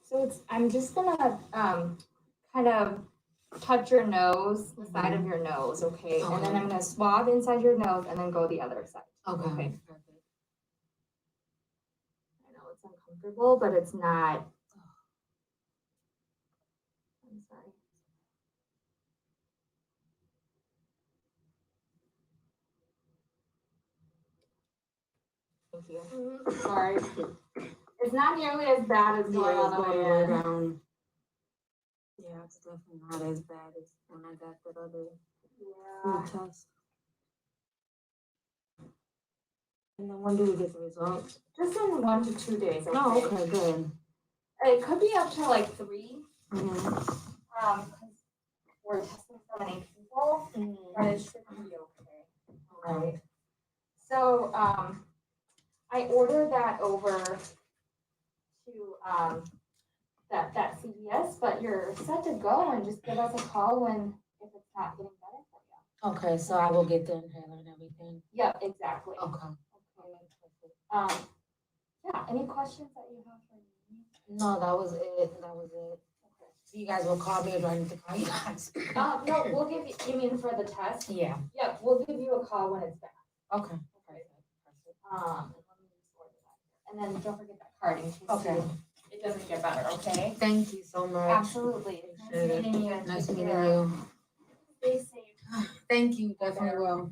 So I'm just gonna kind of touch your nose, the side of your nose, okay? And then I'm gonna swab inside your nose and then go the other side. Okay. Perfect. I know it's uncomfortable, but it's not. I'm sorry. Thank you. Sorry. It's not nearly as bad as going all the way down. Yeah, it's definitely not as bad as when I got that other test. And then when do we get the results? Just in 1 to 2 days. Okay? Oh, okay, good. It could be up to like 3. Mm-hmm. Because we're testing so many people, but it should be okay. Right. So I ordered that over to that CVS, but you're set to go and just give us a call when if it's not getting better for you. Okay, so I will get the inhaler and everything. Yep, exactly. Okay. Yeah. Any questions that you have for me? No, that was it. Okay. So you guys will call me, or do I need to call you guys? No, we'll give you. You mean for the test? Yeah. Yep, we'll give you a call when it's back. Okay. Perfect. Let me just order that. And then don't forget that card in case it doesn't get better. Okay. Thank you so much. Absolutely. Nice meeting you. Nice meeting you. Stay safe. Thank you. Definitely will.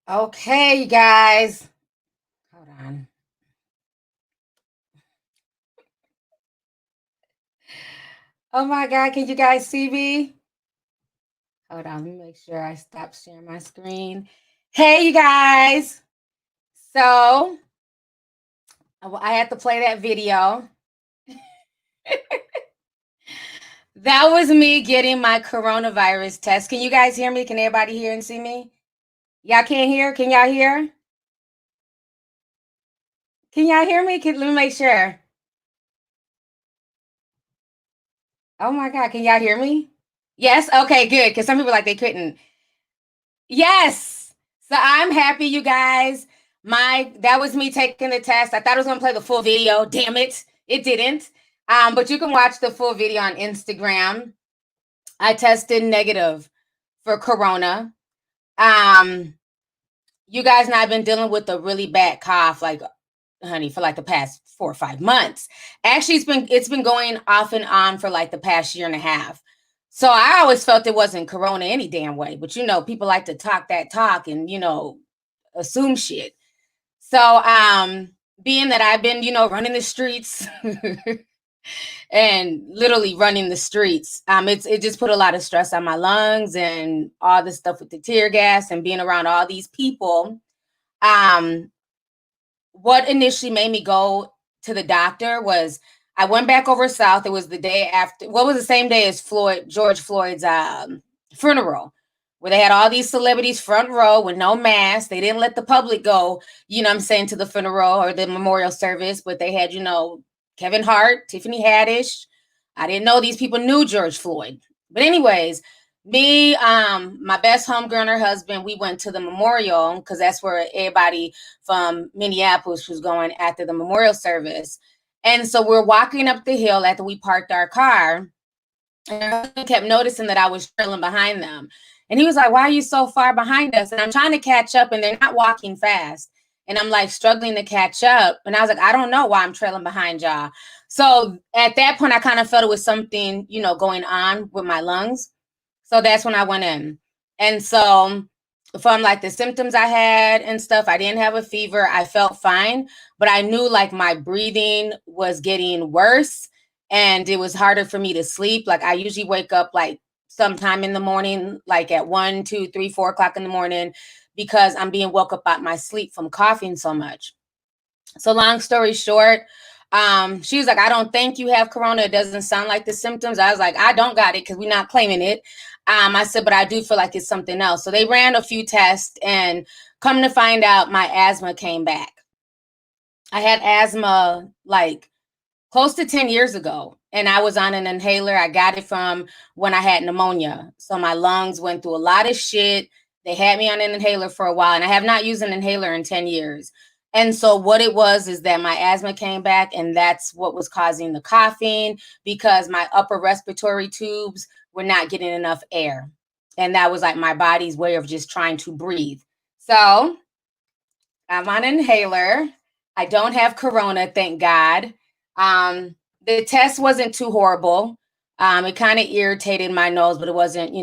Okay, you guys. Hold on. Oh my God, can you guys see me? Hold on, let me make sure I stop sharing my screen. Hey, you guys. So, I had to play that video. That was me getting my coronavirus test. Can you guys hear me? Can everybody hear and see me? Y'all can't hear? Can y'all hear? Can y'all hear me? Let me make sure. Oh my God, can y'all hear me? Yes? Okay, good. Because some people like they couldn't. Yes. So I'm happy, you guys. That was me taking the test. I thought I was gonna play the full video. Damn it. It didn't. But you can watch the full video on Instagram. I tested negative for corona. You guys and I have been dealing with a really bad cough, like honey, for like the past 4 or 5 months. Actually, it's been going off and on for like the past year and a half. So I always felt it wasn't corona any damn way, but people like to talk that talk and assume shit. So being that I've been running the streets and literally running the streets, it just put a lot of stress on my lungs and all this stuff with the tear gas and being around all these people. What initially made me go to the doctor was I went back over south. It was the day after, what was the same day as George Floyd's funeral, where they had all these celebrities front row with no mask. They didn't let the public go, to the funeral or the memorial service, but they had, Kevin Hart, Tiffany Haddish. I didn't know these people knew George Floyd. But anyways, me, my best homegirl and her husband, we went to the memorial because that's where everybody from Minneapolis was going after the memorial service. And so we're walking up the hill after we parked our car. And her husband kept noticing that I was trailing behind them. And he was like, "Why are you so far behind us?" And I'm trying to catch up and they're not walking fast. And I'm like struggling to catch up. And I was like, "I don't know why I'm trailing behind y'all." So at that point, I kind of felt it was something, going on with my lungs. So that's when I went in. And so from like the symptoms I had and stuff, I didn't have a fever. I felt fine, but I knew like my breathing was getting worse and it was harder for me to sleep. Like I usually wake up like sometime in the morning, like at 1, 2, 3, 4 o'clock in the morning, because I'm being woke up out my sleep from coughing so much. So long story short, she was like, "I don't think you have corona. It doesn't sound like the symptoms." I was like, "I don't got it because we're not claiming it." I said, "But I do feel like it's something else." So they ran a few tests and come to find out my asthma came back. I had asthma like close to 10 years ago. And I was on an inhaler. I got it from when I had pneumonia. So my lungs went through a lot of shit. They had me on an inhaler for a while, and I have not used an inhaler in 10 years. And so what it was is that my asthma came back, and that's what was causing the coughing, because my upper respiratory tubes were not getting enough air. And that was like my body's way of just trying to breathe. So I'm on an inhaler. I don't have corona, thank God. The test wasn't too horrible. It kind of irritated my nose, but it wasn't,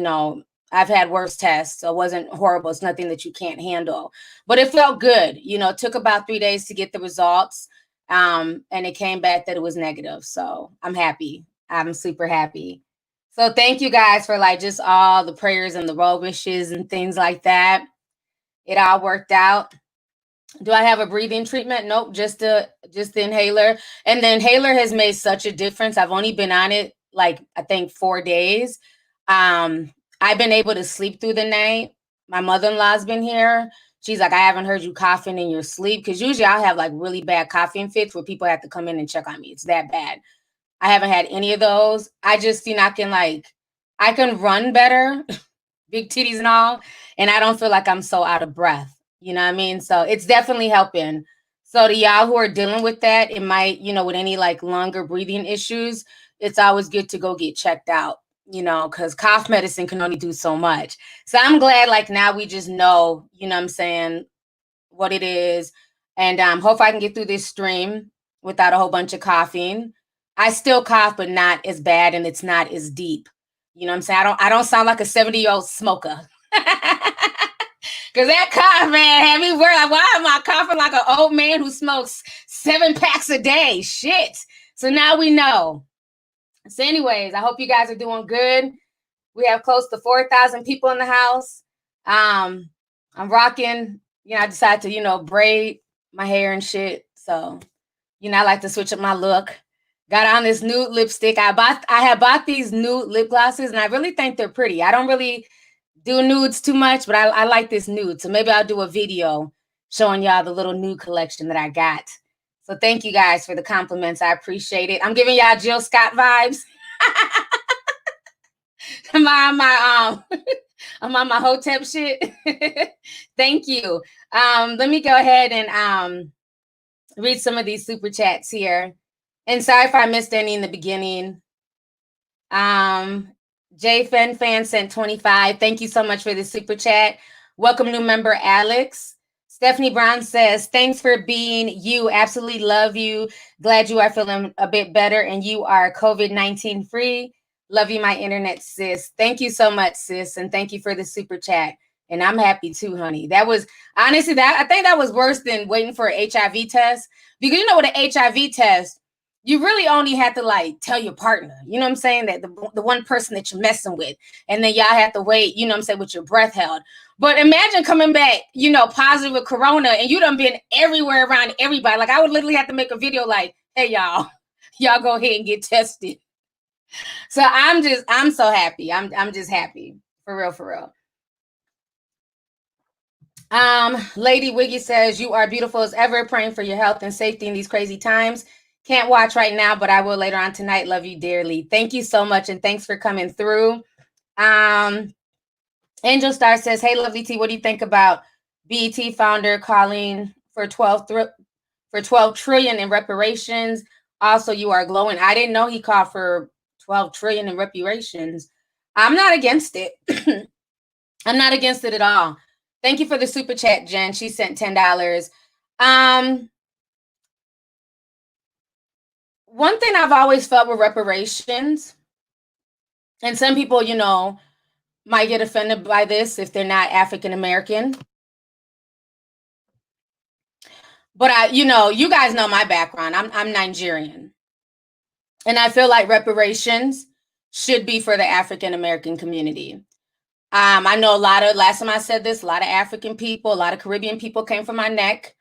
I've had worse tests, so it wasn't horrible. It's nothing that you can't handle. But it felt good. It took about 3 days to get the results. And it came back that it was negative. So I'm happy. I'm super happy. So thank you guys for like just all the prayers and the well wishes and things like that. It all worked out. Do I have a breathing treatment? Nope, just the inhaler. And the inhaler has made such a difference. I've only been on it like I think 4 days. I've been able to sleep through the night. My mother-in-law's been here. She's like, I haven't heard you coughing in your sleep, because usually I'll have like really bad coughing fits where people have to come in and check on me. It's that bad. I haven't had any of those. I just, I can run better, big titties and all, and I don't feel like I'm so out of breath. You know what I mean? So it's definitely helping. So to y'all who are dealing with that, it might, with any like lung or breathing issues, it's always good to go get checked out, because cough medicine can only do so much. So I'm glad like now we just know, what I'm saying, what it is. And hope I can get through this stream without a whole bunch of coughing. I still cough, but not as bad, and it's not as deep. You know what I'm saying? I don't sound like a 70-year-old smoker. Because that cough, man, had me worried. Like, why am I coughing like an old man who smokes 7 packs a day? Shit. So now we know. So anyways, I hope you guys are doing good. We have close to 4,000 people in the house. I'm rocking, I decided to, braid my hair and shit. So, I like to switch up my look. Got on this nude lipstick. I had bought these nude lip glosses, and I really think they're pretty. I don't really do nudes too much, but I like this nude. So maybe I'll do a video showing y'all the little nude collection that I got. So thank you guys for the compliments. I appreciate it. I'm giving y'all Jill Scott vibes. I'm on my Hotep shit. Thank you. Let me go ahead and read some of these super chats here. And sorry if I missed any in the beginning. J Fan sent 25. Thank you so much for the super chat. Welcome new member Alex. Stephanie Brown says, thanks for being you. Absolutely love you. Glad you are feeling a bit better and you are COVID-19 free. Love you, my internet sis. Thank you so much, sis. And thank you for the super chat. And I'm happy too, honey. That was honestly I think that was worse than waiting for an HIV test. Because with an HIV test, you really only have to like tell your partner, you know what I'm saying, that the one person that you're messing with, and then y'all have to wait, you know what I'm saying, with your breath held. But imagine coming back, positive with corona, and you done been everywhere around everybody. Like I would literally have to make a video like, hey y'all go ahead and get tested. So I'm so happy. I'm just happy. For real. Lady Wiggy says, you are beautiful as ever, praying for your health and safety in these crazy times. Can't watch right now, but I will later on tonight. Love you dearly. Thank you so much, and thanks for coming through. Angel Star says, hey, Lovely T, what do you think about BET founder calling for 12 trillion in reparations? Also, you are glowing. I didn't know he called for 12 trillion in reparations. I'm not against it. I'm not against it at all. Thank you for the super chat, Jen. She sent $10. One thing I've always felt with reparations, and some people, might get offended by this if they're not African American. But you guys know my background. I'm Nigerian. And I feel like reparations should be for the African American community. I know last time I said this, a lot of African people, a lot of Caribbean people came from my neck.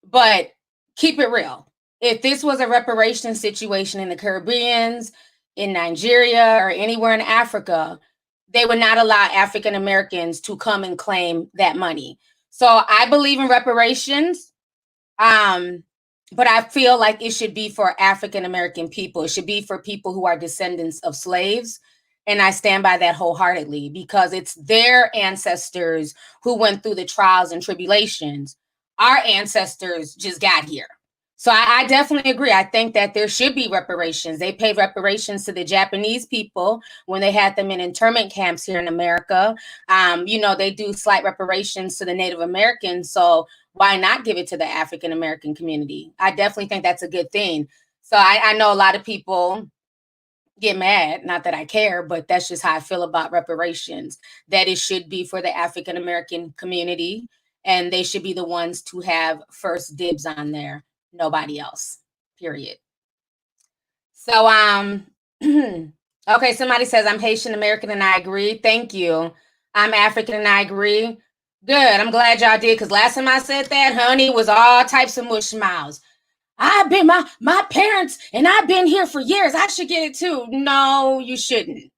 But keep it real. If this was a reparation situation in the Caribbeans, in Nigeria, or anywhere in Africa, they would not allow African Americans to come and claim that money. So I believe in reparations. but I feel like it should be for African American people. It should be for people who are descendants of slaves. And I stand by that wholeheartedly because it's their ancestors who went through the trials and tribulations. Our ancestors just got here. So I definitely agree. I think that there should be reparations. They paid reparations to the Japanese people when they had them in internment camps here in America. They do slight reparations to the Native Americans. So why not give it to the African American community? I definitely think that's a good thing. So I know a lot of people get mad, not that I care, but that's just how I feel about reparations, that it should be for the African American community and they should be the ones to have first dibs on there, nobody else, period. So okay, somebody says I'm Haitian American and I agree. Thank you. I'm African and I agree. Good. I'm glad y'all did, because last time I said that, honey, was all types of mush mouths. I've been my parents and I've been here for years. I should get it too. No, you shouldn't.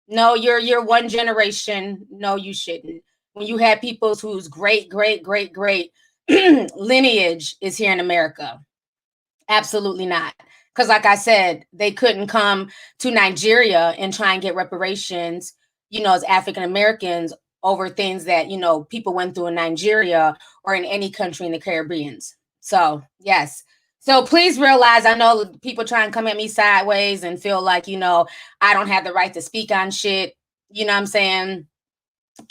No, you're one generation. No, you shouldn't. When you have people whose great lineage is here in America. Absolutely not. Because like I said, they couldn't come to Nigeria and try and get reparations, as African Americans over things that, people went through in Nigeria or in any country in the Caribbean. So, yes. So please realize, I know people try and come at me sideways and feel like, I don't have the right to speak on shit. You know what I'm saying?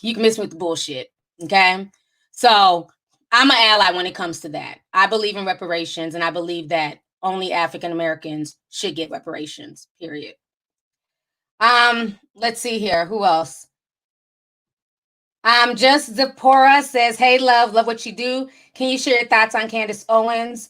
You can miss me with the bullshit. Okay. So I'm an ally when it comes to that. I believe in reparations and I believe that only African Americans should get reparations, period. Let's see here. Who else? Just Zipporah says, hey, love what you do. Can you share your thoughts on Candace Owens?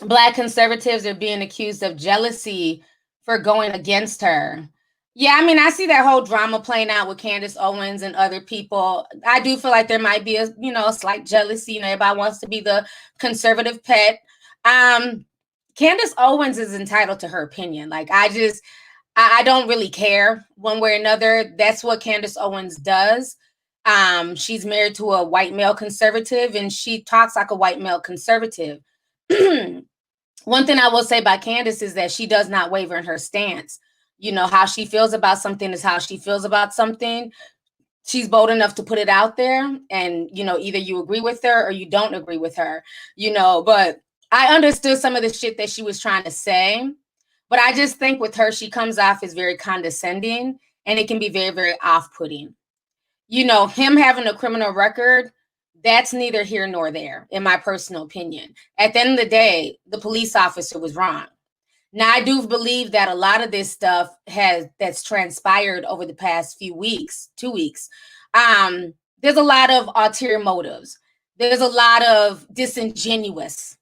Black conservatives are being accused of jealousy for going against her. Yeah, I mean, I see that whole drama playing out with Candace Owens and other people. I do feel like there might be a slight jealousy. Everybody wants to be the conservative pet. Candace Owens is entitled to her opinion. Like, I don't really care one way or another. That's what Candace Owens does. She's married to a white male conservative and she talks like a white male conservative. One thing I will say about Candace is that she does not waver in her stance. How she feels about something is how she feels about something. She's bold enough to put it out there and, either you agree with her or you don't agree with her, but I understood some of the shit that she was trying to say, but I just think with her, she comes off as very condescending and it can be very, very off-putting. Him having a criminal record, that's neither here nor there, in my personal opinion. At the end of the day, the police officer was wrong. Now, I do believe that a lot of this stuff that's transpired over the past few weeks, 2 weeks. There's a lot of ulterior motives. There's a lot of disingenuousness.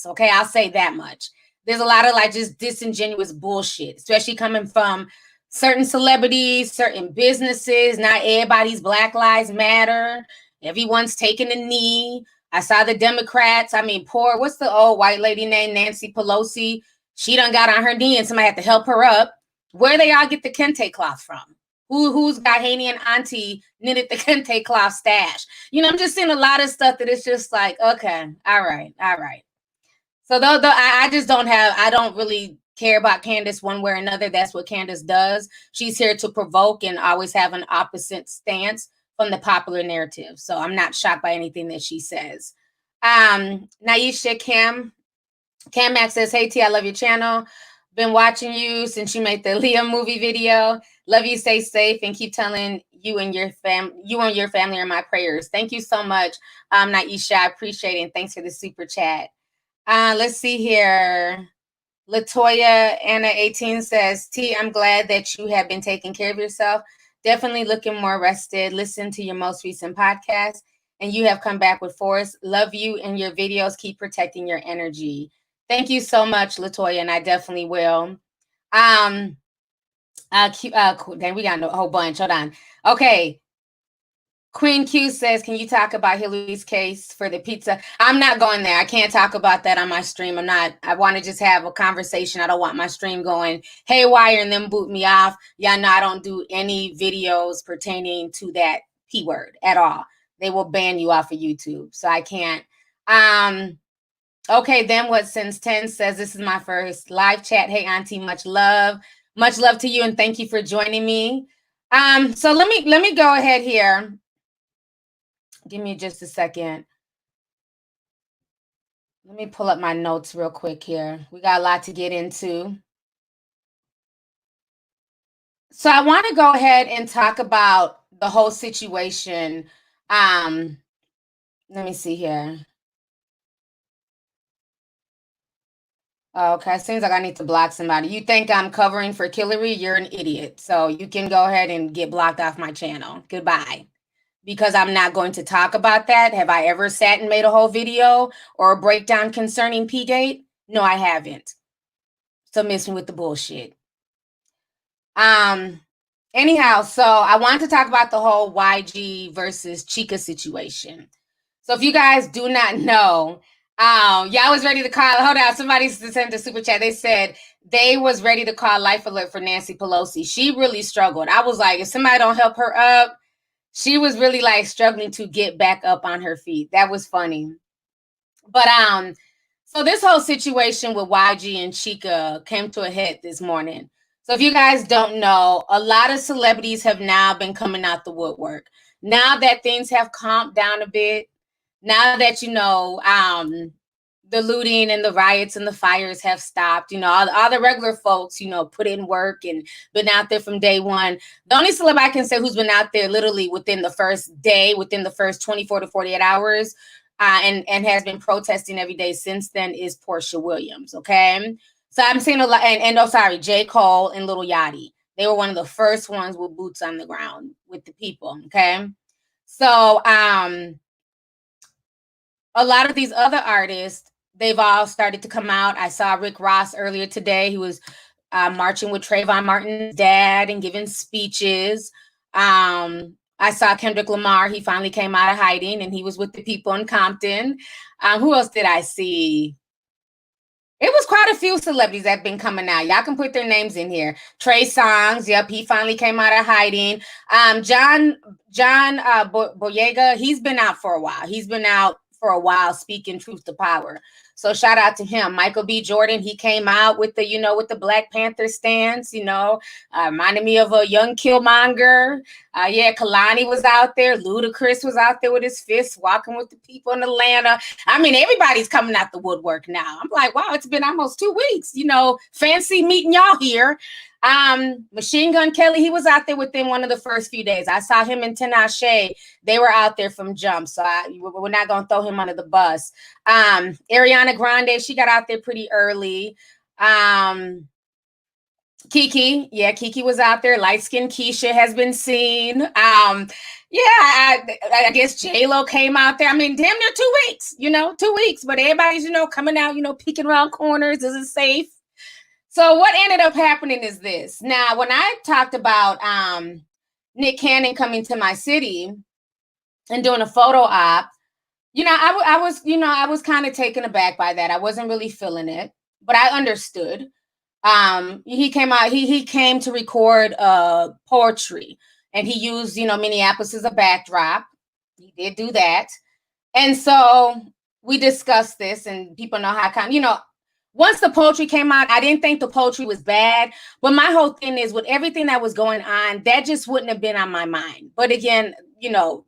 Okay, I'll say that much. There's a lot of just disingenuous bullshit, especially coming from certain celebrities, certain businesses. Not everybody's Black Lives Matter. Everyone's taking a knee. I saw the Democrats. What's the old white lady named Nancy Pelosi? She done got on her knee and somebody had to help her up. Where they all get the kente cloth from? Who's got Haney and Auntie knitted the kente cloth stash? I'm just seeing a lot of stuff that it's just like, okay, all right. So I just I don't really care about Candace one way or another. That's what Candace does. She's here to provoke and always have an opposite stance from the popular narrative. So I'm not shocked by anything that she says. Naisha Cam Max says, hey T, I love your channel. Been watching you since you made the Liam movie video. Love you, stay safe, and keep telling you and your family are my prayers. Thank you so much, Naisha. I appreciate it. And thanks for the super chat. Let's see here. Latoya Anna 18 says, T, I'm glad that you have been taking care of yourself. Definitely looking more rested. Listen to your most recent podcast, and you have come back with force. Love you and your videos. Keep protecting your energy. Thank you so much, Latoya, and I definitely will. Dang, we got a whole bunch. Hold on. Okay. Queen Q says, can you talk about Hillary's case for the pizza? I'm not going there. I can't talk about that on my stream. I want to just have a conversation. I don't want my stream going haywire and then boot me off. Yeah, no, I don't do any videos pertaining to that P word at all. They will ban you off of YouTube. So I can't. Okay, then what since 10 says this is my first live chat. Hey auntie, much love. Much love to you and thank you for joining me. So let me go ahead here. Give me just a second. Let me pull up my notes real quick here. We got a lot to get into. So I want to go ahead and talk about the whole situation. Let me see here. Okay, seems like I need to block somebody. You think I'm covering for Killary? You're an idiot. So you can go ahead and get blocked off my channel. Goodbye. Because I'm not going to talk about that. Have I ever sat and made a whole video or a breakdown concerning P-Gate? No, I haven't. So miss me with the bullshit. Anyhow, so I wanted to talk about the whole YG versus Chika situation. So if you guys do not know, y'all was ready to call. Hold on, somebody sent a super chat. They said they was ready to call life alert for Nancy Pelosi. She really struggled. I was like, if somebody don't help her up, she was really like struggling to get back up on her feet. That was funny. But so this whole situation with YG and Chika came to a head this morning. So if you guys don't know, a lot of celebrities have now been coming out the woodwork. Now that things have calmed down a bit, now that the looting and the riots and the fires have stopped, all the regular folks, put in work and been out there from day one. The only celeb I can say who's been out there literally within the first day, within the first 24 to 48 hours, and has been protesting every day since then is Portia Williams. Okay, so I'm seeing a lot, and J. Cole and Lil Yachty. They were one of the first ones with boots on the ground with the people. Okay, so a lot of these other artists, they've all started to come out. I saw Rick Ross earlier today. He was marching with Trayvon Martin's dad and giving speeches. I saw Kendrick Lamar. He finally came out of hiding and he was with the people in Compton. Who else did I see? It was quite a few celebrities that have been coming out. Y'all can put their names in here. Trey Songz, yep, he finally came out of hiding. John Boyega, he's been out for a while. He's been out for a while speaking truth to power. So shout out to him. Michael B. Jordan, he came out with with the Black Panther stance, reminded me of a young Killmonger. Kalani was out there. Ludacris was out there with his fists, walking with the people in Atlanta. I mean, everybody's coming out the woodwork now. I'm like, wow, it's been almost 2 weeks. Fancy meeting y'all here. Machine Gun Kelly, he was out there within one of the first few days. I saw him and Tinashe. They were out there from jump. So we're not going to throw him under the bus. Ariana Grande, she got out there pretty early. Kiki, yeah, Kiki was out there. Light skinned Keisha has been seen. I guess J-Lo came out there. I mean, damn near 2 weeks, 2 weeks. But everybody's, coming out, peeking around corners. Is it safe? So what ended up happening is this. Now, when I talked about Nick Cannon coming to my city and doing a photo op, I was kind of taken aback by that. I wasn't really feeling it, but I understood. He came out. He came to record poetry, and he used Minneapolis as a backdrop. He did do that, and so we discussed this, and people know how once the poetry came out, I didn't think the poetry was bad. But my whole thing is with everything that was going on, that just wouldn't have been on my mind. But again,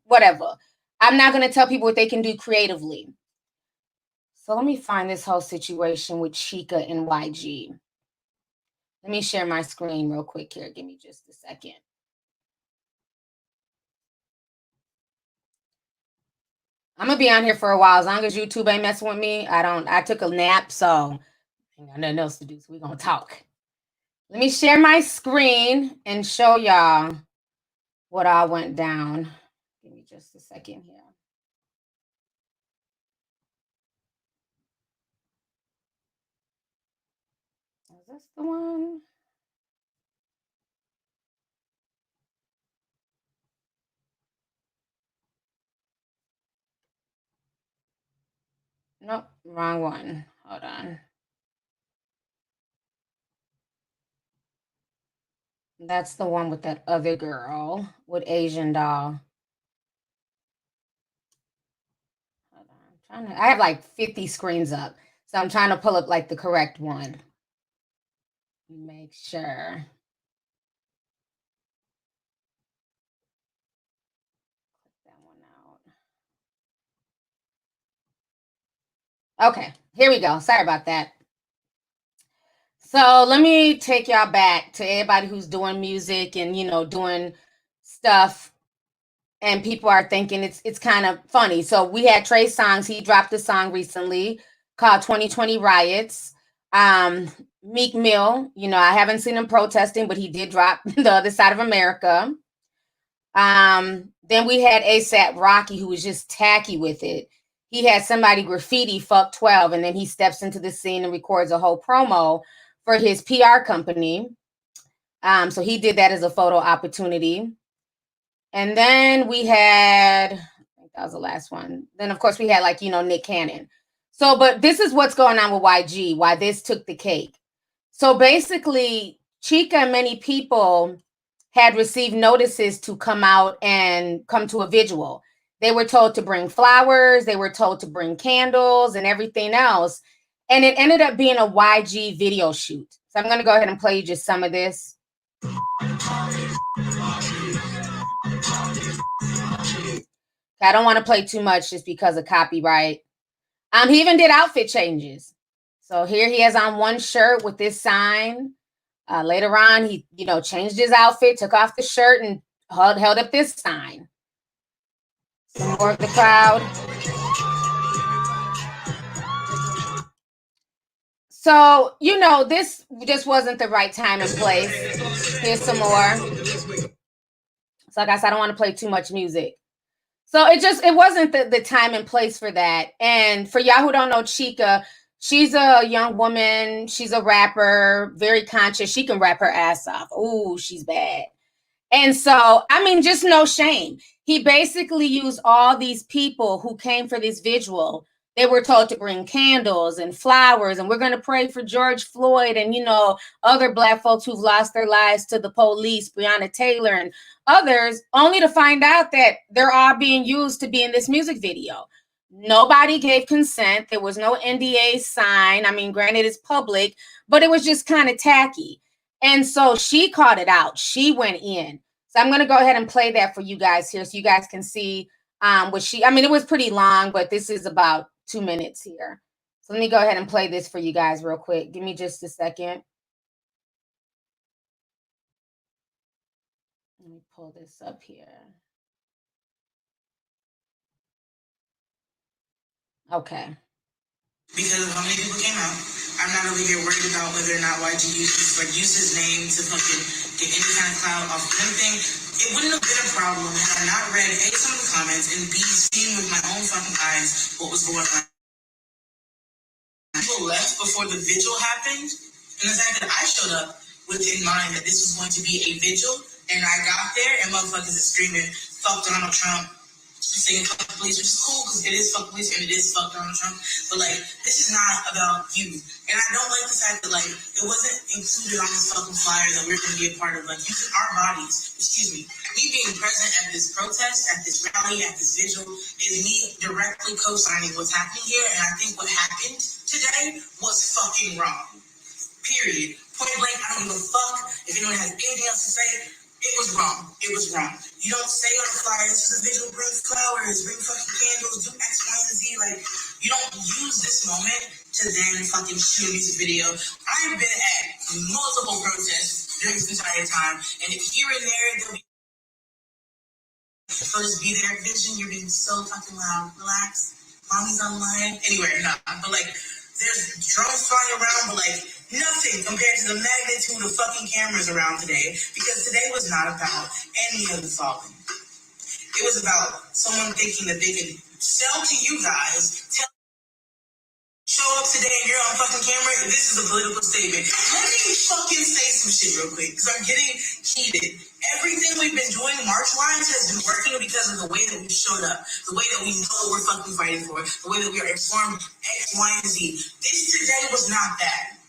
whatever. I'm not going to tell people what they can do creatively. So let me find this whole situation with Chika and YG. Let me share my screen real quick here. Give me just a second. I'm going to be on here for a while. As long as YouTube ain't messing with me, I took a nap, so I got nothing else to do, so we're going to talk. Let me share my screen and show y'all what all went down. Give me just a second here. Is this the one? Nope, wrong one. Hold on. That's the one with that other girl with Asian doll. Hold on. I have like 50 screens up. So I'm trying to pull up like the correct one. Make sure. That one out. Okay, here we go. Sorry about that. So let me take y'all back to everybody who's doing music and doing stuff, and people are thinking it's kind of funny. So we had Trey Songz. He dropped a song recently called 2020 Riots. Meek Mill, I haven't seen him protesting, but he did drop The Other Side of America. Then we had ASAP Rocky, who was just tacky with it. He had somebody graffiti fuck 12, and then he steps into the scene and records a whole promo for his PR company. So he did that as a photo opportunity. And then we had, I think that was the last one. Then of course we had Nick Cannon. So, but this is what's going on with YG, why this took the cake. So basically, Chika and many people had received notices to come out and come to a vigil. They were told to bring flowers, they were told to bring candles and everything else. And it ended up being a YG video shoot. So I'm going to go ahead and play you just some of this. I don't want to play too much just because of copyright. He even did outfit changes. So here he has on one shirt with this sign. Later on, he, changed his outfit, took off the shirt, and held up this sign. Some more of the crowd. So, this just wasn't the right time and place. Here's some more. So, like I said, I don't want to play too much music. So it wasn't the time and place for that. And for y'all who don't know Chika, she's a young woman. She's a rapper, very conscious. She can rap her ass off. Ooh, she's bad. And so, just no shame. He basically used all these people who came for this vigil. They were told to bring candles and flowers, and we're going to pray for George Floyd and, other Black folks who've lost their lives to the police, Breonna Taylor and others, only to find out that they're all being used to be in this music video. Nobody gave consent. There was no NDA sign. Granted, it's public, but it was just kind of tacky. And so she called it out. She went in. So I'm going to go ahead and play that for you guys here so you guys can see what she, it was pretty long, but this is about 2 minutes here. So let me go ahead and play this for you guys real quick. Give me just a second. Let me pull this up here. Okay. Because of how many people came out, I'm not over here worried about whether or not YG used his name to fucking get any kind of clout off of anything. It wouldn't have been a problem had I not read A, some of the comments, and B, seen with my own fucking eyes what was going on. People left before the vigil happened, and the fact that I showed up with in mind that this was going to be a vigil, and I got there, and motherfuckers is screaming, fuck Donald Trump, singing fuck the police, which is cool because it is fuck police and it is fuck Donald Trump. But this is not about you. And I don't like the fact that it wasn't included on this fucking flyer that we're gonna be a part of using our bodies. Me being present at this protest, at this rally, at this vigil, is me directly co-signing what's happening here. And I think what happened today was fucking wrong. Period. Point blank, I don't give a fuck if anyone has anything else to say. It was wrong. It was wrong. You don't say on the flyer, this is a vigil, bring flowers, bring fucking candles, do X, Y, and Z. You don't use this moment to then fucking shoot a music video. I've been at multiple protests during this entire time, and here and there, there'll be just be there. Vision, you're being so fucking loud. Relax. Mommy's online. Anyway, no. But there's drones flying around, but nothing compared to the magnitude of fucking cameras around today, because today was not about any of the fallen. It was about someone thinking that they could sell to you guys, show up today and you're on fucking camera, and this is a political statement. Let me fucking say some shit real quick, because I'm getting heated. Everything we've been doing march-wise has been working because of the way that we showed up, the way that we know what we're fucking fighting for, the way that we are informed X, Y, and Z. This today was not that.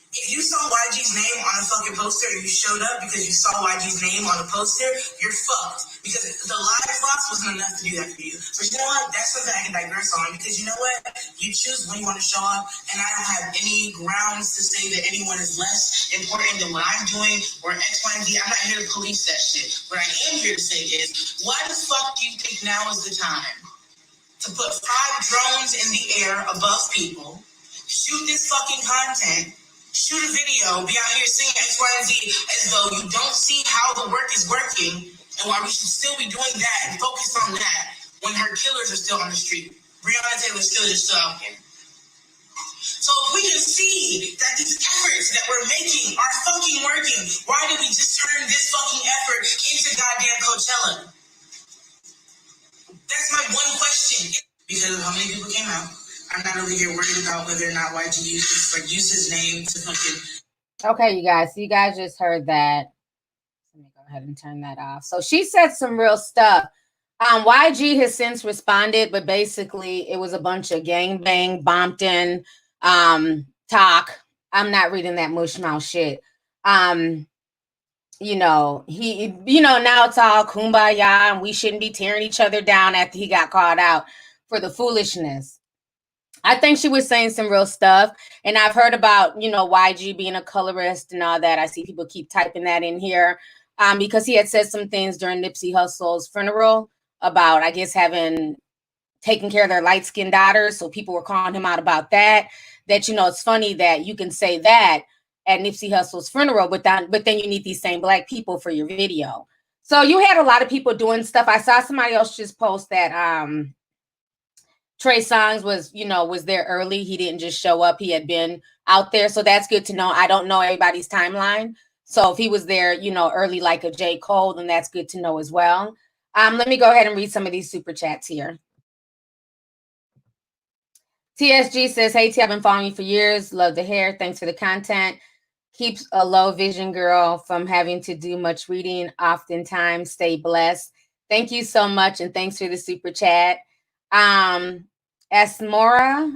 If you saw YG's name on a fucking poster and you showed up because you saw YG's name on a poster, you're fucked. Because the live box wasn't enough to do that for you. But you know what? That's something I can digress on because you know what? You choose when you want to show up, and I don't have any grounds to say that anyone is less important than what I'm doing or X, Y, and Z. I'm not here to police that shit. What I am here to say is, why the fuck do you think now is the time to put 5 drones in the air above people, shoot this fucking content, shoot a video, be out here saying X, Y, and Z as though you don't see how the work is working and why we should still be doing that and focus on that when her killers are still on the street. Breonna Taylor's killers are still out here. So if we can see that these efforts that we're making are fucking working, why did we just turn this fucking effort into goddamn Coachella? That's my one question. Because of how many people came out, I'm not over here worried about whether or not YG used his name to fucking. Okay, you guys. So you guys just heard that. Let me go ahead and turn that off. So she said some real stuff. YG has since responded, but basically it was a bunch of gangbang, Bompton, talk. I'm not reading that mushmouth shit. Now it's all kumbaya and we shouldn't be tearing each other down after he got called out for the foolishness. I think she was saying some real stuff. And I've heard about, YG being a colorist and all that. I see people keep typing that in here because he had said some things during Nipsey Hussle's funeral about, I guess, having taken care of their light-skinned daughters. So people were calling him out about that. It's funny that you can say that at Nipsey Hussle's funeral, but then you need these same black people for your video. So you had a lot of people doing stuff. I saw somebody else just post that Trey Songz was there early. He didn't just show up. He had been out there. So that's good to know. I don't know everybody's timeline. So if he was there, early like a J. Cole, then that's good to know as well. Let me go ahead and read some of these super chats here. TSG says, hey, T, I've been following you for years. Love the hair. Thanks for the content. Keeps a low vision girl from having to do much reading. Oftentimes, stay blessed. Thank you so much. And thanks for the super chat. Esmora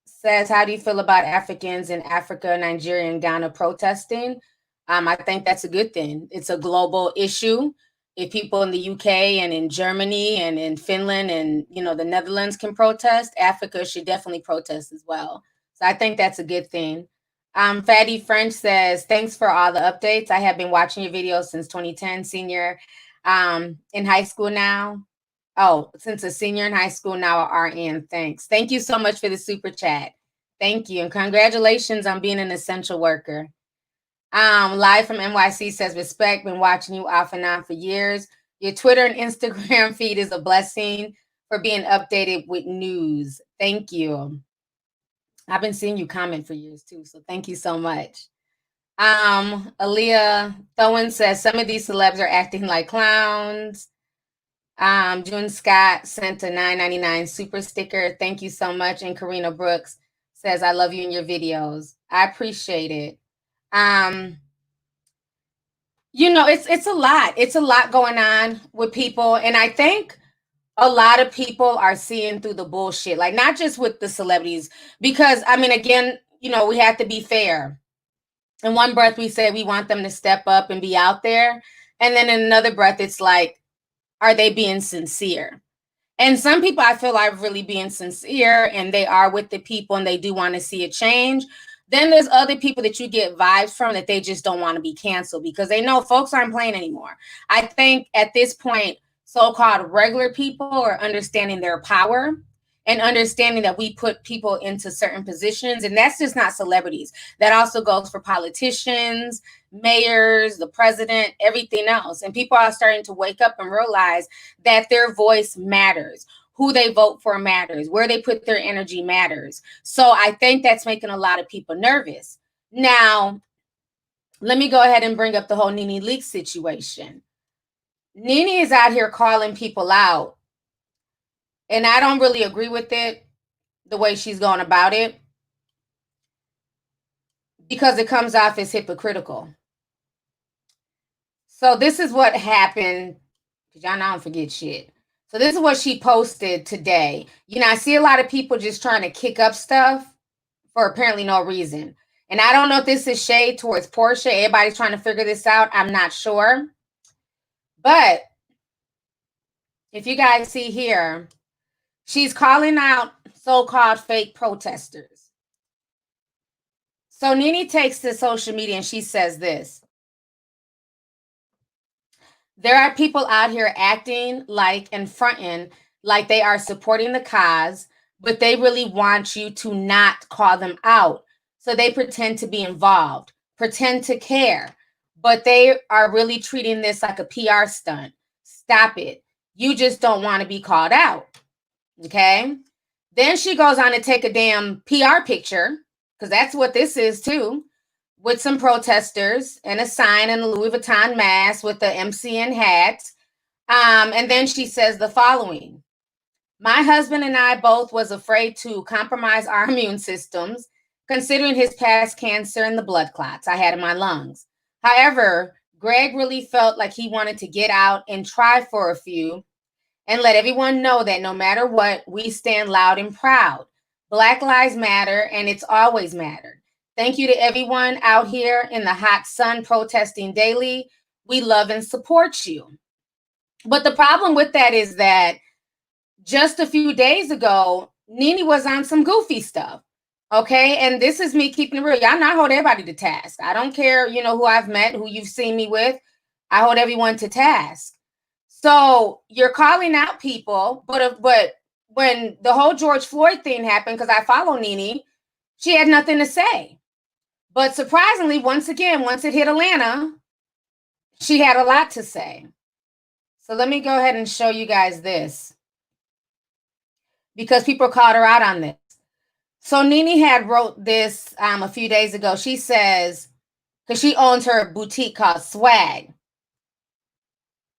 says, how do you feel about Africans in Africa, Nigeria, and Ghana protesting? I think that's a good thing. It's a global issue. If people in the UK and in Germany and in Finland and, the Netherlands can protest, Africa should definitely protest as well. So I think that's a good thing. Fatty French says, thanks for all the updates. I have been watching your videos since 2010, senior in high school now. Oh, since a senior in high school, now a RN. Thanks. Thank you so much for the super chat. Thank you. And congratulations on being an essential worker. Live from NYC says, respect, been watching you off and on for years. Your Twitter and Instagram feed is a blessing for being updated with news. Thank you. I've been seeing you comment for years too, so thank you so much. Aaliyah Thowen says, some of these celebs are acting like clowns. June Scott sent a $9.99 super sticker. Thank you so much. And Karina Brooks says, I love you in your videos. I appreciate it. It's a lot. It's a lot going on with people. And I think a lot of people are seeing through the bullshit, like not just with the celebrities, because again, we have to be fair. In one breath, we say we want them to step up and be out there. And then in another breath, it's like, are they being sincere? And some people I feel are really being sincere and they are with the people and they do want to see a change. Then there's other people that you get vibes from that they just don't want to be canceled because they know folks aren't playing anymore. I think at this point, so-called regular people are understanding their power and understanding that we put people into certain positions. And that's just not celebrities. That also goes for politicians, mayors, the president, everything else. And people are starting to wake up and realize that their voice matters. Who they vote for matters. Where they put their energy matters. So I think that's making a lot of people nervous. Now, let me go ahead and bring up the whole NeNe leak situation. NeNe is out here calling people out. And I don't really agree with it, the way she's going about it, because it comes off as hypocritical. So this is what happened, because y'all know I don't forget shit. So this is what she posted today. I see a lot of people just trying to kick up stuff for apparently no reason. And I don't know if this is shade towards Portia. Everybody's trying to figure this out. I'm not sure. But if you guys see here, she's calling out so-called fake protesters. So NeNe takes to social media and she says this. There are people out here acting like and fronting like they are supporting the cause, but they really want you to not call them out. So they pretend to be involved, pretend to care, but they are really treating this like a PR stunt. Stop it. You just don't want to be called out. Okay. Then she goes on to take a damn PR picture, because that's what this is too, with some protesters and a sign and a Louis Vuitton mask with the MCN hat. And then she says the following. My husband and I both was afraid to compromise our immune systems, considering his past cancer and the blood clots I had in my lungs. However, Greg really felt like he wanted to get out and try for a few and let everyone know that no matter what, we stand loud and proud. Black Lives Matter, and it's always mattered. Thank you to everyone out here in the hot sun protesting daily. We love and support you. But the problem with that is that just a few days ago, NeNe was on some goofy stuff. Okay. And this is me keeping it real. Y'all not hold everybody to task. I don't care, you know, who I've met, who you've seen me with. I hold everyone to task. So you're calling out people, but when the whole George Floyd thing happened, because I follow NeNe, she had nothing to say. But surprisingly, once again, once it hit Atlanta, she had a lot to say. So let me go ahead and show you guys this, because people called her out on this. So NeNe had wrote this a few days ago. She says, because she owns her boutique called Swag.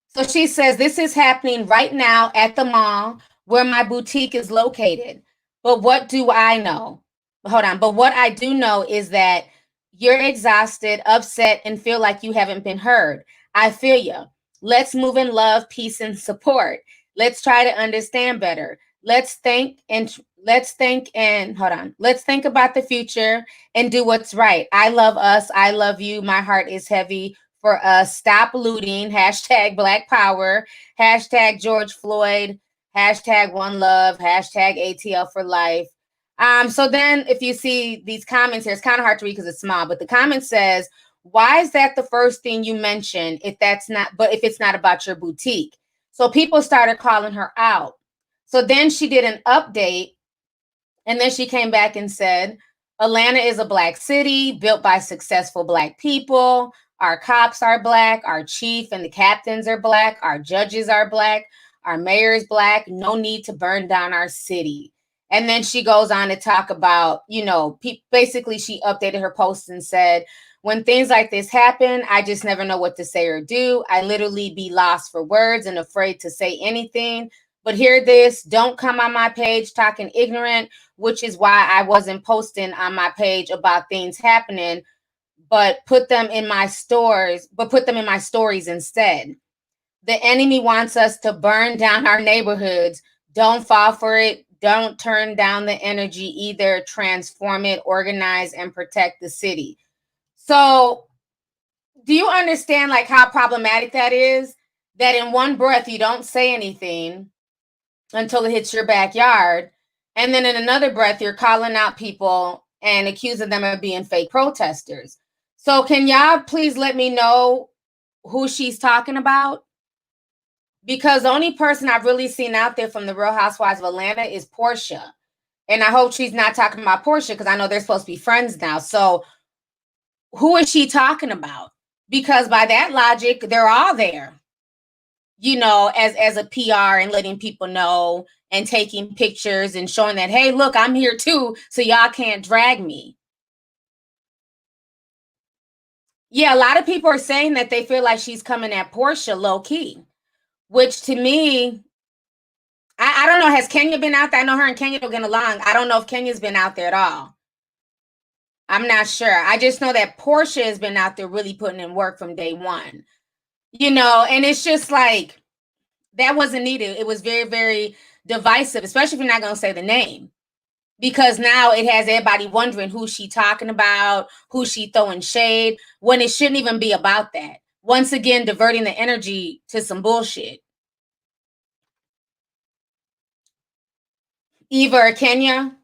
So she says, this is happening right now at the mall where my boutique is located. But what do I know? Hold on. But what I do know is that you're exhausted, upset, and feel like you haven't been heard. I feel you. Let's move in love, peace, and support. Let's try to understand better. Let's think and hold on. Let's think about the future and do what's right. I love us. I love you. My heart is heavy for us. Stop looting. Hashtag Black Power. Hashtag George Floyd. Hashtag One Love. Hashtag ATL for life. So then if you see these comments here, it's kind of hard to read because it's small, but the comment says, why is that the first thing you mention if it's not about your boutique? So people started calling her out. So then she did an update, and then she came back and said, Atlanta is a Black city built by successful Black people. Our cops are Black. Our chief and the captains are Black. Our judges are Black. Our mayor is Black. No need to burn down our city. And then she goes on to talk about, you know, basically she updated her post and said, when things like this happen, I just never know what to say or do. I literally be lost for words and afraid to say anything. But hear this, don't come on my page talking ignorant, which is why I wasn't posting on my page about things happening, but put them in my stories instead. The enemy wants us to burn down our neighborhoods. Don't fall for it. Don't turn down the energy either. Transform it, organize, and protect the city. So do you understand like how problematic that is? That in one breath, you don't say anything until it hits your backyard. And then in another breath, you're calling out people and accusing them of being fake protesters. So can y'all please let me know who she's talking about? Because the only person I've really seen out there from the Real Housewives of Atlanta is Portia. And I hope she's not talking about Portia, because I know they're supposed to be friends now. So who is she talking about? Because by that logic, they're all there, you know, as a PR and letting people know and taking pictures and showing that, hey, look, I'm here too, so y'all can't drag me. Yeah, a lot of people are saying that they feel like she's coming at Portia low key, which to me, I don't know. Has Kenya been out there? I know her and Kenya don't get along. I don't know if Kenya's been out there at all. I'm not sure. I just know that Portia has been out there really putting in work from day one, you know, and it's just like, that wasn't needed. It was very, very divisive, especially if you're not going to say the name. because now it has everybody wondering who she talking about, who she throwing shade, when it shouldn't even be about that. Once again, diverting the energy to some bullshit. Eva or Kenya.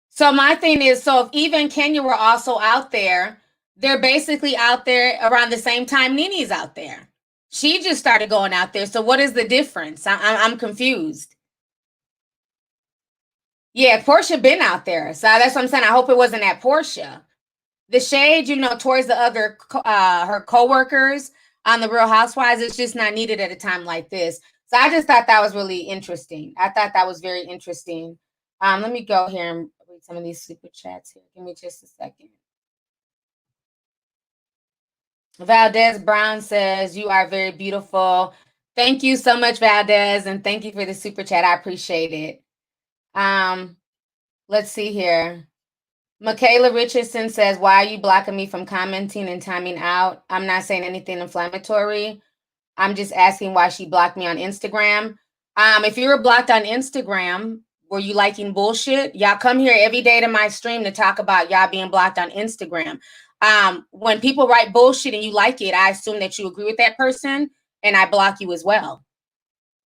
So my thing is, so if Eva and Kenya were also out there, they're basically out there around the same time NeNe's out there. She just started going out there. So what is the difference? I'm confused. Yeah, Portia been out there. So that's what I'm saying. I hope it wasn't at Portia. The shade, towards the other her coworkers on the Real Housewives, it's just not needed at a time like this. So I just thought that was really interesting. I thought that was very interesting. Let me go here and read some of these super chats here. Give me just a second. Valdez Brown says, "You are very beautiful." Thank you so much, Valdez, and thank you for the super chat. I appreciate it. Let's see here. Michaela Richardson says, "Why are you blocking me from commenting and timing out? I'm not saying anything inflammatory. I'm just asking why she blocked me on Instagram." If you were blocked on Instagram, were you liking bullshit? Y'all come here every day to my stream to talk about y'all being blocked on Instagram. When people write bullshit and you like it, I assume that you agree with that person, and I block you as well.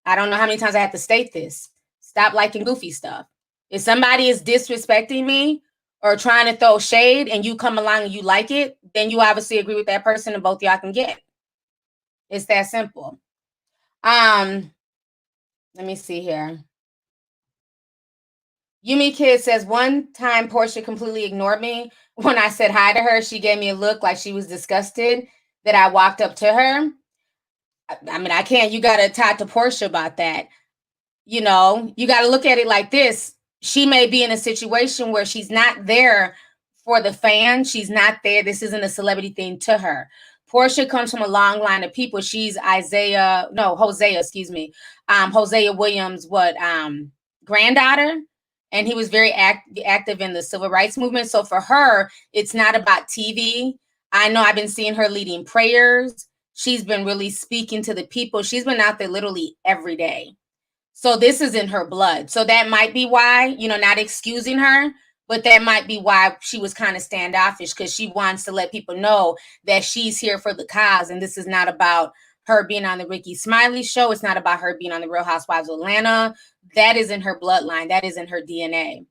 I don't know how many times I have to state this. Stop liking goofy stuff. If somebody is disrespecting me or trying to throw shade and you come along and you like it, then you obviously agree with that person and both y'all can get. It's that simple. Let me see here. Yumi Kid says, "One time Portia completely ignored me. When I said hi to her, she gave me a look like she was disgusted that I walked up to her." I mean, I can't, you got to talk to Portia about that. You got to look at it like this. She may be in a situation where she's not there for the fans. She's not there. This isn't a celebrity thing to her. Portia comes from a long line of people. She's Hosea, excuse me. Hosea Williams, granddaughter. And he was very active in the civil rights movement. So for her, it's not about TV. I know I've been seeing her leading prayers. She's been really speaking to the people. She's been out there literally every day. So this is in her blood. So that might be why, not excusing her, but that might be why she was kind of standoffish, because she wants to let people know that she's here for the cause. And this is not about her being on the Ricky Smiley show. It's not about her being on the Real Housewives of Atlanta. That is in her bloodline. That is in her DNA.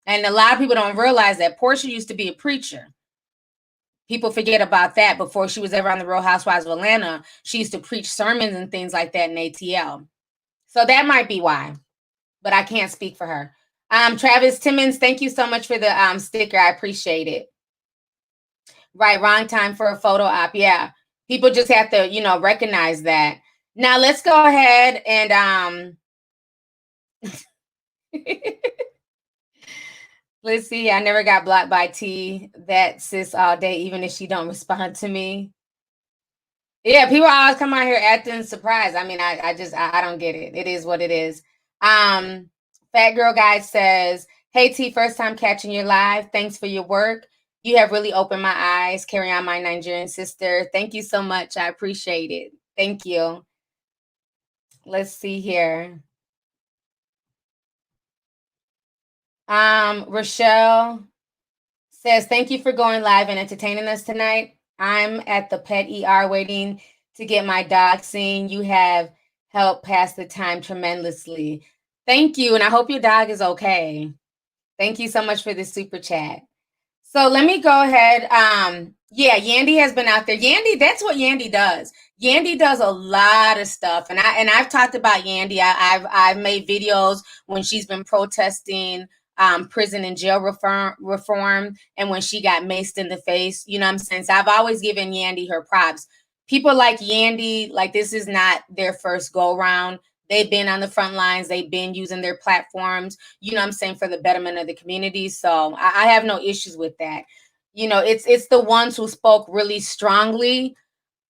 And a lot of people don't realize that Portia used to be a preacher. People forget about that. Before she was ever on the Real Housewives of Atlanta, she used to preach sermons and things like that in ATL. So that might be why, but I can't speak for her. Travis Timmons, thank you so much for the sticker. I appreciate it. Right, wrong time for a photo op. Yeah, people just have to, recognize that. Now let's go ahead and let's see. I never got blocked by T. That sis all day, even if she don't respond to me. Yeah, people always come out here acting surprised. I mean, I don't get it. It is what it is. Fat Girl Guy says, "Hey T, first time catching your live. Thanks for your work. You have really opened my eyes. Carry on, my Nigerian sister." Thank you so much. I appreciate it. Thank you. Let's see here. Rochelle says, "Thank you for going live and entertaining us tonight. I'm at the pet ER waiting to get my dog seen. You have helped pass the time tremendously." Thank you, and I hope your dog is okay. Thank you so much for this super chat. So let me go ahead. Yeah, Yandy has been out there. Yandy, that's what Yandy does. Yandy does a lot of stuff, and I've talked about Yandy. I've made videos when she's been protesting prison and jail reform, and when she got maced in the face. You know what I'm saying? So I've always given Yandy her props. People like Yandy, like, this is not their first go round. They've been on the front lines. They've been using their platforms, you know what I'm saying, for the betterment of the community. So I have no issues with that. It's the ones who spoke really strongly,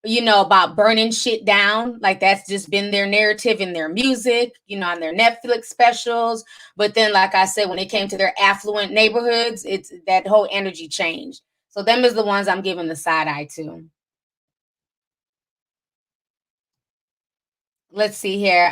about burning shit down. Like, that's just been their narrative in their music, on their Netflix specials. But then, like I said, when it came to their affluent neighborhoods, it's that whole energy changed. So them is the ones I'm giving the side eye to. Let's see here.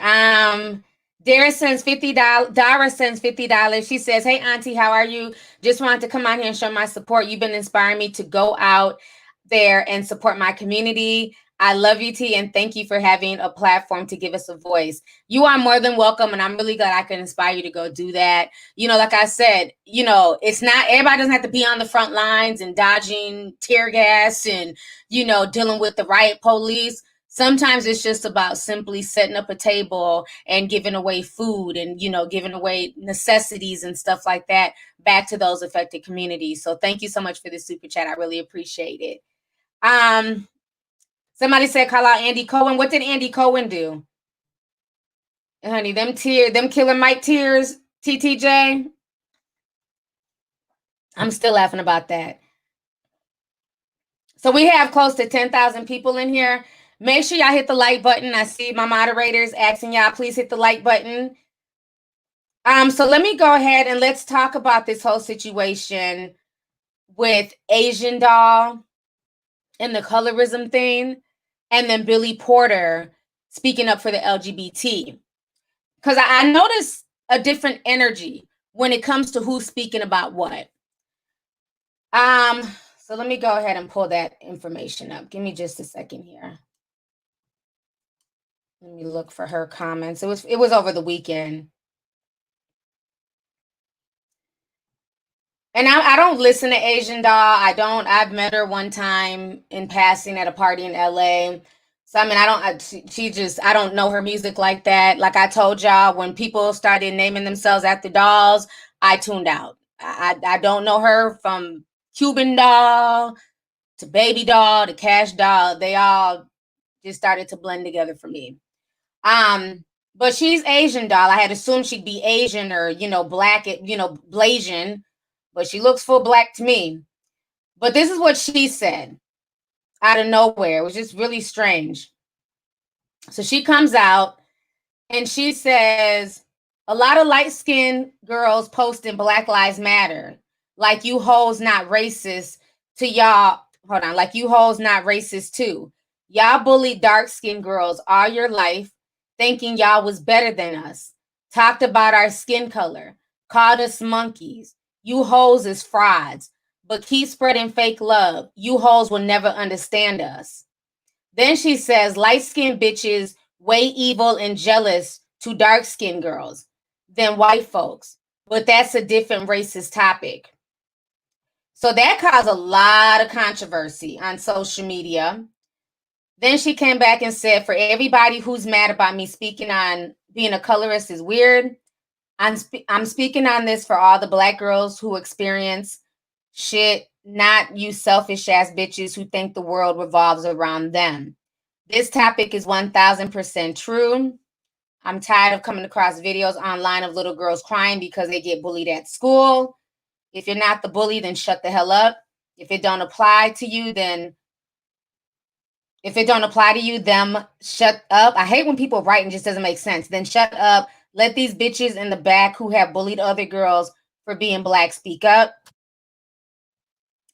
Dara sends $50. She says, "Hey Auntie, how are you? Just wanted to come out here and show my support. You've been inspiring me to go out there and support my community. I love you, T, and thank you for having a platform to give us a voice. You are more than welcome, and I'm really glad I can inspire you to go do that. You know, like I said, you know, it's not everybody doesn't have to be on the front lines and dodging tear gas and, you know, dealing with the riot police. Sometimes it's just about simply setting up a table and giving away food and, you know, giving away necessities and stuff like that back to those affected communities. So thank you so much for the super chat. I really appreciate it. Somebody said call out Andy Cohen. What did Andy Cohen do? Honey, them Killer Mike tears, TTJ. I'm still laughing about that. So we have close to 10,000 people in here. Make sure y'all hit the like button. I see my moderators asking y'all, please hit the like button. So let me go ahead and let's talk about this whole situation with Asian Doll and the colorism thing, and then Billy Porter speaking up for the LGBT. Because I notice a different energy when it comes to who's speaking about what. So let me go ahead and pull that information up. Give me just a second here. Let me look for her comments. It was over the weekend. And I don't listen to Asian Doll. I've met her one time in passing at a party in LA. So, I mean, I don't know her music like that. Like I told y'all, when people started naming themselves after dolls, I tuned out. I don't know her from Cuban Doll to Baby Doll to Cash Doll. They all just started to blend together for me. But she's Asian Doll. I had assumed she'd be Asian or, you know, black, you know, Blasian, but she looks full black to me. But this is what she said out of nowhere. It was just really strange. So she comes out and she says, a lot of light-skinned girls posting Black Lives Matter. Like you hoes not racist to y'all. Hold on. Like you hoes not racist too. Y'all bullied dark-skinned girls all your life, thinking y'all was better than us. Talked about our skin color. Called us monkeys. You hoes is frauds. But keep spreading fake love. You hoes will never understand us. Then she says, light-skinned bitches way evil and jealous to dark-skinned girls than white folks. But that's a different racist topic. So that caused a lot of controversy on social media. Then she came back and said, for everybody who's mad about me speaking on being a colorist is weird, I'm speaking on this for all the Black girls who experience shit, not you selfish ass bitches who think the world revolves around them. This topic is 1000% true. I'm tired of coming across videos online of little girls crying because they get bullied at school. If you're not the bully, then shut the hell up. If it don't apply to you, then shut up. I hate when people write and just doesn't make sense. Then shut up. Let these bitches in the back who have bullied other girls for being Black speak up.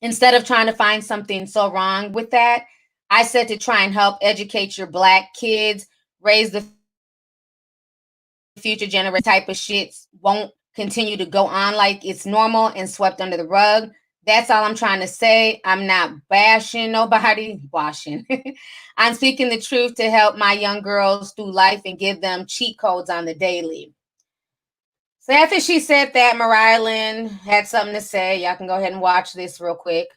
Instead of trying to find something so wrong with that, I said to try and help educate your Black kids, raise the future generation. Type of shits won't continue to go on like it's normal and swept under the rug. That's all I'm trying to say. I'm not bashing nobody, washing. I'm speaking the truth to help my young girls through life and give them cheat codes on the daily. So after she said that, Mariah Lynn had something to say. Y'all can go ahead and watch this real quick.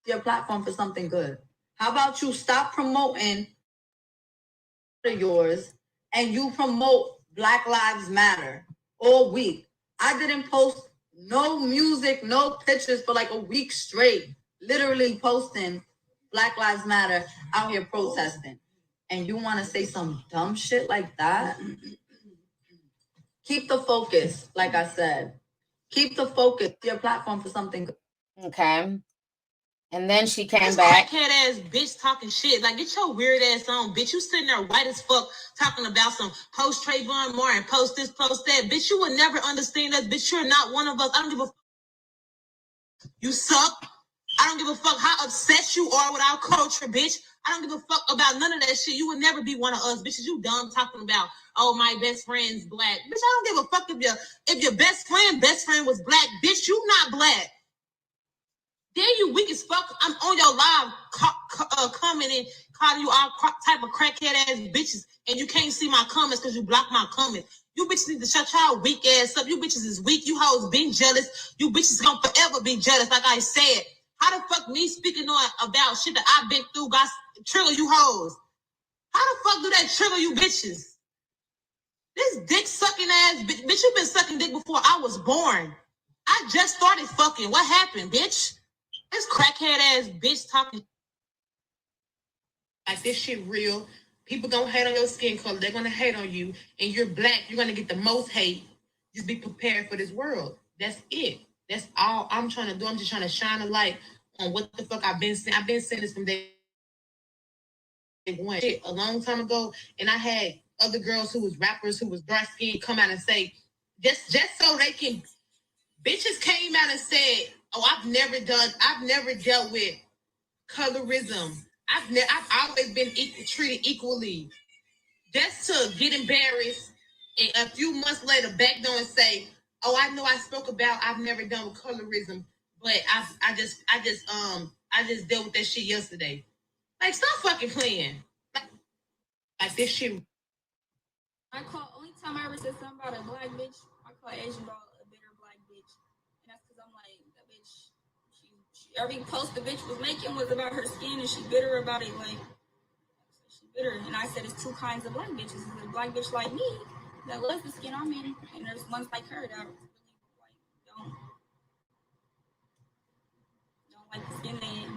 Your platform for something good. How about you stop promoting yours and you promote Black Lives Matter all week? I didn't post no music, no pictures for like a week straight, literally posting Black Lives Matter out here protesting. And you want to say some dumb shit like that? Keep the focus, like I said. Keep the focus. Your platform for something good. Okay. And then she came This back. crackhead ass bitch talking shit. Like, get your weird ass on, bitch. You sitting there white as fuck talking about some post Trayvon Moore and post this, post that. Bitch, you would never understand us. Bitch, you're not one of us. I don't give a fuck. You suck. I don't give a fuck how obsessed you are with our culture, bitch. I don't give a fuck about none of that shit. You would never be one of us, bitches. You dumb talking about, oh, my best friend's black. Bitch, I don't give a fuck if your best friend was black. Bitch, you not black. Then you weak as fuck. I'm on your live commenting, calling you all type of crackhead ass bitches, and you can't see my comments because you block my comments. You bitches need to shut y'all weak ass up. You bitches is weak. You hoes being jealous. You bitches gonna forever be jealous, like I said. How the fuck me speaking on about shit that I've been through got trigger you hoes? How the fuck do that trigger you bitches? This dick sucking ass bitch, you been sucking dick before I was born. I just started fucking. What happened, bitch? This crackhead ass bitch talking like this shit real. People gonna hate on your skin color. They're gonna hate on you, and you're black. You're gonna get the most hate. Just be prepared for this world. That's it. That's all I'm trying to do. I'm just trying to shine a light on what the fuck I've been saying. I've been saying this from day one, a long time ago, and I had other girls who was rappers who was dark skinned come out and say, just so they can. Bitches came out and said, "Oh, I've never dealt with colorism. I've always been treated equally." Just to get embarrassed, and a few months later, back down and say, "Oh, I know I spoke about I've never done with colorism, but I just dealt with that shit yesterday." Like, stop fucking playing. Like this shit. Only time I ever said something about a black bitch, I call Asian doll a bitter black bitch. And that's because I'm like, that bitch, every post the bitch was making was about her skin and she bitter about it. Like, she bitter. And I said, it's two kinds of black bitches. There's a black bitch like me that loves the skin I'm in, and there's ones like her that really like don't like the skin they in.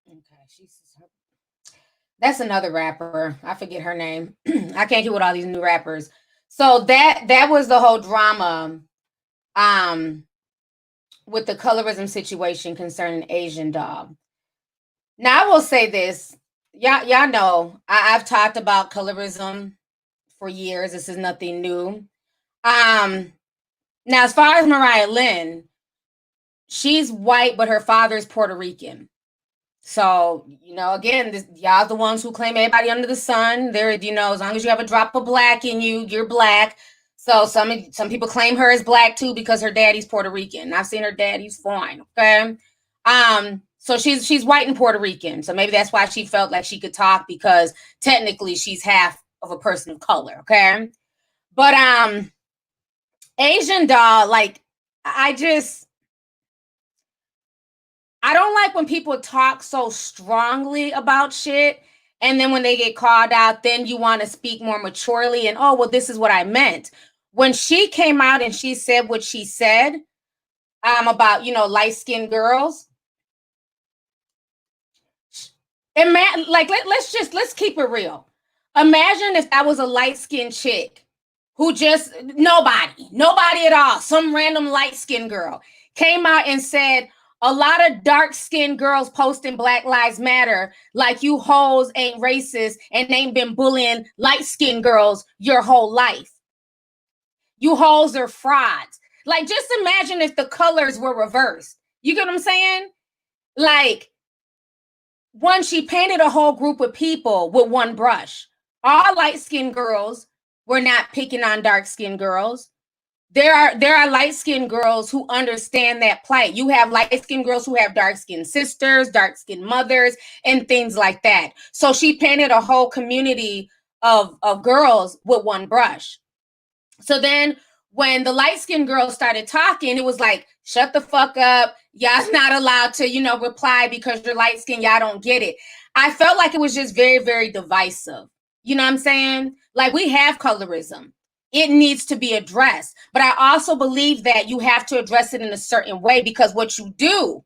Okay, that's another rapper. I forget her name. I can't get with all these new rappers. So that was the whole drama with the colorism situation concerning Asian Doll. Now I will say this. Y'all know I've talked about colorism for years. This is nothing new. Now as far as Mariah Lynn, she's white, but her father's Puerto Rican. So, again, y'all the ones who claim everybody under the sun. There, as long as you have a drop of black in you, you're black. So some people claim her as black too because her daddy's Puerto Rican. I've seen her daddy's fine. Okay. So she's white and Puerto Rican. So maybe that's why she felt like she could talk, because technically she's half of a person of color. Okay. But Asian Doll, like, I don't like when people talk so strongly about shit, and then when they get called out, then you want to speak more maturely and, oh, well, this is what I meant. When she came out and she said what she said about, light-skinned girls, let's keep it real. Imagine if that was a light-skinned chick who just, nobody at all, some random light-skinned girl came out and said, a lot of dark-skinned girls posting Black Lives Matter, like you hoes ain't racist and ain't been bullying light-skinned girls your whole life. You hoes are frauds. Like, just imagine if the colors were reversed. You get what I'm saying? Like, she painted a whole group of people with one brush. All light-skinned girls were not picking on dark-skinned girls. There are light-skinned girls who understand that plight. You have light-skinned girls who have dark-skinned sisters, dark-skinned mothers, and things like that. So she painted a whole community of girls with one brush. So then when the light-skinned girls started talking, it was like, shut the fuck up. Y'all's not allowed to, reply because you're light-skinned. Y'all don't get it. I felt like it was just very, very divisive. You know what I'm saying? Like, we have colorism. It needs to be addressed. But I also believe that you have to address it in a certain way, because what you do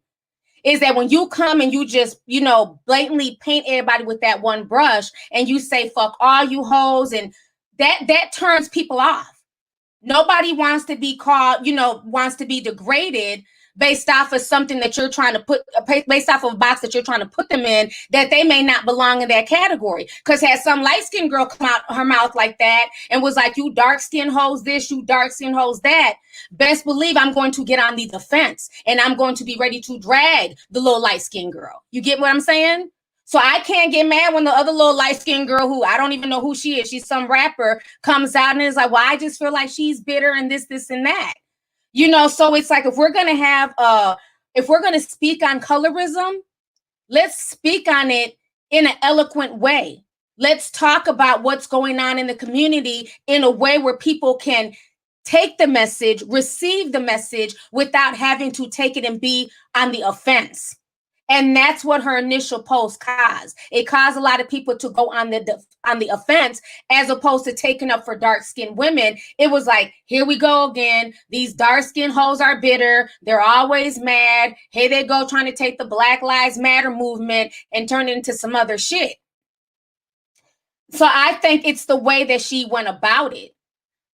is that when you come and you just, blatantly paint everybody with that one brush and you say, fuck all you hoes, and that turns people off. Nobody wants to be called, wants to be degraded based off of something that you're trying to put, based off of a box that you're trying to put them in, that they may not belong in that category. Because had some light-skinned girl come out her mouth like that and was like, you dark-skinned hoes this, you dark-skinned hoes that, best believe I'm going to get on the defense and I'm going to be ready to drag the little light-skinned girl. You get what I'm saying? So I can't get mad when the other little light-skinned girl, who I don't even know who she is, she's some rapper, comes out and is like, well, I just feel like she's bitter and this, and that. You know, so it's like, if we're going to speak on colorism, let's speak on it in an eloquent way. Let's talk about what's going on in the community in a way where people can take the message, receive the message without having to take it and be on the offense. And that's what her initial post caused. It caused a lot of people to go on the offense, as opposed to taking up for dark-skinned women. It was like, here we go again. These dark-skinned hoes are bitter. They're always mad. Here they go trying to take the Black Lives Matter movement and turn it into some other shit. So I think it's the way that she went about it.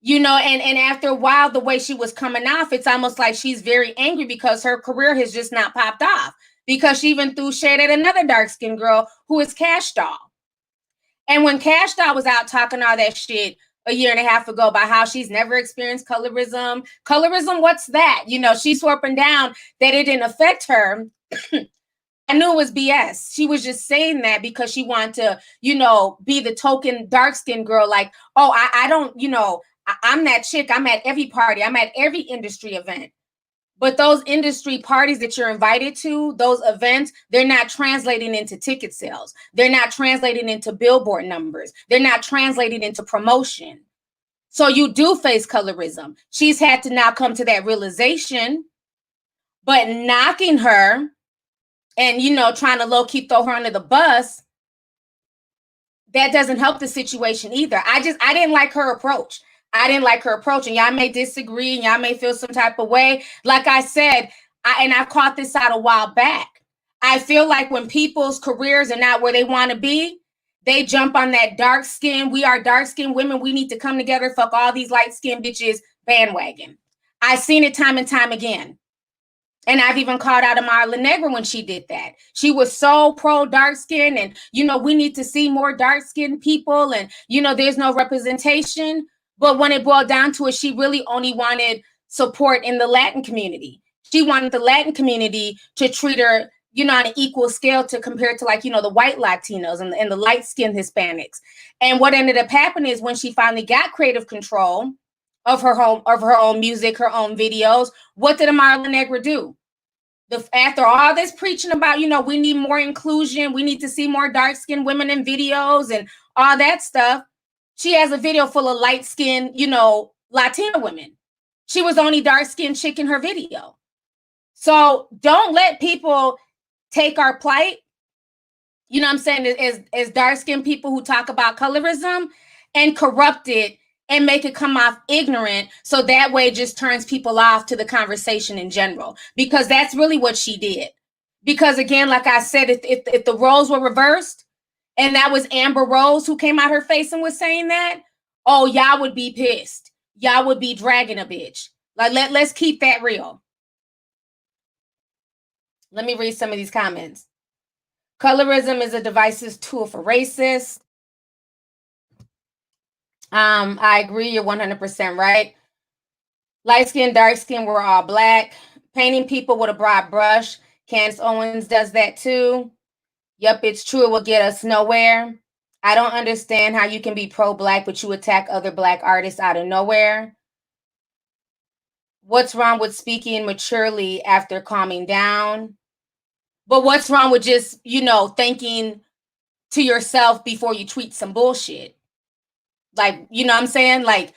You know, and after a while, the way she was coming off, it's almost like she's very angry because her career has just not popped off. Because she even threw shade at another dark-skinned girl who is Cash Doll. And when Cash Doll was out talking all that shit a year and a half ago about how she's never experienced colorism, what's that? You know, she swore up and down that it didn't affect her. I knew it was BS. She was just saying that because she wanted to, you know, be the token dark-skinned girl. Like, oh, I don't, you know, I'm that chick. I'm at every party. I'm at every industry event. But those industry parties that you're invited to, those events, they're not translating into ticket sales. They're not translating into billboard numbers. They're not translating into promotion. So you do face colorism. She's had to now come to that realization, but knocking her and, you know, trying to low-key throw her under the bus, that doesn't help the situation either. I didn't like her approach. And y'all may disagree and y'all may feel some type of way. Like I said, I caught this out a while back. I feel like when people's careers are not where they want to be, they jump on that dark skin. We are dark skinned women. We need to come together, fuck all these light skinned bitches bandwagon. I've seen it time and time again. And I've even called out Amara LaNegra when she did that. She was so pro dark skin and, you know, we need to see more dark skinned people and, you know, there's no representation. But when it boiled down to it, she really only wanted support in the Latin community. She wanted the Latin community to treat her, you know, on an equal scale to compare to, like, you know, the white Latinos and the light-skinned Hispanics. And what ended up happening is when she finally got creative control of her own music, her own videos, what did Amara LaNegra do? After all this preaching about, you know, we need more inclusion, we need to see more dark-skinned women in videos and all that stuff, she has a video full of light-skinned, you know, Latina women. She was the only dark-skinned chick in her video. So don't let people take our plight, you know what I'm saying, as dark-skinned people who talk about colorism and corrupt it and make it come off ignorant, so that way it just turns people off to the conversation in general. Because that's really what she did. Because again, like I said, if the roles were reversed, and that was Amber Rose who came out her face and was saying that, oh, y'all would be pissed. Y'all would be dragging a bitch. Like, let's keep that real. Let me read some of these comments. Colorism is a divisive tool for racists. I agree, you're 100% right. Light skin, dark skin, we're all black. Painting people with a broad brush. Candace Owens does that too. Yep, it's true. It will get us nowhere. I don't understand how you can be pro-black, but you attack other black artists out of nowhere. What's wrong with speaking maturely after calming down? But what's wrong with just, you know, thinking to yourself before you tweet some bullshit? Like, you know what I'm saying? Like,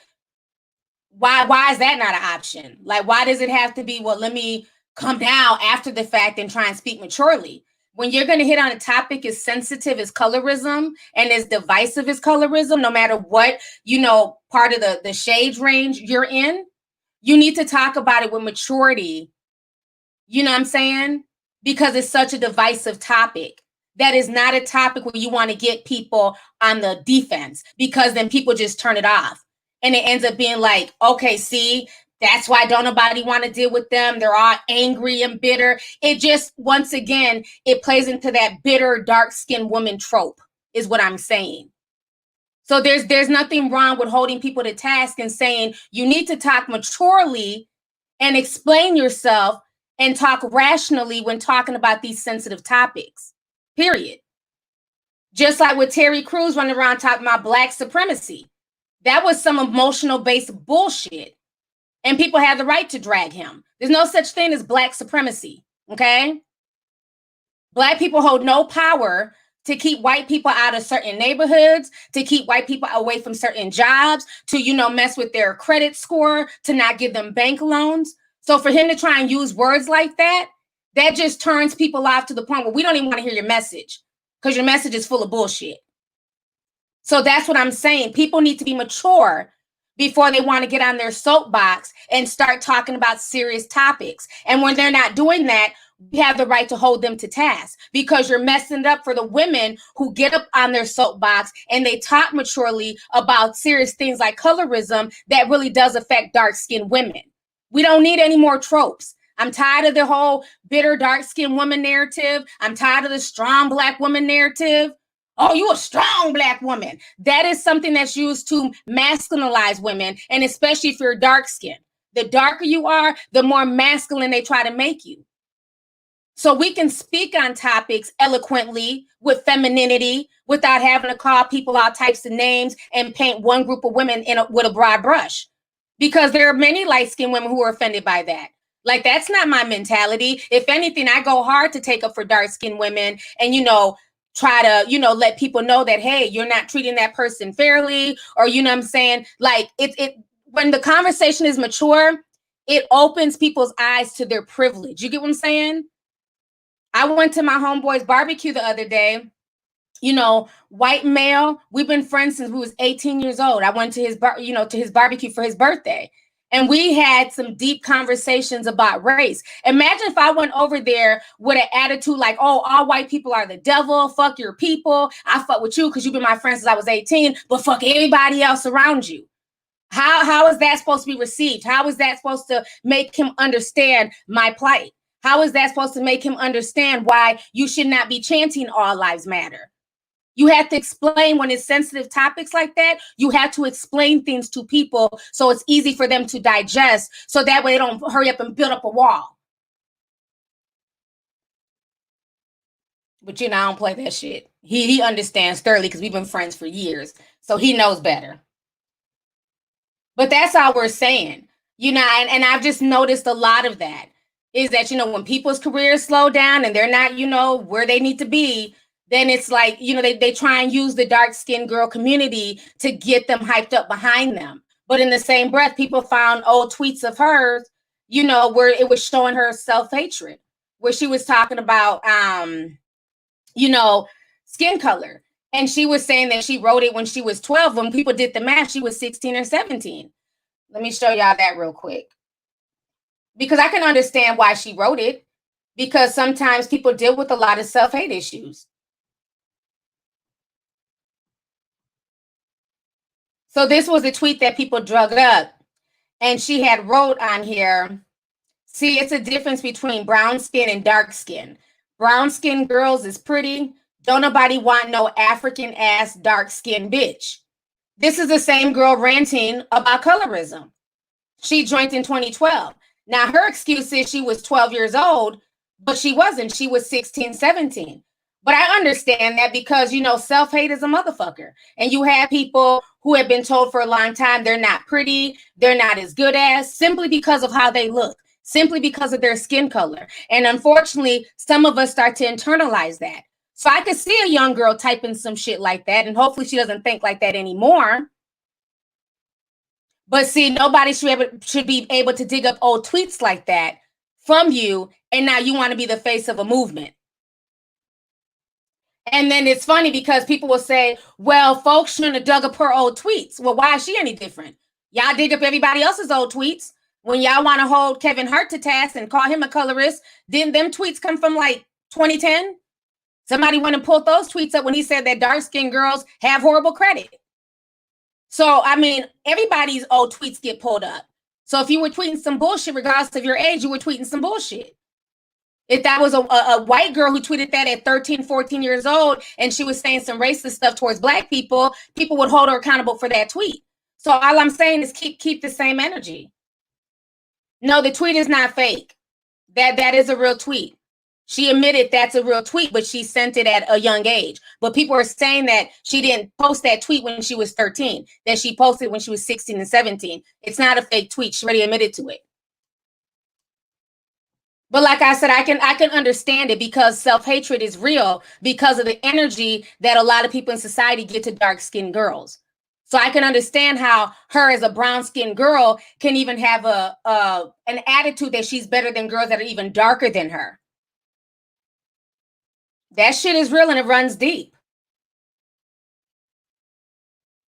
why is that not an option? Like, why does it have to be, well, let me come down after the fact and try and speak maturely? When you're going to hit on a topic as sensitive as colorism and as divisive as colorism, no matter what, you know, part of the shade range you're in, you need to talk about it with maturity. You know what I'm saying? Because it's such a divisive topic. That is not a topic where you want to get people on the defense, because then people just turn it off. And it ends up being like, okay, see, That's why don't nobody want to deal with them. They're all angry and bitter. It just, once again, it plays into that bitter, dark-skinned woman trope, is what I'm saying. So there's nothing wrong with holding people to task and saying you need to talk maturely and explain yourself and talk rationally when talking about these sensitive topics, period. Just like with Terry Crews running around talking about Black supremacy. That was some emotional-based bullshit. And people have the right to drag him. There's no such thing as Black supremacy, okay? Black people hold no power to keep white people out of certain neighborhoods, to keep white people away from certain jobs, to, mess with their credit score, to not give them bank loans. So for him to try and use words like that, that just turns people off to the point where we don't even want to hear your message because your message is full of bullshit. So that's what I'm saying. People need to be mature before they want to get on their soapbox and start talking about serious topics. And when they're not doing that, we have the right to hold them to task because you're messing it up for the women who get up on their soapbox and they talk maturely about serious things like colorism that really does affect dark-skinned women. We don't need any more tropes. I'm tired of the whole bitter dark-skinned woman narrative. I'm tired of the strong Black woman narrative. Oh, you a strong Black woman. That is something that's used to masculinize women, and especially if you're dark-skinned. The darker you are, the more masculine they try to make you. So we can speak on topics eloquently with femininity without having to call people all types of names and paint one group of women with a broad brush. Because there are many light-skinned women who are offended by that. Like, that's not my mentality. If anything, I go hard to take up for dark-skinned women and, try to, let people know that, hey, you're not treating that person fairly, or, what I'm saying? Like, when the conversation is mature, it opens people's eyes to their privilege. You get what I'm saying? I went to my homeboy's barbecue the other day, white male. We've been friends since we was 18 years old. I went to his to his barbecue for his birthday. And we had some deep conversations about race. Imagine if I went over there with an attitude like, oh, all white people are the devil. Fuck your people. I fuck with you because you've been my friend since I was 18, but fuck everybody else around you. How is that supposed to be received? How is that supposed to make him understand my plight? How is that supposed to make him understand why you should not be chanting all lives matter? You have to explain when it's sensitive topics like that. You have to explain things to people so it's easy for them to digest, so that way they don't hurry up and build up a wall. But I don't play that shit. He understands thoroughly because we've been friends for years, so he knows better. But that's all we're saying, and I've just noticed a lot of that is that, when people's careers slow down and they're not, where they need to be, then it's like, they try and use the dark-skinned girl community to get them hyped up behind them. But in the same breath, people found old tweets of hers, where it was showing her self-hatred, where she was talking about, skin color. And she was saying that she wrote it when she was 12. When people did the math, she was 16 or 17. Let me show y'all that real quick. Because I can understand why she wrote it. Because sometimes people deal with a lot of self-hate issues. So this was a tweet that people drug up. And she had wrote on here, see, it's a difference between brown skin and dark skin. Brown skin girls is pretty. Don't nobody want no African ass dark skin bitch. This is the same girl ranting about colorism. She joined in 2012. Now her excuse is she was 12 years old, but she wasn't. She was 16, 17. But I understand that because, self-hate is a motherfucker. And you have people who have been told for a long time they're not pretty, they're not as good as, simply because of how they look, simply because of their skin color. And unfortunately, some of us start to internalize that. So I could see a young girl typing some shit like that, and hopefully she doesn't think like that anymore. But see, nobody should be able to dig up old tweets like that from you, and now you want to be the face of a movement. And then it's funny because people will say, well, folks shouldn't have dug up her old tweets. Well, why is she any different? Y'all dig up everybody else's old tweets. When y'all want to hold Kevin Hart to task and call him a colorist, didn't them tweets come from like 2010? Somebody went and pulled those tweets up when he said that dark-skinned girls have horrible credit. So, everybody's old tweets get pulled up. So if you were tweeting some bullshit, regardless of your age, you were tweeting some bullshit. If that was a white girl who tweeted that at 13, 14 years old, and she was saying some racist stuff towards black people, people would hold her accountable for that tweet. So all I'm saying is keep the same energy. No, the tweet is not fake. That is a real tweet. She admitted that's a real tweet, but she sent it at a young age. But people are saying that she didn't post that tweet when she was 13, that she posted when she was 16 and 17. It's not a fake tweet. She already admitted to it. But like I said, I can understand it because self-hatred is real because of the energy that a lot of people in society get to dark-skinned girls. So I can understand how her as a brown-skinned girl can even have an attitude that she's better than girls that are even darker than her. That shit is real and it runs deep.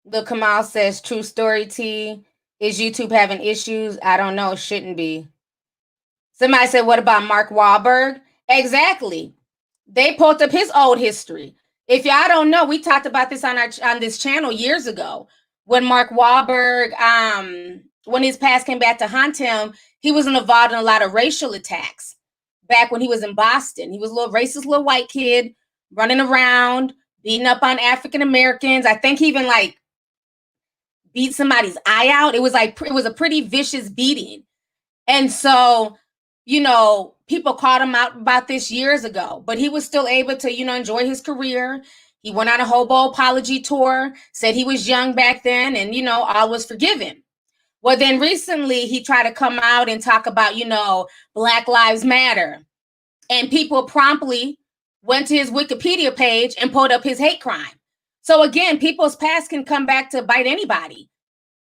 The Kamal says, true story, T. Is YouTube having issues? I don't know. It shouldn't be. Somebody said, what about Mark Wahlberg? Exactly. They pulled up his old history. If y'all don't know, we talked about this on this channel years ago. When Mark Wahlberg, when his past came back to haunt him, he was involved in a lot of racial attacks. Back when he was in Boston, he was a little racist little white kid running around, beating up on African Americans. I think he even like beat somebody's eye out. It was a pretty vicious beating. And so, you know, people called him out about this years ago, but he was still able to, you know, enjoy his career. He went on a hobo apology tour, said he was young back then and, you know, all was forgiven. Well, then recently he tried to come out and talk about, you know, Black Lives Matter. And people promptly went to his Wikipedia page and pulled up his hate crime. So again, people's past can come back to bite anybody.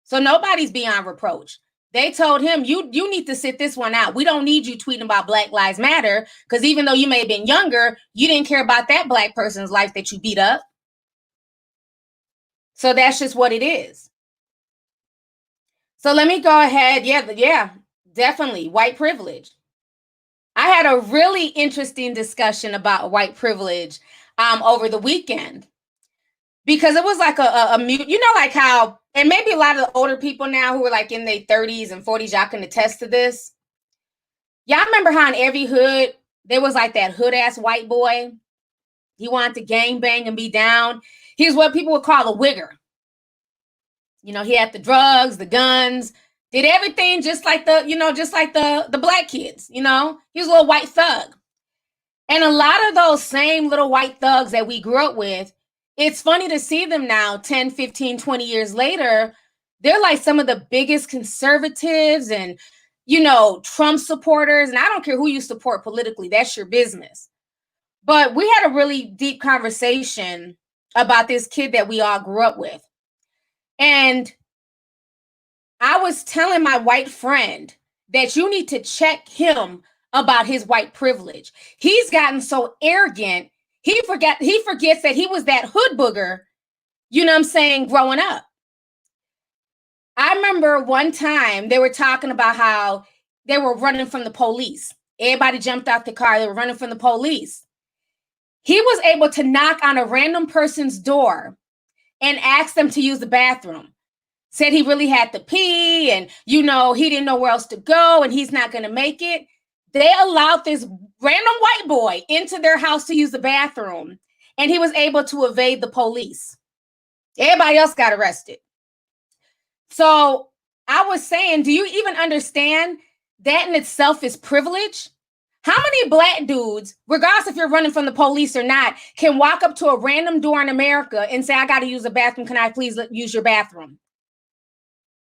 So nobody's beyond reproach. They told him, you need to sit this one out. We don't need you tweeting about Black Lives Matter, because even though you may have been younger, you didn't care about that black person's life that you beat up. So that's just what it is. So let me go ahead. Yeah, definitely. White privilege. I had a really interesting discussion about white privilege over the weekend. Because it was like a you know, like how, and maybe a lot of the older people now who are like in their 30s and 40s, y'all can attest to this. Y'all remember how in every hood, there was like that hood ass white boy. He wanted to gang bang and be down. He was what people would call a wigger. You know, he had the drugs, the guns, did everything just like the black kids, you know, he was a little white thug. And a lot of those same little white thugs that we grew up with, it's funny to see them now 10, 15, 20 years later. They're like some of the biggest conservatives and, you know, Trump supporters. And I don't care who you support politically. That's your business. But we had a really deep conversation about this kid that we all grew up with. And I was telling my white friend that you need to check him about his white privilege. He's gotten so arrogant. He forgets that he was that hood booger, you know what I'm saying, growing up. I remember one time they were talking about how they were running from the police. Everybody jumped out the car. They were running from the police. He was able to knock on a random person's door and ask them to use the bathroom. Said he really had to pee and, you know, he didn't know where else to go and he's not going to make it. They allowed this random white boy into their house to use the bathroom, and he was able to evade the police. Everybody else got arrested. So I was saying, do you even understand that in itself is privilege? How many black dudes, regardless if you're running from the police or not, can walk up to a random door in America and say, I got to use a bathroom. Can I please use your bathroom?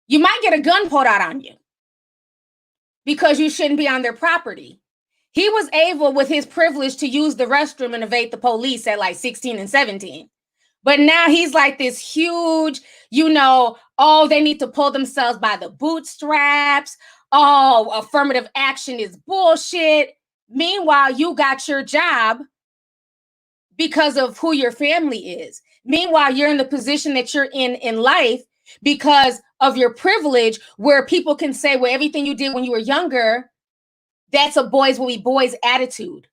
You might get a gun pulled out on you because you shouldn't be on their property. He was able, with his privilege, to use the restroom and evade the police at like 16 and 17. But now he's like this huge, you know, oh, they need to pull themselves by the bootstraps. Oh, affirmative action is bullshit. Meanwhile, you got your job because of who your family is. Meanwhile, you're in the position that you're in life because of your privilege, where people can say, well, everything you did when you were younger, that's a boys will be boys attitude.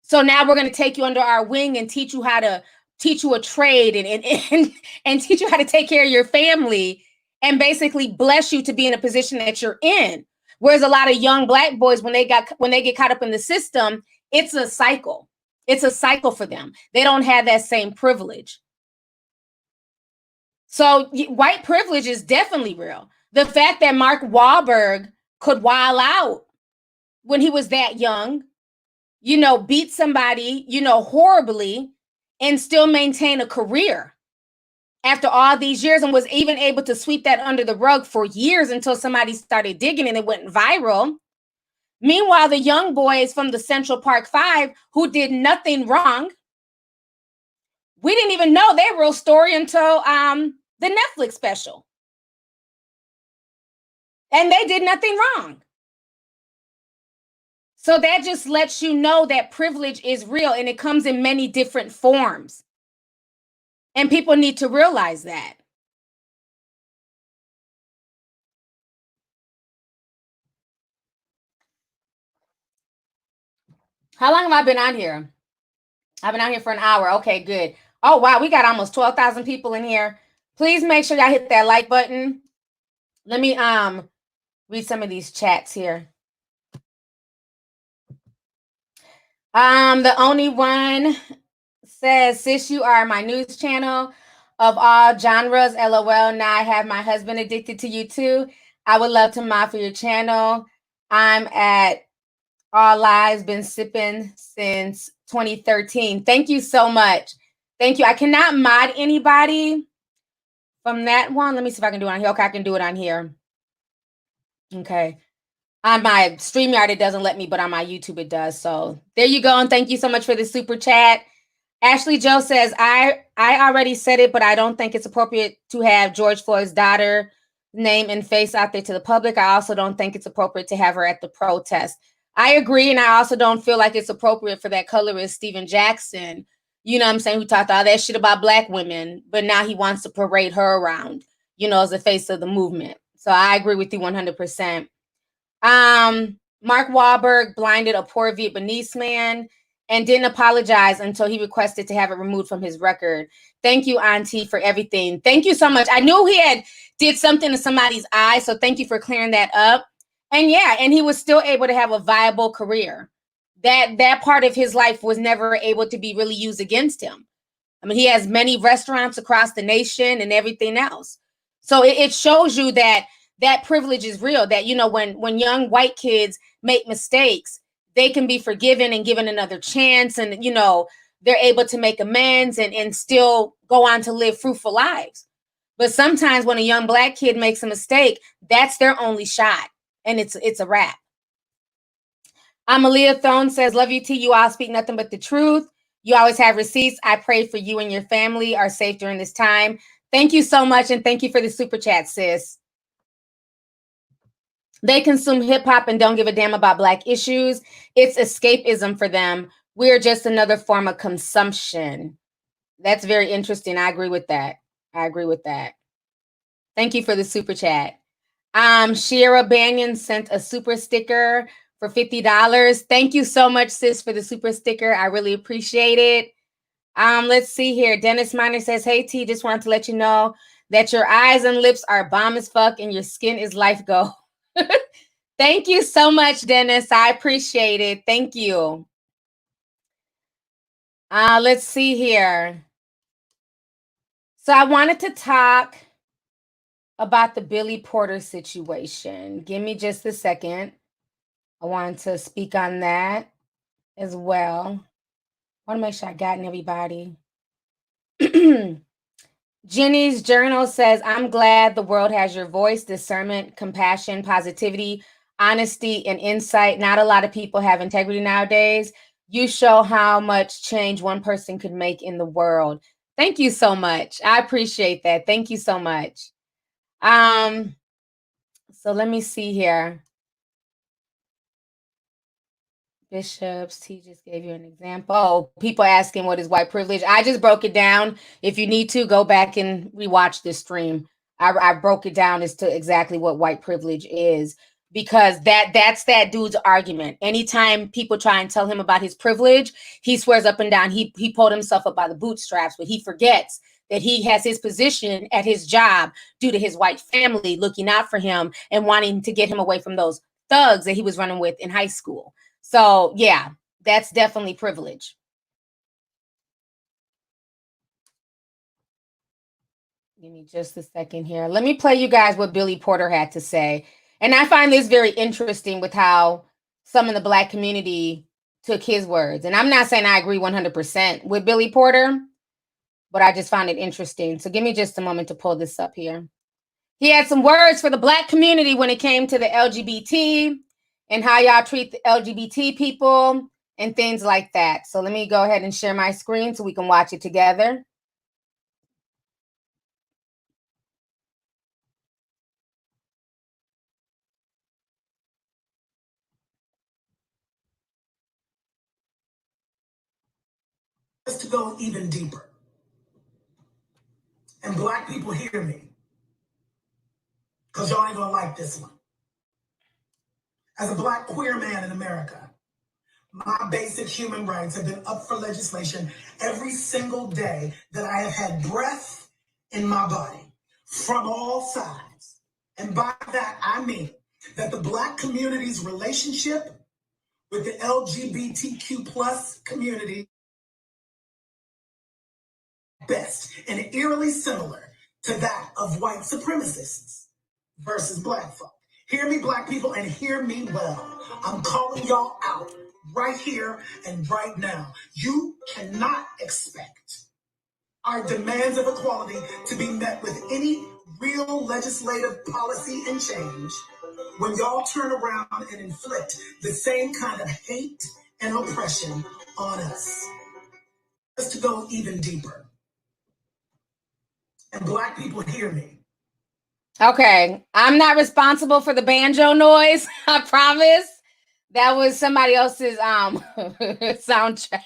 So now we're going to take you under our wing and teach you how to teach you a trade and teach you how to take care of your family. and basically bless you to be in a position that you're in. Whereas a lot of young Black boys, when they get caught up in the system, it's a cycle. It's a cycle for them. They don't have that same privilege. So white privilege is definitely real. The fact that Mark Wahlberg could wild out when he was that young, beat somebody, horribly, and still maintain a career after all these years, and was even able to sweep that under the rug for years until somebody started digging and it went viral. Meanwhile, the young boys from the Central Park Five who did nothing wrong, we didn't even know their real story until the Netflix special. And they did nothing wrong. So that just lets you know that privilege is real, and it comes in many different forms. And people need to realize that. How long have I been on here? I've been on here for an hour. Okay, good. Oh, wow. We got almost 12,000 people in here. Please make sure y'all hit that like button. Let me read some of these chats here. The only one says, sis, you are my news channel of all genres. LOL. Now I have my husband addicted to you too. I would love to mod for your channel. I'm at All Lives, been sipping since 2013. Thank you so much. Thank you. I cannot mod anybody from that one. Let me see if I can do it on here. Okay, I can do it on here. Okay. On my StreamYard, it doesn't let me, but on my YouTube, it does. So there you go. And thank you so much for the super chat. Ashley Joe says, I already said it, but I don't think it's appropriate to have George Floyd's daughter name and face out there to the public. I also don't think it's appropriate to have her at the protest. I agree. And I also don't feel like it's appropriate for that colorist, Steven Jackson, you know what I'm saying, who talked all that shit about Black women, but now he wants to parade her around, as the face of the movement. So I agree with you 100%. Mark Wahlberg blinded a poor Vietnamese man and didn't apologize until he requested to have it removed from his record. Thank you, Auntie, for everything. Thank you so much. I knew he did something to somebody's eye, so thank you for clearing that up. And yeah, and he was still able to have a viable career. That part of his life was never able to be really used against him. I mean, he has many restaurants across the nation and everything else. So it shows you that privilege is real, that, when young white kids make mistakes, they can be forgiven and given another chance. And, they're able to make amends and still go on to live fruitful lives. But sometimes when a young Black kid makes a mistake, that's their only shot. And it's a wrap. Amalia Thone says, love you, T. You all speak nothing but the truth. You always have receipts. I pray for you and your family are safe during this time. Thank you so much. And thank you for the super chat, sis. They consume hip hop and don't give a damn about Black issues. It's escapism for them. We're just another form of consumption. That's very interesting. I agree with that. Thank you for the super chat. Shira Banyan sent a super sticker for $50. Thank you so much, sis, for the super sticker. I really appreciate it. Let's see here. Dennis Miner says, hey, T, just wanted to let you know that your eyes and lips are bomb as fuck and your skin is life gold. Thank you so much, Dennis. I appreciate it. Thank you. Let's see here. So I wanted to talk about the Billy Porter situation. Give me just a second. I wanted to speak on that as well. I want to make sure I gotten everybody. Jenny's Journal says, I'm glad the world has your voice, discernment, compassion, positivity, honesty, and insight. Not a lot of people have integrity nowadays. You show how much change one person could make in the world. Thank you so much. I appreciate that. Thank you so much. So let me see here. Bishops, T just gave you an example. Oh, people asking what is white privilege. I just broke it down. If you need to, go back and rewatch this stream. I broke it down as to exactly what white privilege is, because that's that dude's argument. Anytime people try and tell him about his privilege, he swears up and down he pulled himself up by the bootstraps, but he forgets that he has his position at his job due to his white family looking out for him and wanting to get him away from those thugs that he was running with in high school. So yeah, that's definitely privilege. Give me just a second here. Let me play you guys what Billy Porter had to say. And I find this very interesting with how some in the Black community took his words. And I'm not saying I agree 100% with Billy Porter, but I just found it interesting. So give me just a moment to pull this up here. He had some words for the Black community when it came to the LGBT and how y'all treat the LGBT people and things like that. So let me go ahead and share my screen so we can watch it together. Just to go even deeper. And Black people hear me, because y'all ain't gonna like this one. As a Black queer man in America, my basic human rights have been up for legislation every single day that I have had breath in my body from all sides. And by that, I mean that the Black community's relationship with the LGBTQ plus community best and eerily similar to that of white supremacists versus Black folk. Hear me, Black people, and hear me well. I'm calling y'all out right here and right now. You cannot expect our demands of equality to be met with any real legislative policy and change when y'all turn around and inflict the same kind of hate and oppression on us. Just to go even deeper. And Black people hear me. Okay, I'm not responsible for the banjo noise. I promise. That was somebody else's soundtrack.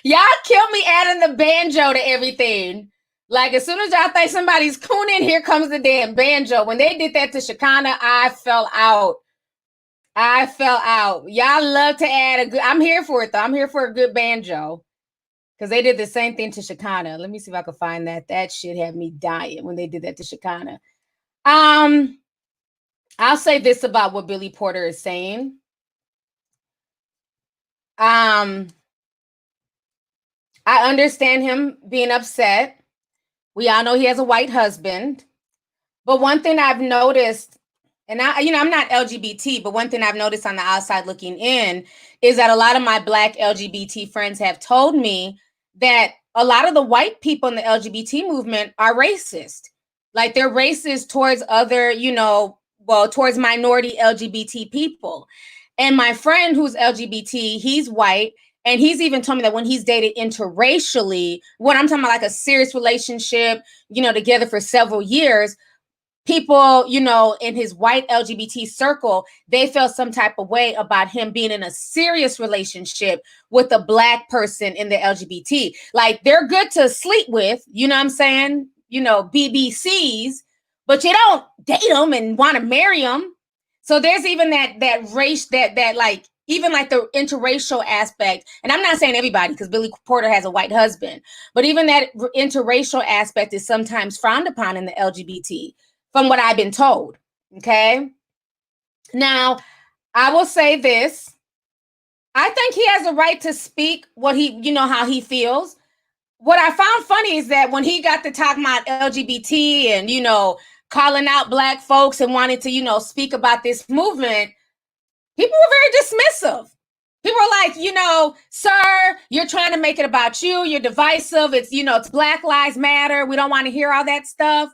Y'all kill me adding the banjo to everything. Like, as soon as y'all think somebody's cooning, here comes the damn banjo. When they did that to Shekinah, I fell out. Y'all love to add a good, I'm here for it though. I'm here for a good banjo. Because they did the same thing to Shekinah. Let me see if I can find that. That shit had me dying when they did that to Shekinah. I'll say this about what Billy Porter is saying. I understand him being upset. We all know he has a white husband. But one thing I've noticed, and I'm not LGBT, but one thing I've noticed on the outside looking in is that a lot of my Black LGBT friends have told me that a lot of the white people in the LGBT movement are racist. Like, they're racist towards other, towards minority LGBT people. And my friend who's LGBT, he's white. And he's even told me that when he's dated interracially, when I'm talking about like a serious relationship, together for several years, people, in his white LGBT circle, they felt some type of way about him being in a serious relationship with a Black person in the LGBT. Like, they're good to sleep with, you know what I'm saying? BBCs, but you don't date them and want to marry them. So there's even that race, that like, even like the interracial aspect. And I'm not saying everybody, because Billy Porter has a white husband, but even that interracial aspect is sometimes frowned upon in the LGBT, from what I've been told. Okay. Now, I will say this. I think he has a right to speak what how he feels. What I found funny is that when he got to talk about LGBT and, calling out Black folks and wanted to, speak about this movement, people were very dismissive. People were like, sir, you're trying to make it about you. You're divisive. It's, it's Black Lives Matter. We don't want to hear all that stuff.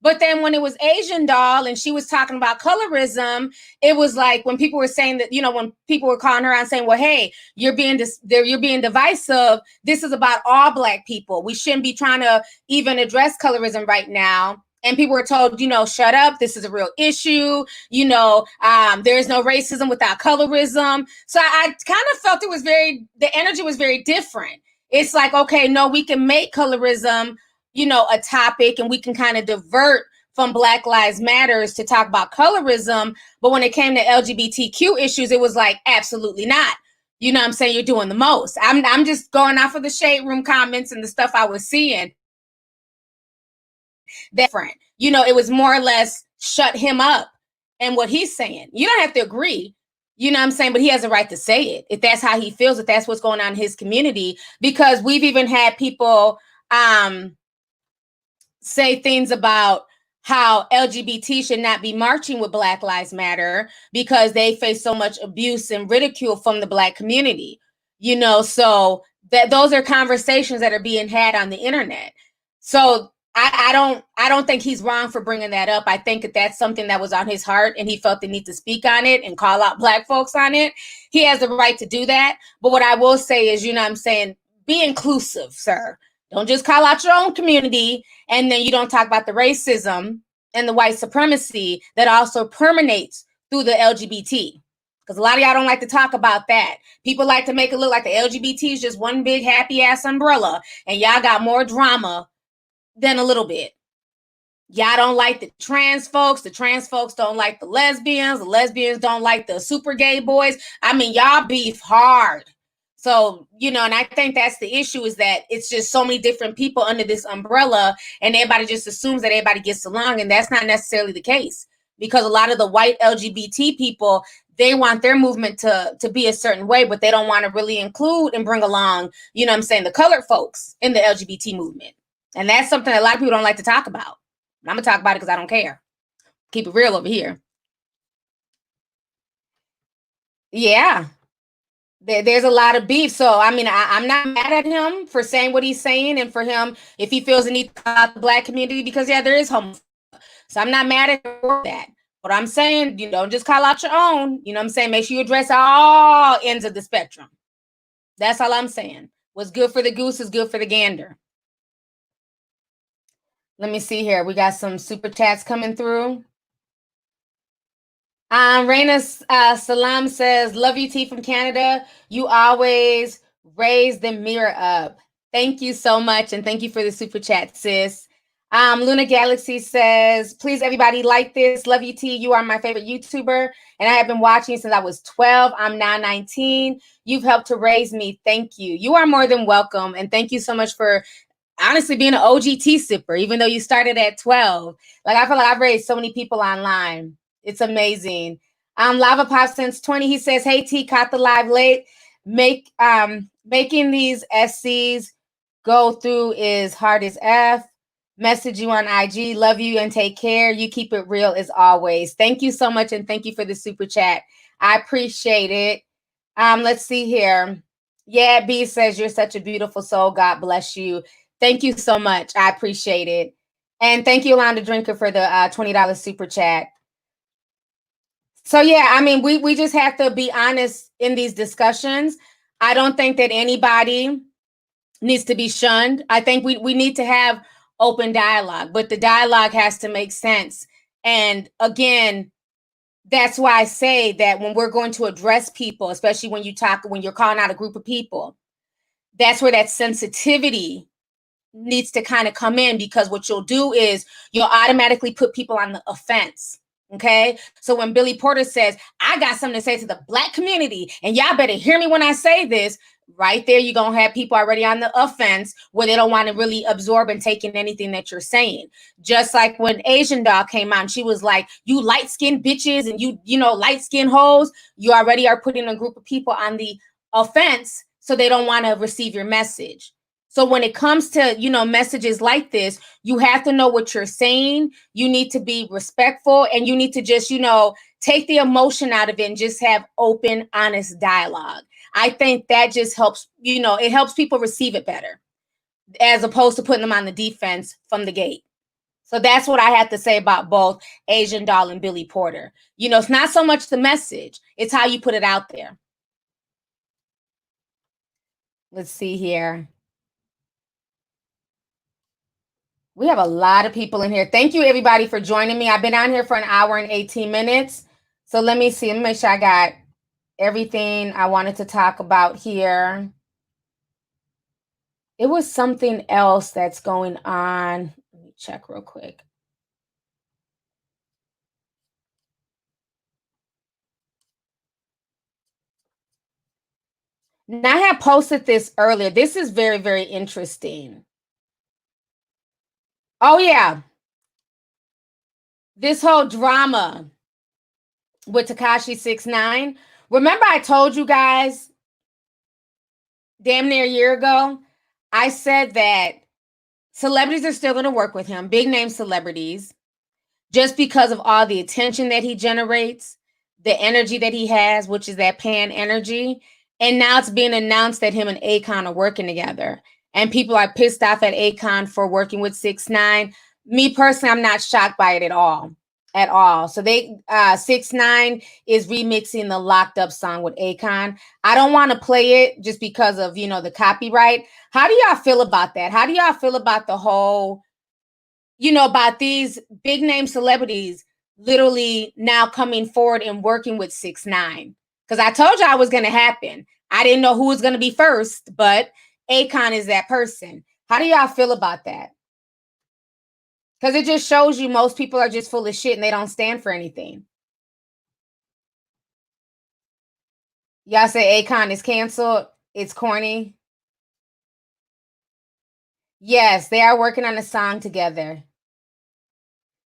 But then when it was Asian Doll and she was talking about colorism, it was like when people were saying that, when people were calling her out and saying, well, hey, you're being divisive. This is about all Black people. We shouldn't be trying to even address colorism right now. And people were told, shut up. This is a real issue. There is no racism without colorism. So I kind of felt the energy was very different. It's like, okay, no, we can make colorism a topic, and we can kind of divert from Black Lives Matters to talk about colorism. But when it came to LGBTQ issues, it was like, absolutely not. You know what I'm saying? You're doing the most. I'm just going off of the shade room comments and the stuff I was seeing. Different. You know, it was more or less shut him up and what he's saying. You don't have to agree. You know what I'm saying? But he has a right to say it if that's how he feels, if that's what's going on in his community. Because we've even had people say things about how LGBT should not be marching with Black Lives Matter because they face so much abuse and ridicule from the Black community. You know, so that those are conversations that are being had on the internet. So I don't think he's wrong for bringing that up. I think that that's something that was on his heart and he felt the need to speak on it and call out Black folks on it. He has the right to do that. But what I will say is, you know what I'm saying, be inclusive, sir. Don't just call out your own community and then you don't talk about the racism and the white supremacy that also permeates through the LGBT. Because a lot of y'all don't like to talk about that. People like to make it look like the LGBT is just one big happy ass umbrella and y'all got more drama than a little bit. Y'all don't like the trans folks don't like the lesbians don't like the super gay boys. I mean, y'all beef hard. So, you know, and I think that's the issue is that it's just so many different people under this umbrella and everybody just assumes that everybody gets along. And that's not necessarily the case because a lot of the white LGBT people, they want their movement to be a certain way, but they don't want to really include and bring along, you know what I'm saying, the colored folks in the LGBT movement. And that's something that a lot of people don't like to talk about. I'm going to talk about it because I don't care. Keep it real over here. Yeah. There's a lot of beef. So, I mean, I'm not mad at him for saying what he's saying and for him, if he feels the need to call out the Black community, because, yeah, there is homophobia. So I'm not mad at him for that. But I'm saying, you don't just call out your own. You know what I'm saying? Make sure you address all ends of the spectrum. That's all I'm saying. What's good for the goose is good for the gander. Let me see here. We got some super chats coming through. Raina Salam says, love you, T from Canada. You always raise the mirror up. Thank you so much. And thank you for the super chat, sis. Luna Galaxy says, please, everybody, like this. Love you, T. You are my favorite YouTuber. And I have been watching since I was 12. I'm now 19. You've helped to raise me. Thank you. You are more than welcome. And thank you so much for honestly being an OG tea sipper, even though you started at 12. Like, I feel like I've raised so many people online. It's amazing. Lava Pop since 20. He says, hey, T, caught the live late. Making these SCs go through is hard as F. Message you on IG. Love you and take care. You keep it real as always. Thank you so much. And thank you for the super chat. I appreciate it. Let's see here. Yeah, B says, you're such a beautiful soul. God bless you. Thank you so much. I appreciate it. And thank you, Yolanda Drinker, for the $20 super chat. So, yeah, I mean, we just have to be honest in these discussions. I don't think that anybody needs to be shunned. I think we need to have open dialogue, but the dialogue has to make sense. And again, that's why I say that when we're going to address people, especially when you're calling out a group of people, that's where that sensitivity needs to kind of come in, because what you'll do is you'll automatically put people on the offense. Okay. So when Billy Porter says, I got something to say to the Black community, and y'all better hear me when I say this, right there, you're going to have people already on the offense where they don't want to really absorb and take in anything that you're saying. Just like when Asian Doll came out, she was like, you light-skinned bitches and you know, light-skinned hoes, you already are putting a group of people on the offense, so they don't want to receive your message. So when it comes to, you know, messages like this, you have to know what you're saying. You need to be respectful, and you need to just, you know, take the emotion out of it and just have open, honest dialogue. I think that just helps, you know, it helps people receive it better, as opposed to putting them on the defense from the gate. So that's what I have to say about both Asian Doll and Billy Porter. You know, it's not so much the message, it's how you put it out there. Let's see here. We have a lot of people in here. Thank you, everybody, for joining me. I've been on here for an hour and 18 minutes. So let me see. Let me make sure I got everything I wanted to talk about here. It was something else that's going on. Let me check real quick. Now I have posted this earlier. This is very, very interesting. Oh yeah. This whole drama with Tekashi 6ix9ine. Remember I told you guys damn near a year ago, I said that celebrities are still going to work with him, big name celebrities, just because of all the attention that he generates, the energy that he has, which is that pan energy. And now it's being announced that him and Akon are working together. And people are pissed off at Akon for working with 6ix9ine. Me personally, I'm not shocked by it at all. At all. So 6ix9ine is remixing the Locked Up song with Akon. I don't want to play it just because of, you know, the copyright. How do y'all feel about that? How do y'all feel about the whole, you know, about these big name celebrities literally now coming forward and working with 6ix9ine? Because I told you I was going to happen. I didn't know who was going to be first, but Akon is that person. How do y'all feel about that? Because it just shows you most people are just full of shit and they don't stand for anything. Y'all say Akon is canceled. It's corny. Yes, they are working on a song together.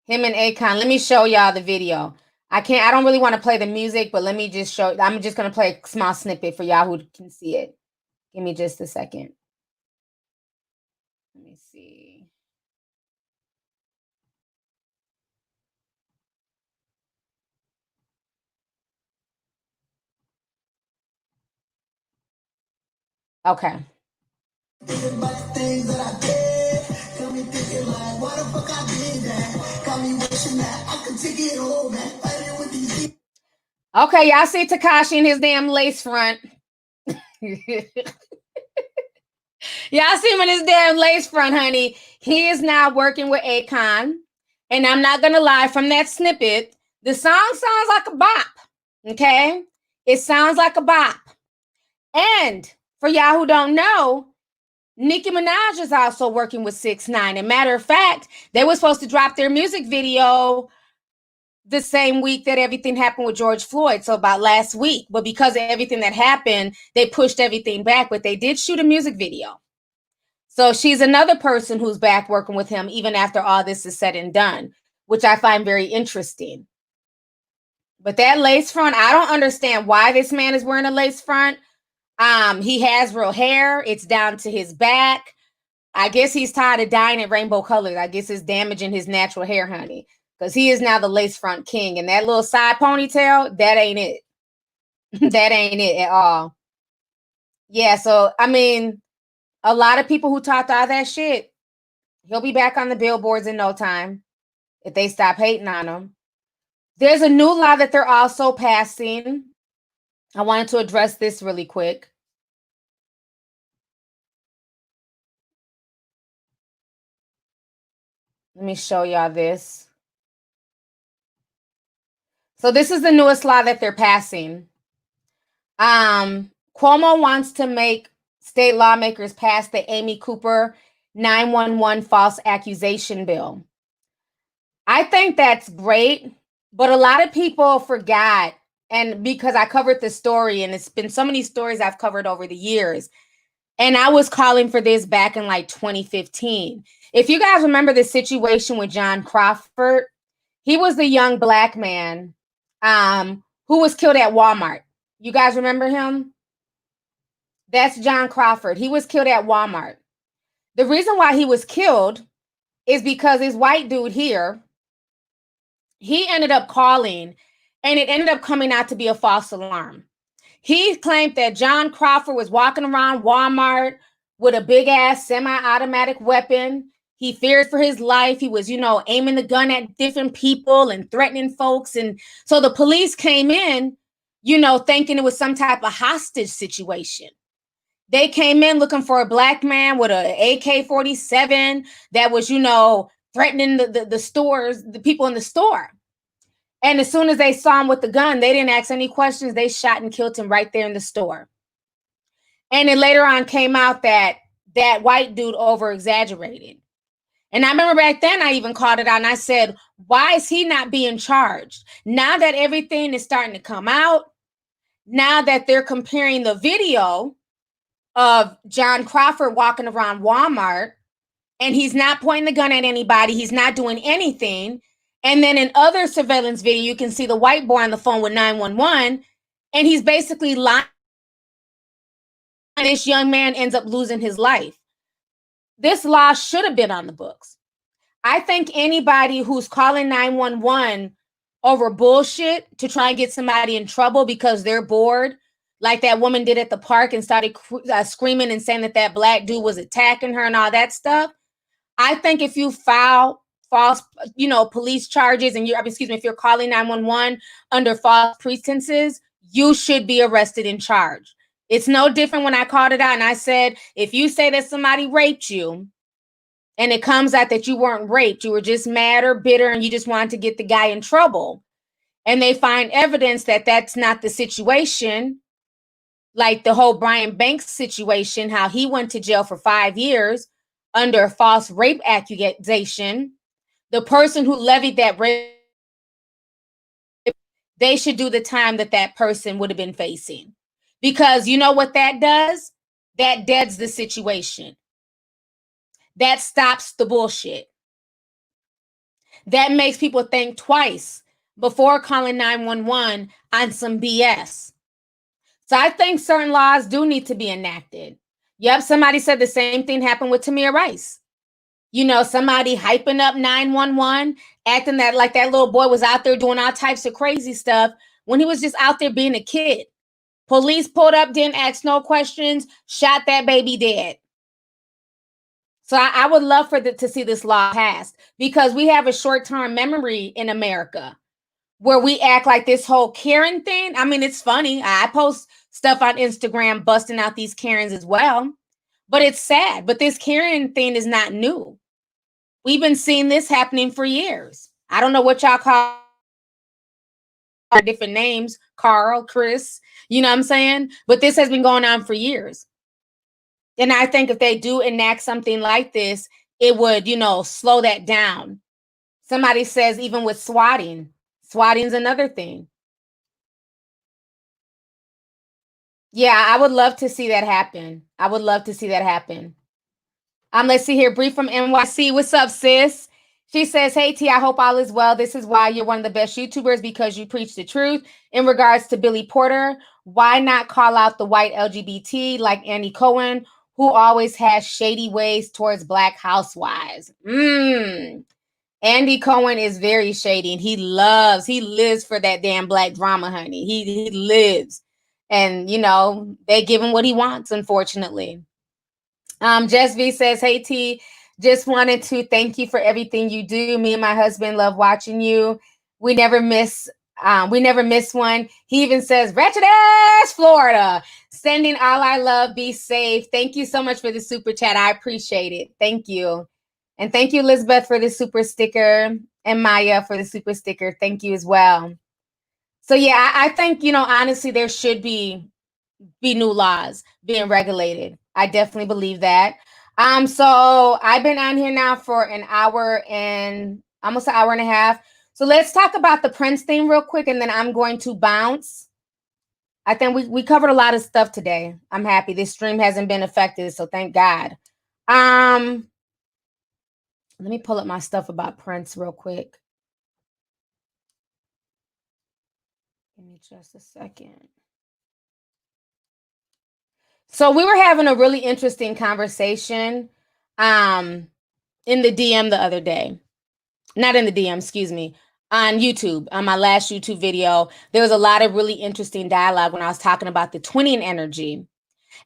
Him and Akon. Let me show y'all the video. I don't really want to play the music, but let me just show. I'm just going to play a small snippet for y'all who can see it. Give me just a second. Let me see. Okay. Okay, y'all see Tekashi in his damn lace front. Y'all see him in his damn lace front, honey. He is now working with Akon. And I'm not going to lie, from that snippet, the song sounds like a bop. Okay? It sounds like a bop. And for y'all who don't know, Nicki Minaj is also working with 6ix9ine. And matter of fact, they were supposed to drop their music video the same week that everything happened with George Floyd, so about last week. But because of everything that happened, they pushed everything back, but they did shoot a music video. So she's another person who's back working with him even after all this is said and done, which I find very interesting. But that lace front, I don't understand why this man is wearing a lace front. He has real hair. It's down to his back. I guess he's tired of dyeing it rainbow colors. I guess it's damaging his natural hair, honey. Because he is now the lace front king. And that little side ponytail, that ain't it. That ain't it at all. Yeah, so, I mean, a lot of people who talked all that shit, he'll be back on the billboards in no time if they stop hating on him. There's a new law that they're also passing. I wanted to address this really quick. Let me show y'all this. So this is the newest law that they're passing. Cuomo wants to make state lawmakers pass the Amy Cooper 911 false accusation bill. I think that's great, but a lot of people forgot, and because I covered the story, and it's been so many stories I've covered over the years, and I was calling for this back in like 2015. If you guys remember the situation with John Crawford, he was the young black man who was killed at Walmart. You guys remember him? That's John Crawford. He was killed at Walmart. The reason why he was killed is because this white dude here, he ended up calling, and it ended up coming out to be a false alarm. He claimed that John Crawford was walking around Walmart with a big ass semi-automatic weapon. He feared for his life. He was, aiming the gun at different people and threatening folks. And so the police came in, thinking it was some type of hostage situation. They came in looking for a black man with an AK-47 that was, threatening the stores, the people in the store. And as soon as they saw him with the gun, they didn't ask any questions. They shot and killed him right there in the store. And then later on came out that that white dude over-exaggerated. And I remember back then I even called it out and I said, why is he not being charged? Now that everything is starting to come out, now that they're comparing the video of John Crawford walking around Walmart, and he's not pointing the gun at anybody. He's not doing anything. And then in other surveillance video, you can see the white boy on the phone with 911, and he's basically lying. This young man ends up losing his life. This law should have been on the books. I think anybody who's calling 911 over bullshit to try and get somebody in trouble because they're bored, like that woman did at the park and started screaming and saying that that black dude was attacking her and all that stuff. I think if you file false, police charges and if you're calling 911 under false pretenses, you should be arrested and charged. It's no different when I called it out and I said, if you say that somebody raped you and it comes out that you weren't raped, you were just mad or bitter and you just wanted to get the guy in trouble, and they find evidence that that's not the situation, like the whole Brian Banks situation, how he went to jail for 5 years under a false rape accusation, the person who levied that rape, they should do the time that that person would have been facing. Because you know what that does? That deads the situation. That stops the bullshit. That makes people think twice before calling 911 on some BS. So I think certain laws do need to be enacted. Yep, somebody said the same thing happened with Tamir Rice. Somebody hyping up 911, acting that like that little boy was out there doing all types of crazy stuff when he was just out there being a kid. Police pulled up, didn't ask no questions, shot that baby dead. So I would love to see this law passed, because we have a short-term memory in America where we act like this whole Karen thing. I mean, it's funny. I post stuff on Instagram busting out these Karens as well, but it's sad. But this Karen thing is not new. We've been seeing this happening for years. I don't know what y'all call different names, Carl, Chris, you know what I'm saying? But this has been going on for years. And I think if they do enact something like this, it would, slow that down. Somebody says even with swatting's another thing. Yeah, I would love to see that happen. Let's see here. Brief from NYC. What's up, sis? She says, hey, T, I hope all is well. This is why you're one of the best YouTubers, because you preach the truth. In regards to Billy Porter, why not call out the white LGBT like Andy Cohen, who always has shady ways towards Black housewives? Andy Cohen is very shady, and he lives for that damn Black drama, honey. He lives. And, they give him what he wants, unfortunately. Jess V says, hey, T, just wanted to thank you for everything you do. Me and my husband love watching you. We never miss one. He even says, wretched ass Florida. Sending all our love. Be safe. Thank you so much for the super chat. I appreciate it. Thank you. And thank you, Elizabeth, for the super sticker, and Maya for the super sticker. Thank you as well. So yeah, I think, honestly, there should be new laws being regulated. I definitely believe that. So I've been on here now for an hour and almost an hour and a half. So let's talk about the Prince thing real quick, and then I'm going to bounce. I think we covered a lot of stuff today. I'm happy this stream hasn't been affected, so thank God. Let me pull up my stuff about Prince real quick. Give me just a second. So we were having a really interesting conversation in the DM the other day. Not in the DM, excuse me, on YouTube. On my last YouTube video, there was a lot of really interesting dialogue when I was talking about the twinning energy.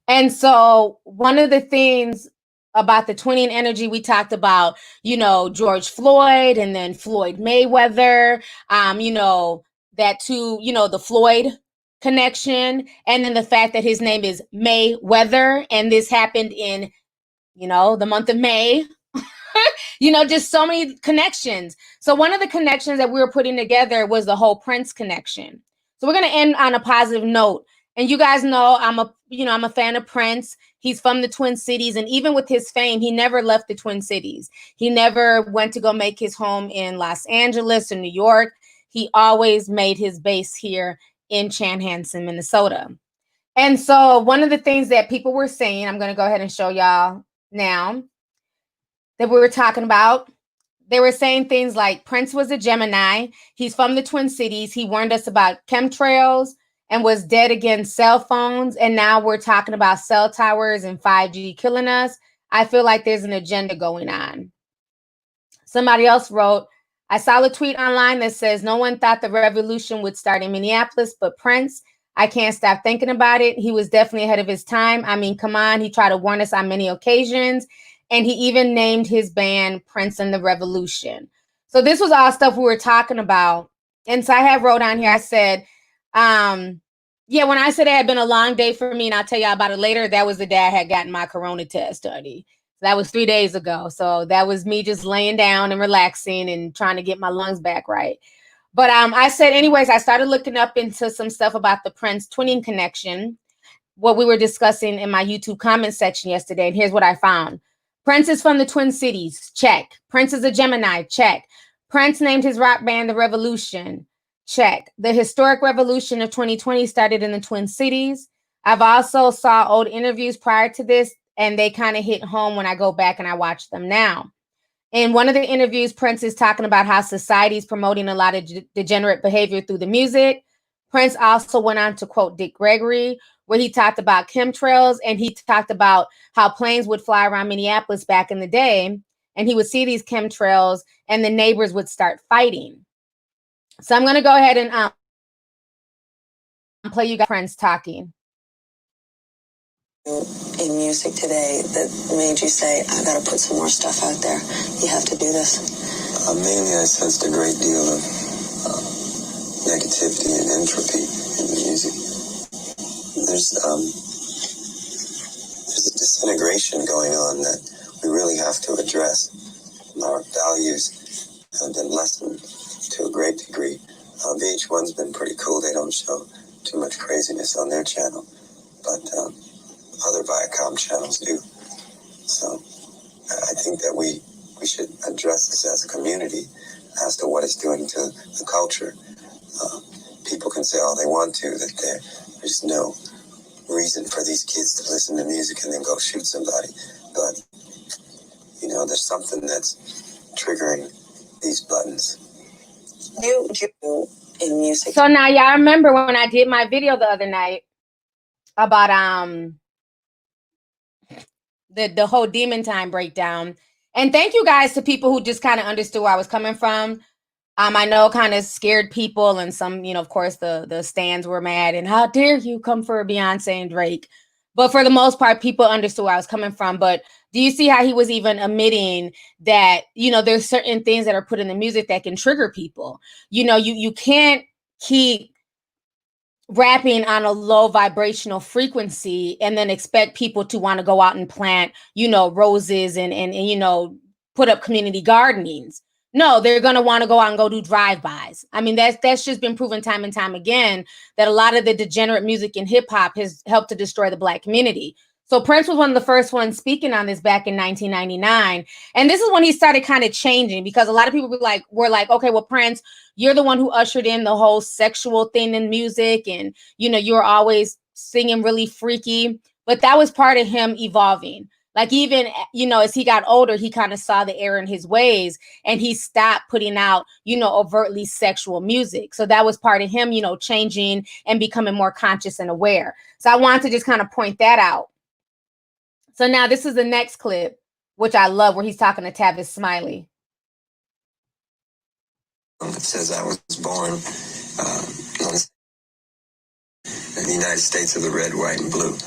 And so one of the things about the twinning energy, we talked about, George Floyd, and then Floyd Mayweather, that too, the Floyd connection, and then the fact that his name is Mayweather, and this happened in, the month of May. Just so many connections. So one of the connections that we were putting together was the whole Prince connection. So we're going to end on a positive note. And you guys know I'm a fan of Prince. He's from the Twin Cities, and even with his fame, he never left the Twin Cities. He never went to go make his home in Los Angeles or New York. He always made his base here in Chanhassen, Minnesota. And so one of the things that people were saying, I'm going to go ahead and show y'all now that we were talking about. They were saying things like Prince was a Gemini. He's from the Twin Cities. He warned us about chemtrails and was dead against cell phones. And now we're talking about cell towers and 5G killing us. I feel like there's an agenda going on. Somebody else wrote, I saw a tweet online that says no one thought the revolution would start in Minneapolis, but Prince, I can't stop thinking about it. He was definitely ahead of his time. I mean, come on. He tried to warn us on many occasions. And he even named his band Prince and the Revolution. So this was all stuff we were talking about. And so I have wrote on here, I said, yeah, when I said it had been a long day for me, and I'll tell you about it later, that was the day I had gotten my corona test, honey. That was 3 days ago. So that was me just laying down and relaxing and trying to get my lungs back right. But I said, anyways, I started looking up into some stuff about the Prince twinning connection, what we were discussing in my YouTube comment section yesterday. And here's what I found. Prince is from the Twin Cities. Check. Prince is a Gemini. Check. Prince named his rock band The Revolution. Check. The historic revolution of 2020 started in the Twin Cities. I've also saw old interviews prior to this, and they kind of hit home when I go back and I watch them now. In one of the interviews, Prince is talking about how society is promoting a lot of degenerate behavior through the music. Prince also went on to quote Dick Gregory, where he talked about chemtrails, and he talked about how planes would fly around Minneapolis back in the day, and he would see these chemtrails, and the neighbors would start fighting. So I'm going to go ahead and play you guys Prince talking. In music today that made you say, I got to put some more stuff out there. You have to do this. Mainly I sensed a great deal of negativity and entropy in the music. There's a disintegration going on that we really have to address. Our values have been lessened to a great degree. VH1's been pretty cool. They don't show too much craziness on their channel, but other Viacom channels do. So I think that we should address this as a community as to what it's doing to the culture. People can say all they want to, that there's no reason for these kids to listen to music and then go shoot somebody. But, you know, there's something that's triggering these buttons. You in music. So now y'all remember when I did my video the other night about the whole demon time breakdown. And thank you guys to people who just kind of understood where I was coming from. I know kind of scared people, and some, you know, of course, the stands were mad and how dare you come for Beyonce and Drake. But for the most part, people understood where I was coming from. But do you see how he was even admitting that, you know, there's certain things that are put in the music that can trigger people? You know, you can't keep rapping on a low vibrational frequency and then expect people to want to go out and plant, you know, roses and you know, put up community gardenings. No, they're going to want to go out and go do drive-bys. I mean, that's just been proven time and time again that a lot of the degenerate music in hip hop has helped to destroy the Black community. So Prince was one of the first ones speaking on this back in 1999. And this is when he started kind of changing, because a lot of people were like, okay, well, Prince, you're the one who ushered in the whole sexual thing in music. And, you know, you were always singing really freaky. But that was part of him evolving. Like, even, you know, as he got older, he kind of saw the error in his ways, and he stopped putting out, you know, overtly sexual music. So that was part of him, you know, changing and becoming more conscious and aware. So I wanted to just kind of point that out. So now this is the next clip, which I love, where he's talking to Tavis Smiley. It says I was born in the United States of the red, white, and blue.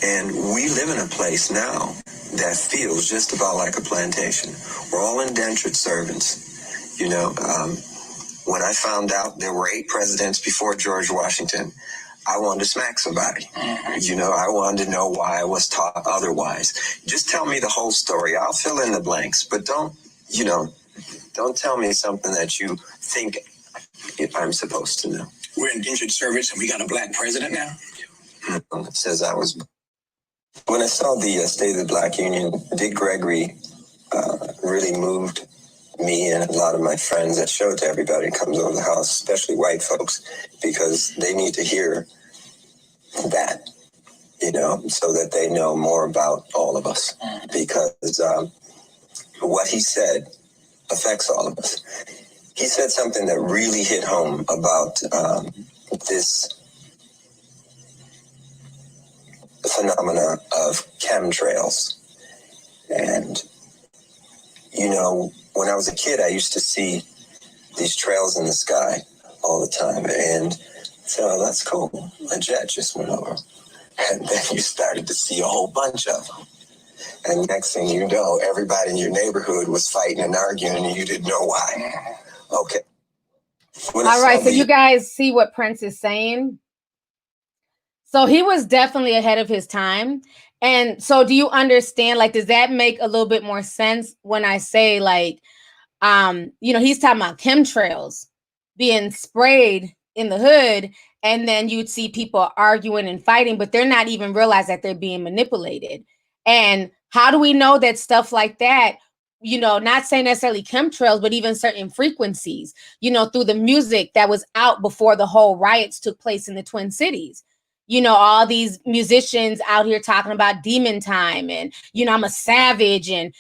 And we live in a place now that feels just about like a plantation. We're all indentured servants. You know, when I found out there were 8 presidents before George Washington, I wanted to smack somebody. You know, I wanted to know why I was taught otherwise. Just tell me the whole story. I'll fill in the blanks, but don't tell me something that you think I'm supposed to know. We're indentured servants and we got a Black president now? It says I was... When I saw the State of the Black Union, Dick Gregory really moved me and a lot of my friends. That showed to everybody who comes over the house, especially white folks, because they need to hear that. so that they know more about all of us. Because what he said affects all of us. He said something that really hit home about this phenomena of chemtrails. And, when I was a kid, I used to see these trails in the sky all the time. And so that's cool. A jet just went over. And then you started to see a whole bunch of them. And next thing you know, everybody in your neighborhood was fighting and arguing and you didn't know why. Okay. All right, so you guys see what Prince is saying? So he was definitely ahead of his time. And so do you understand, like, does that make a little bit more sense when I say, like, he's talking about chemtrails being sprayed in the hood, and then you'd see people arguing and fighting, but they're not even realize that they're being manipulated. And how do we know that stuff like that, not saying necessarily chemtrails, but even certain frequencies, through the music that was out before the whole riots took place in the Twin Cities? All these musicians out here talking about demon time and, I'm a savage, and,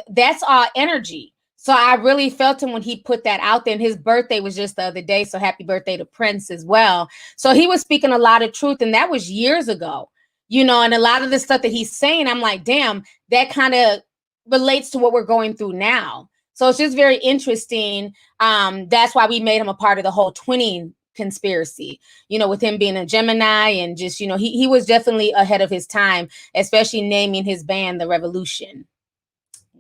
that's all energy. So I really felt him when he put that out there, and his birthday was just the other day. So happy birthday to Prince as well. So he was speaking a lot of truth, and that was years ago, and a lot of the stuff that he's saying, I'm like, damn, that kind of relates to what we're going through now. So it's just very interesting. That's why we made him a part of the whole twinning conspiracy, with him being a Gemini, and just, he was definitely ahead of his time, especially naming his band The Revolution.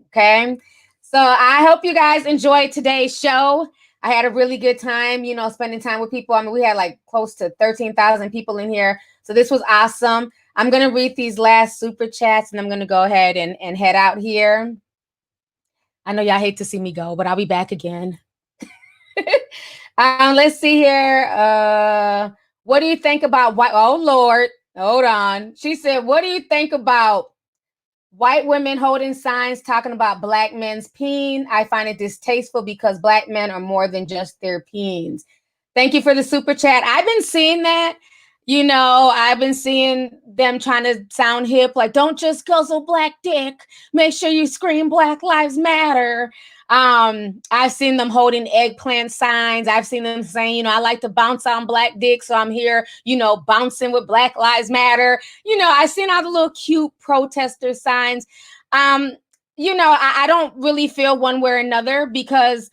Okay. So I hope you guys enjoyed today's show. I had a really good time, spending time with people. I mean, we had like close to 13,000 people in here. So this was awesome. I'm going to read these last super chats, and I'm going to go ahead and head out here. I know y'all hate to see me go, but I'll be back again. Let's see here. What do you think about white? Oh, Lord. Hold on. She said, what do you think about white women holding signs talking about black men's peen? I find it distasteful because black men are more than just their peens. Thank you for the super chat. I've been seeing that. I've been seeing them trying to sound hip, like, don't just guzzle black dick. Make sure you scream Black Lives Matter. I've seen them holding eggplant signs. I've seen them saying, I like to bounce on black dick, so I'm here, bouncing with Black Lives Matter. I've seen all the little cute protester signs. I don't really feel one way or another because,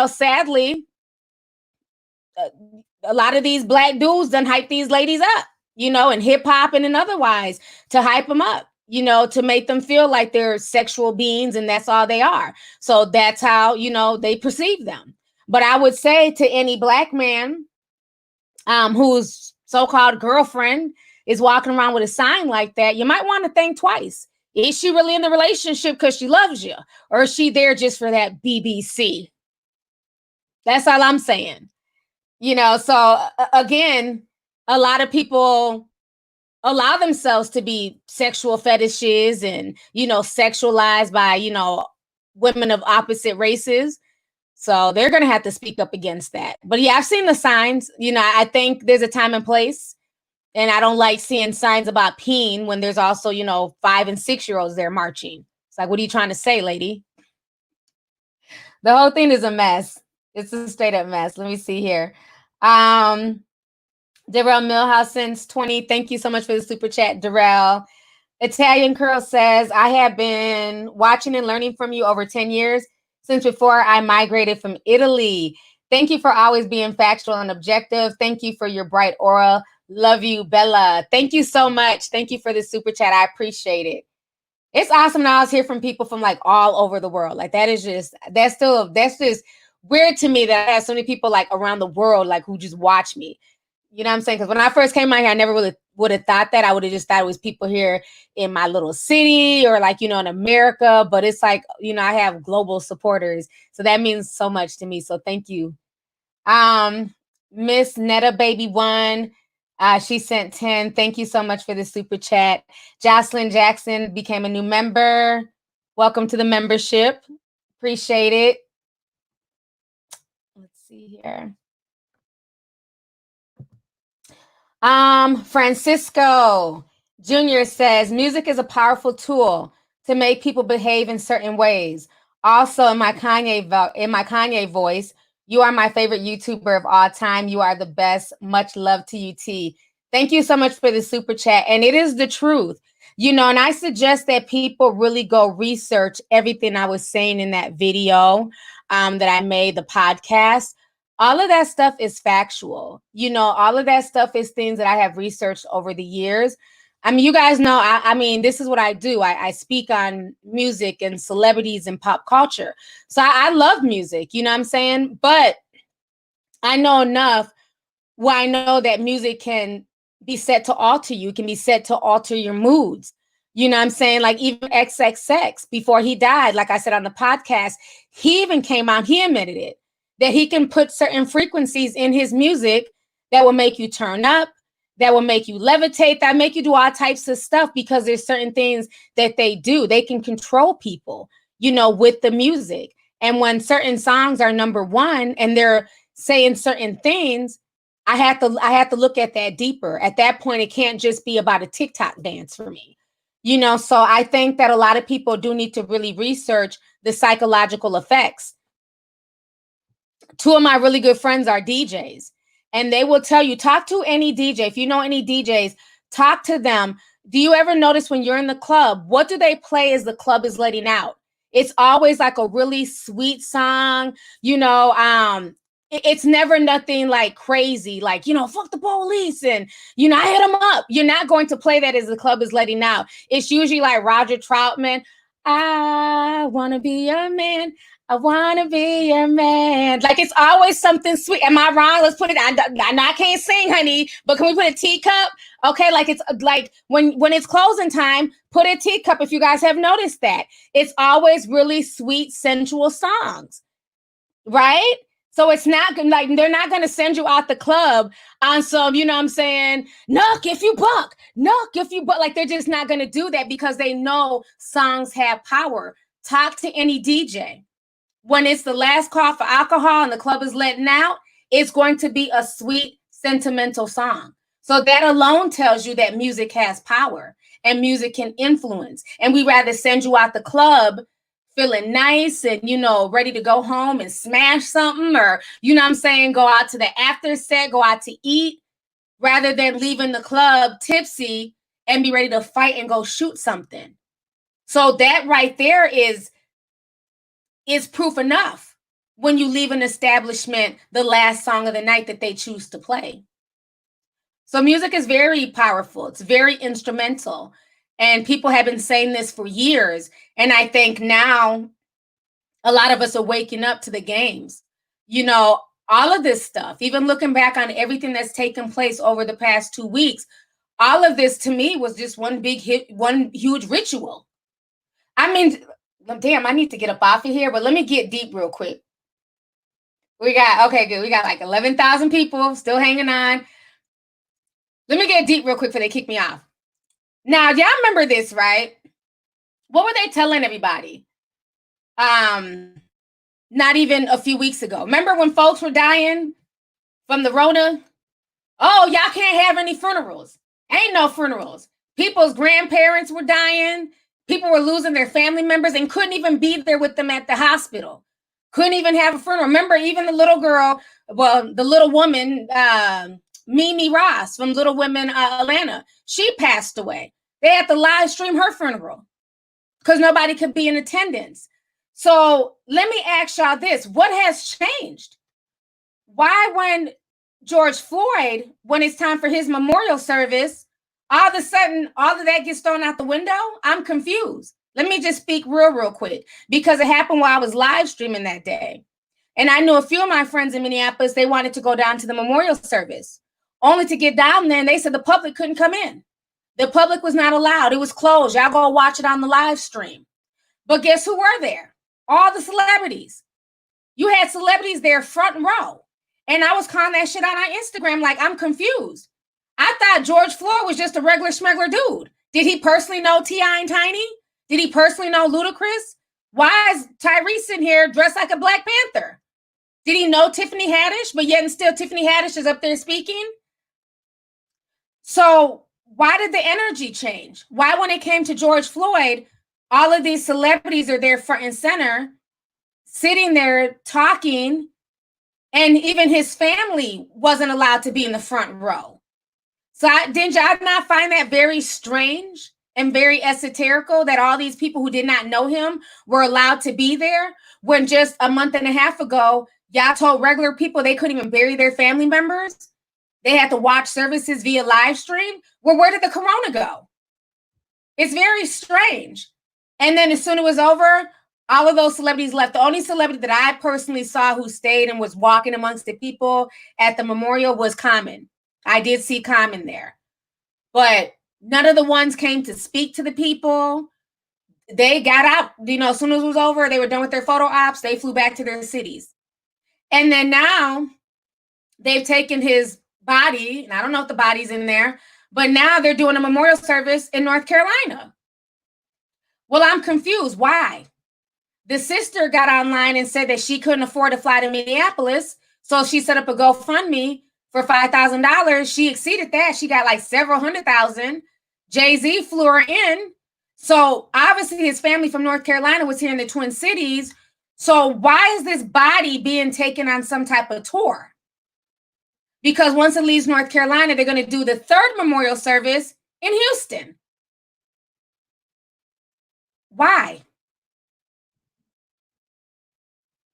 sadly, a lot of these black dudes done hype these ladies up, and hip hop and otherwise, to hype them up, to make them feel like they're sexual beings and that's all they are. So that's how, they perceive them. But I would say to any black man whose so-called girlfriend is walking around with a sign like that, you might want to think twice. Is she really in the relationship because she loves you? Or is she there just for that BBC? That's all I'm saying. So again, a lot of people allow themselves to be sexual fetishes and, sexualized by, women of opposite races. So they're going to have to speak up against that. But yeah, I've seen the signs. I think there's a time and place. And I don't like seeing signs about peen when there's also, 5 and 6 year olds there marching. It's like, what are you trying to say, lady? The whole thing is a mess. It's a straight up mess. Let me see here. Darrell Millhouse since 20. Thank you so much for the super chat, Darrell. Italian Curl says, I have been watching and learning from you over 10 years since before I migrated from Italy. Thank you for always being factual and objective. Thank you for your bright aura. Love you, Bella. Thank you so much. Thank you for the super chat. I appreciate it. It's awesome to always hear from people from like all over the world. Like that's just weird to me that I have so many people like around the world, like who just watch me. You know what I'm saying? Because when I first came out here, I never really would have thought that. I would have just thought it was people here in my little city or like, in America. But it's like, I have global supporters. So that means so much to me. So thank you. Miss Netta Baby One. She sent 10. Thank you so much for the super chat. Jocelyn Jackson became a new member. Welcome to the membership. Appreciate it. Let's see here. Francisco. Junior says, music is a powerful tool to make people behave in certain ways. Also, in my Kanye voice, you are my favorite YouTuber of all time. You are the best. Much love to you, T. Thank you so much for the super chat. And it is the truth, and I suggest that people really go research everything I was saying in that video that I made, the podcast. All of that stuff is factual. All of that stuff is things that I have researched over the years. I mean, you guys know, I mean, this is what I do. I speak on music and celebrities and pop culture. So I love music, you know what I'm saying? But I know enough where I know that music can be set to alter you, can be set to alter your moods. You know what I'm saying? Like even XXX, before he died, like I said on the podcast, he even came out, he admitted it, that he can put certain frequencies in his music that will make you turn up, that will make you levitate, that make you do all types of stuff, because there's certain things that they do. They can control people, with the music. And when certain songs are number one and they're saying certain things, I had to look at that deeper. At that point, it can't just be about a TikTok dance for me. So I think that a lot of people do need to really research the psychological effects. Two of my really good friends are DJs, and they will tell you, talk to any DJ. If you know any DJs, talk to them. Do you ever notice when you're in the club, what do they play as the club is letting out? It's always like a really sweet song, it's never nothing like crazy, like, fuck the police and, I hit them up. You're not going to play that as the club is letting out. It's usually like Roger Troutman. I want to be your man. I want to be your man. Like, it's always something sweet. Am I wrong? Let's put it. I can't sing, honey, but can we put a teacup? Okay, like it's like when it's closing time, put a teacup. If you guys have noticed that, it's always really sweet, sensual songs, right? So it's not like they're not going to send you out the club on some, knock if you buck, like they're just not going to do that, because they know songs have power. Talk to any DJ. When it's the last call for alcohol and the club is letting out, it's going to be a sweet, sentimental song. So that alone tells you that music has power and music can influence. And we rather send you out the club feeling nice and, ready to go home and smash something, or, go out to the after set, go out to eat, rather than leaving the club tipsy and be ready to fight and go shoot something. So that right there is proof enough when you leave an establishment, the last song of the night that they choose to play. So music is very powerful. It's very instrumental. And people have been saying this for years. And I think now a lot of us are waking up to the games. All of this stuff, even looking back on everything that's taken place over the past 2 weeks, all of this to me was just one huge ritual. I mean, damn, I need to get up off of here, but let me get deep real quick. Okay, good. We got like 11,000 people still hanging on. Let me get deep real quick before they kick me off. Now, y'all remember this, right? What were they telling everybody? Not even a few weeks ago. Remember when folks were dying from the Rona? Oh, y'all can't have any funerals. Ain't no funerals. People's grandparents were dying. People were losing their family members and couldn't even be there with them at the hospital. Couldn't even have a funeral. Remember, even the little girl, the little woman, Mimi Ross from Little Women Atlanta, she passed away. They had to live stream her funeral because nobody could be in attendance. So let me ask y'all this. What has changed? Why, when George Floyd, when it's time for his memorial service, all of a sudden, all of that gets thrown out the window? I'm confused. Let me just speak real quick, because it happened while I was live streaming that day. And I knew a few of my friends in Minneapolis, they wanted to go down to the memorial service, only to get down there and they said the public couldn't come in. The public was not allowed. It was closed. Y'all go watch it on the live stream. But guess who were there? All the celebrities. You had celebrities there front row. And I was calling that shit out on Instagram like, I'm confused. I thought George Floyd was just a regular schmeggler dude. Did he personally know T.I. and Tiny? Did he personally know Ludacris? Why is Tyrese in here dressed like a Black Panther? Did he know Tiffany Haddish? But yet and still Tiffany Haddish is up there speaking. So why did the energy change? Why, when it came to George Floyd, all of these celebrities are there front and center, sitting there talking, and even his family wasn't allowed to be in the front row. So did y'all not find that very strange and very esoterical that all these people who did not know him were allowed to be there when just a month and a half ago, y'all told regular people they couldn't even bury their family members? They had to watch services via live stream. Well, where did the corona go? It's very strange. And then as soon as it was over, all of those celebrities left. The only celebrity that I personally saw who stayed and was walking amongst the people at the memorial was Common. I did see Common there. But none of the ones came to speak to the people. They got out, as soon as it was over, they were done with their photo ops. They flew back to their cities. And then now they've taken his body, and I don't know if the body's in there, but now they're doing a memorial service in North Carolina. Well, I'm confused. Why? The sister got online and said that she couldn't afford to fly to Minneapolis, so she set up a GoFundMe for $5,000. She exceeded that. She got like several $100,000. Jay-Z flew her in. So obviously his family from North Carolina was here in the Twin Cities. So why is this body being taken on some type of tour? Because once it leaves North Carolina, they're going to do the third memorial service in Houston. Why?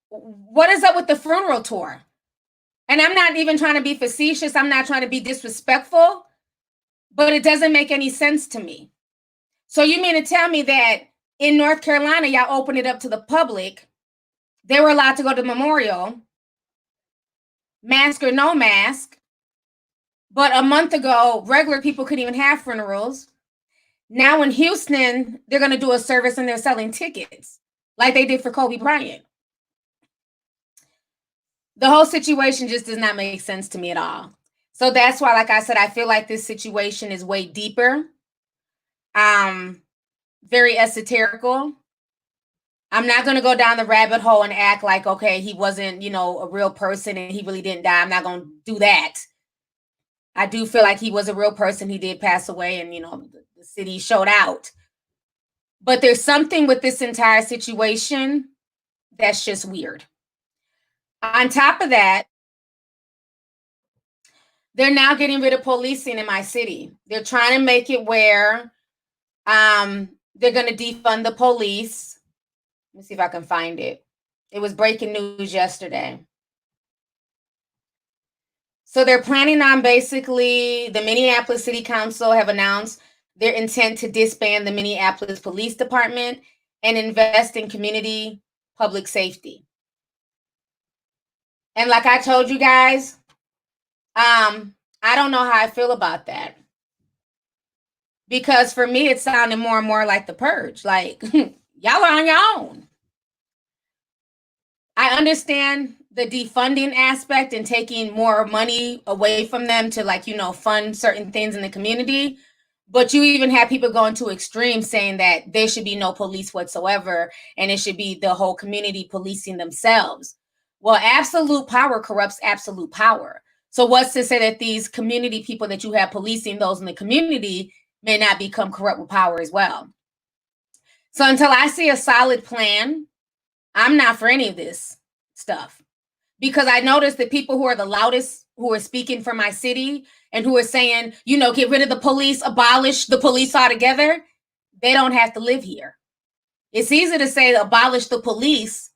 What is up with the funeral tour? And I'm not even trying to be facetious. I'm not trying to be disrespectful, but it doesn't make any sense to me. So you mean to tell me that in North Carolina, y'all opened it up to the public. They were allowed to go to the memorial, mask or no mask. But a month ago, regular people couldn't even have funerals. Now in Houston, they're going to do a service and they're selling tickets like they did for Kobe Bryant. The whole situation just does not make sense to me at all. So that's why, like I said, I feel like this situation is way deeper. Very esoterical. I'm not going to go down the rabbit hole and act like, okay, he wasn't, a real person and he really didn't die. I'm not going to do that. I do feel like he was a real person. He did pass away and, the city showed out. But there's something with this entire situation that's just weird. On top of that, they're now getting rid of policing in my city. They're trying to make it where they're going to defund the police. Let me see if I can find it. It was breaking news yesterday. So they're planning on basically, the Minneapolis City Council have announced their intent to disband the Minneapolis Police Department and invest in community public safety. And like I told you guys, I don't know how I feel about that. Because for me, it sounded more and more like the purge. Like, y'all are on your own. I understand the defunding aspect and taking more money away from them to fund certain things in the community. But you even have people going to extremes saying that there should be no police whatsoever. And it should be the whole community policing themselves. Well, absolute power corrupts absolute power. So what's to say that these community people that you have policing those in the community may not become corrupt with power as well? So until I see a solid plan, I'm not for any of this stuff. Because I noticed that people who are the loudest, who are speaking for my city and who are saying, get rid of the police, abolish the police altogether, they don't have to live here. It's easy to say abolish the police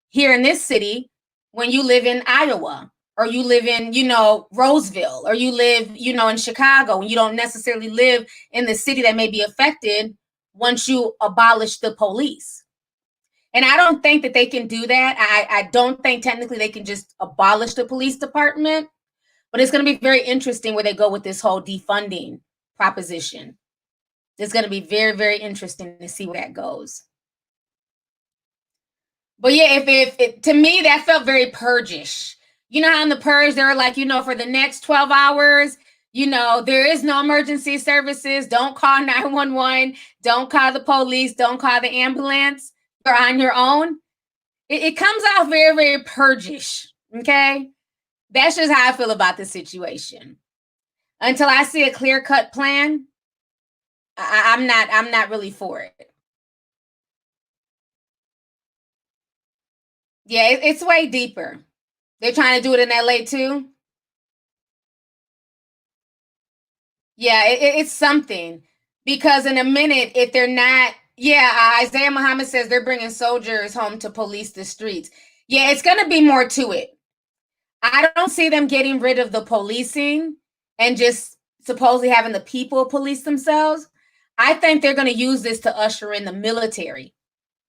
here in this city when you live in Iowa or you live in, Roseville, or you live, in Chicago, and you don't necessarily live in the city that may be affected once you abolish the police. And I don't think that they can do that. I don't think technically they can just abolish the police department, but it's going to be very interesting where they go with this whole defunding proposition. It's going to be very, very interesting to see where that goes. But yeah, if to me, that felt very purgish. You know how in the purge, they're like, for the next 12 hours, there is no emergency services. Don't call 911. Don't call the police. Don't call the ambulance. You're on your own. It comes out very, very purgish. Okay. That's just how I feel about this situation. Until I see a clear-cut plan, I'm not really for it. Yeah, it's way deeper. They're trying to do it in LA too. Yeah, it's something, because in a minute, if they're not, yeah, Isaiah Muhammad says they're bringing soldiers home to police the streets. Yeah, it's going to be more to it. I don't see them getting rid of the policing and just supposedly having the people police themselves. I think they're going to use this to usher in the military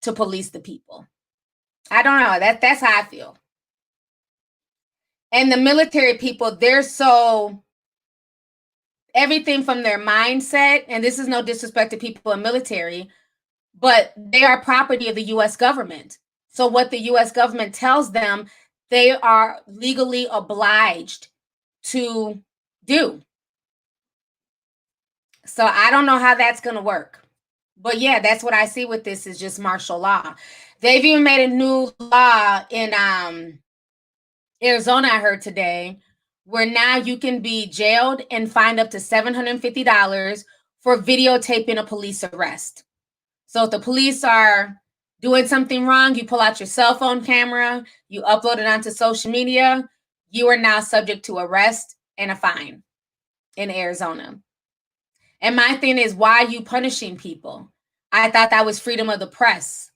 to police the people. I don't know. That's how I feel. And the military people, they're so, everything from their mindset, and this is no disrespect to people in military, but they are property of the U.S. government. So what the U.S. government tells them, they are legally obliged to do. So I don't know how that's going to work. But yeah, that's what I see with this, is just martial law. They've even made a new law in Arizona, I heard today, where now you can be jailed and fined up to $750 for videotaping a police arrest. So if the police are doing something wrong, you pull out your cell phone camera, you upload it onto social media, you are now subject to arrest and a fine in Arizona. And my thing is, why are you punishing people? I thought that was freedom of the press.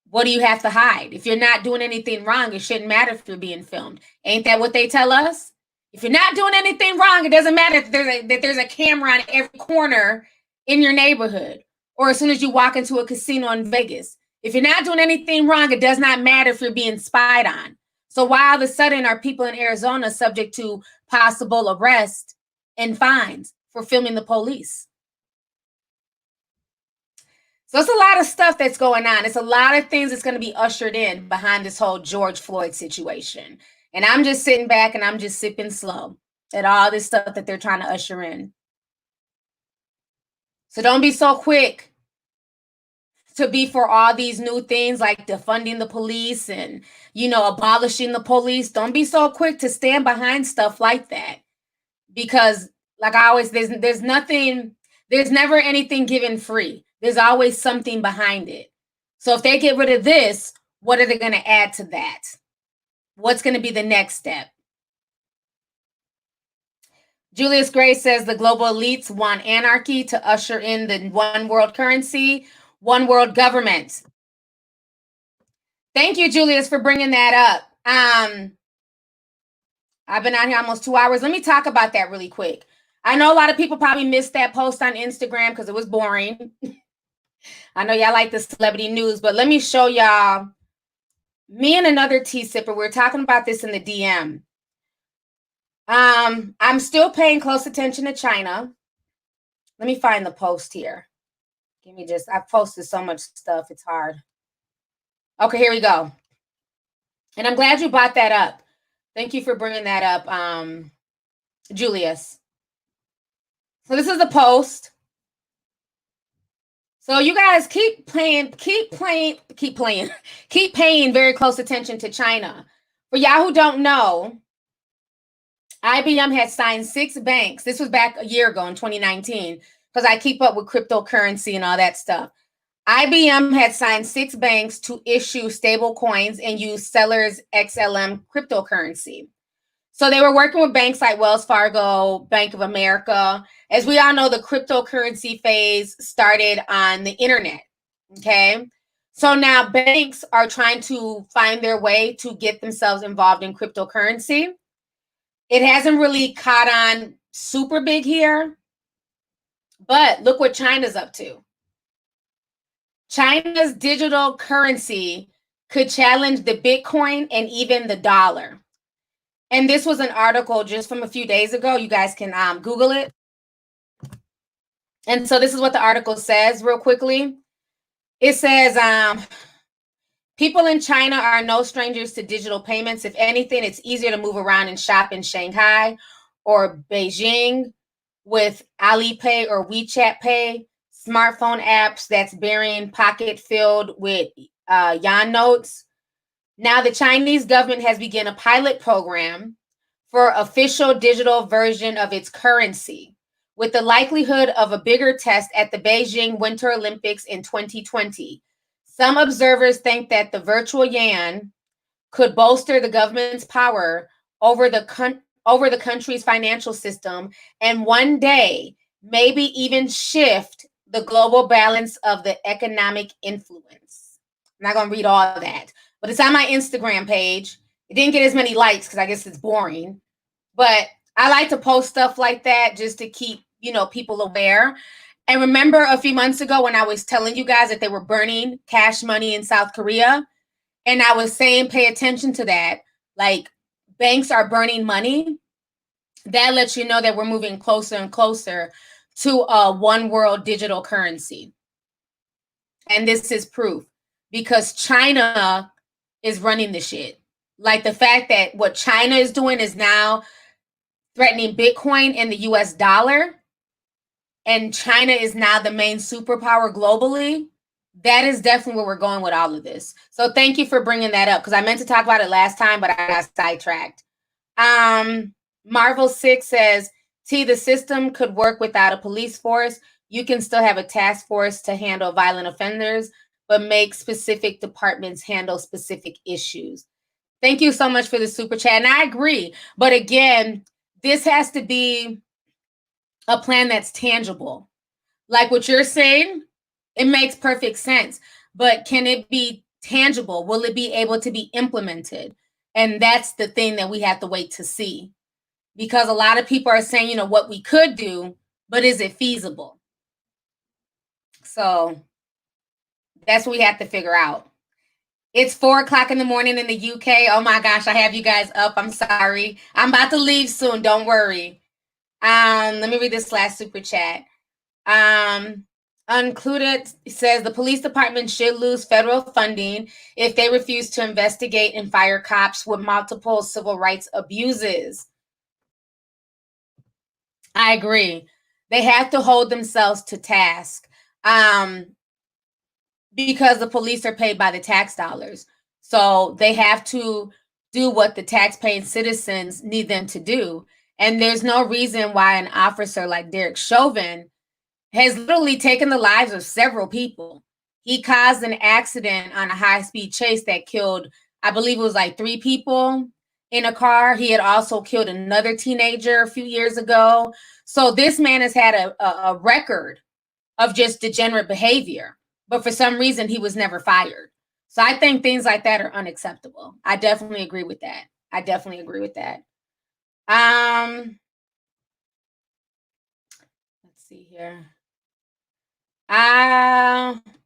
What do you have to hide? If you're not doing anything wrong, it shouldn't matter if you're being filmed. Ain't that what they tell us? If you're not doing anything wrong, it doesn't matter if there's a camera on every corner in your neighborhood, or as soon as you walk into a casino in Vegas. If you're not doing anything wrong, it does not matter if you're being spied on. So why all of a sudden are people in Arizona subject to possible arrest and fines for filming the police? So it's a lot of stuff that's going on. It's a lot of things that's going to be ushered in behind this whole George Floyd situation. And I'm just sitting back and I'm just sipping slow at all this stuff that they're trying to usher in. So don't be so quick to be for all these new things like defunding the police and, abolishing the police. Don't be so quick to stand behind stuff like that. Because like I always, there's never anything given free. There's always something behind it. So if they get rid of this, what are they going to add to that? What's going to be the next step? Julius Gray says the global elites want anarchy to usher in the one world currency, one world government. Thank you, Julius, for bringing that up. I've been out here almost 2 hours. Let me talk about that really quick. I know a lot of people probably missed that post on Instagram because it was boring. I know y'all like the celebrity news, but let me show y'all. Me and another tea sipper, we're talking about this in the DM. I'm still paying close attention to China. Let me find the post here. I've posted so much stuff, it's hard. Okay, here we go. And I'm glad you brought that up. Thank you for bringing that up, Julius. So this is the post. So you guys keep paying very close attention to China. For y'all who don't know, IBM had signed 6 banks. This was back a year ago in 2019, because I keep up with cryptocurrency and all that stuff. IBM had signed 6 banks to issue stable coins and use sellers XLM cryptocurrency. So they were working with banks like Wells Fargo, Bank of America. As we all know, the cryptocurrency phase started on the internet, okay? So now banks are trying to find their way to get themselves involved in cryptocurrency. It hasn't really caught on super big here, but look what China's up to. China's digital currency could challenge the Bitcoin and even the dollar. And this was an article just from a few days ago. You guys can Google it. And so this is what the article says real quickly. It says, people in China are no strangers to digital payments. If anything, it's easier to move around and shop in Shanghai or Beijing with Alipay or WeChat Pay, smartphone apps that's bearing pocket filled with yuan notes. Now, the Chinese government has begun a pilot program for official digital version of its currency, with the likelihood of a bigger test at the Beijing Winter Olympics in 2020. Some observers think that the virtual yuan could bolster the government's power over the country's financial system and one day maybe even shift the global balance of the economic influence. I'm not going to read all of that, but it's on my Instagram page. It didn't get as many likes because I guess it's boring, but I like to post stuff like that just to keep, people aware. And remember a few months ago when I was telling you guys that they were burning cash money in South Korea? And I was saying, pay attention to that. Like, banks are burning money. That lets you know that we're moving closer and closer to a one world digital currency. And this is proof because China is running the shit. Like the fact that what China is doing is now threatening Bitcoin and the US dollar, and China is now the main superpower globally. That is definitely where we're going with all of this. So thank you for bringing that up because I meant to talk about it last time, but I got sidetracked. Marvel 6 says, T, the system could work without a police force. You can still have a task force to handle violent offenders, but make specific departments handle specific issues. Thank you so much for the super chat. And I agree. But again, this has to be a plan that's tangible. Like what you're saying, it makes perfect sense. But can it be tangible? Will it be able to be implemented? And that's the thing that we have to wait to see. Because a lot of people are saying, what we could do, but is it feasible? So that's what we have to figure out. It's 4:00 in the morning in the UK. Oh my gosh, I have you guys up. I'm sorry. I'm about to leave soon. Don't worry. Let me read this last super chat. Uncluded says the police department should lose federal funding if they refuse to investigate and fire cops with multiple civil rights abuses. I agree. They have to hold themselves to task because the police are paid by the tax dollars. So they have to do what the tax-paying citizens need them to do. And there's no reason why an officer like Derek Chauvin has literally taken the lives of several people. He caused an accident on a high-speed chase that killed, I believe it was like 3 people in a car. He had also killed another teenager a few years ago. So this man has had a record of just degenerate behavior, but for some reason he was never fired. So I think things like that are unacceptable. I definitely agree with that. Let's see here.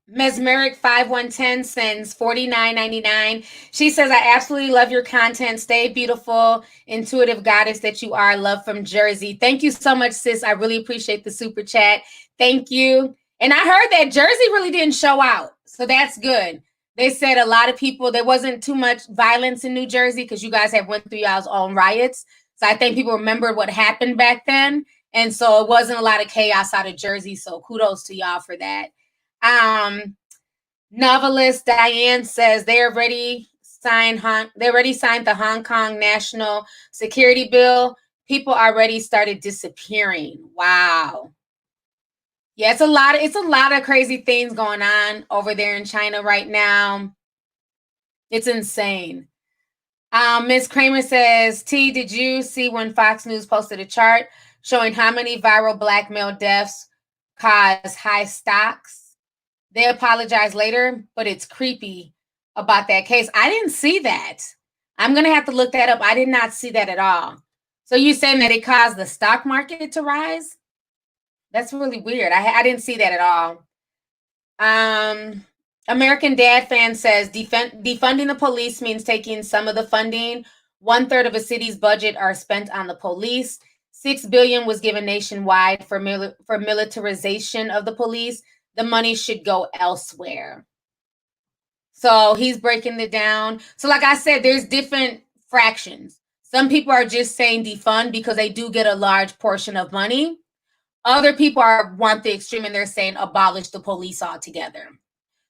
Mesmeric 5110 sends $49.99. She says, I absolutely love your content. Stay beautiful, intuitive goddess that you are. Love from Jersey. Thank you so much, sis. I really appreciate the super chat. Thank you. And I heard that Jersey really didn't show out. So that's good. They said a lot of people, there wasn't too much violence in New Jersey because you guys have went through y'all's own riots. So I think people remembered what happened back then. And so it wasn't a lot of chaos out of Jersey. So kudos to y'all for that. Novelist Diane says they already signed the Hong Kong National Security Bill. People already started disappearing. Wow. Yeah, it's a lot of crazy things going on over there in China right now. It's insane. Ms. Kramer says, T, did you see when Fox News posted a chart showing how many viral black male deaths cause high stocks? They apologize later, but it's creepy about that case. I didn't see that. I'm going to have to look that up. I did not see that at all. So you're saying that it caused the stock market to rise? That's really weird. I didn't see that at all. American Dad fan says defunding the police means taking some of the funding. 1/3 of a city's budget are spent on the police. $6 billion was given nationwide for militarization of the police. The money should go elsewhere. So he's breaking it down. So like I said, there's different fractions. Some people are just saying defund because they do get a large portion of money. Other people want the extreme and they're saying abolish the police altogether.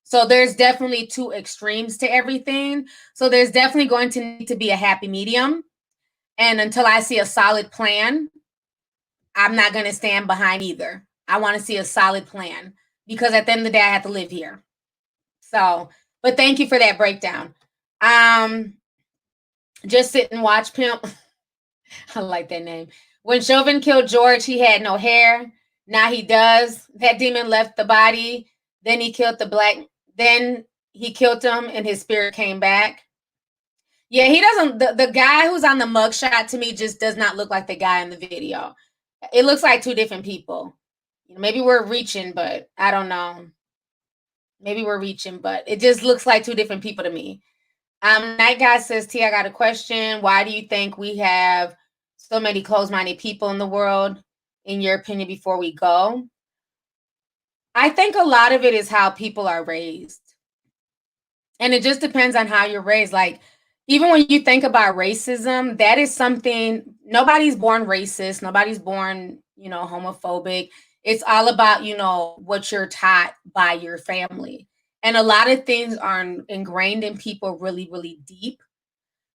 So there's definitely 2 extremes to everything. So there's definitely going to need to be a happy medium. And until I see a solid plan, I'm not going to stand behind either. I want to see a solid plan because at the end of the day, I have to live here. So, but thank you for that breakdown. Just sit and watch Pimp. I like that name. When Chauvin killed George, he had no hair. Now he does. That demon left the body. Then he killed the black. Then he killed him and his spirit came back. Yeah, he doesn't. The guy who's on the mugshot to me just does not look like the guy in the video. It looks like two different people. Maybe we're reaching, but I don't know. Maybe we're reaching, but it just looks like two different people to me. Night Guy says, T, I got a question. Why do you think we have so many closed-minded people in the world, in your opinion, before we go? I think a lot of it is how people are raised. And it just depends on how you're raised. Like, even when you think about racism, that is something, nobody's born racist. Nobody's born, homophobic. It's all about, what you're taught by your family. And a lot of things are ingrained in people really, really deep.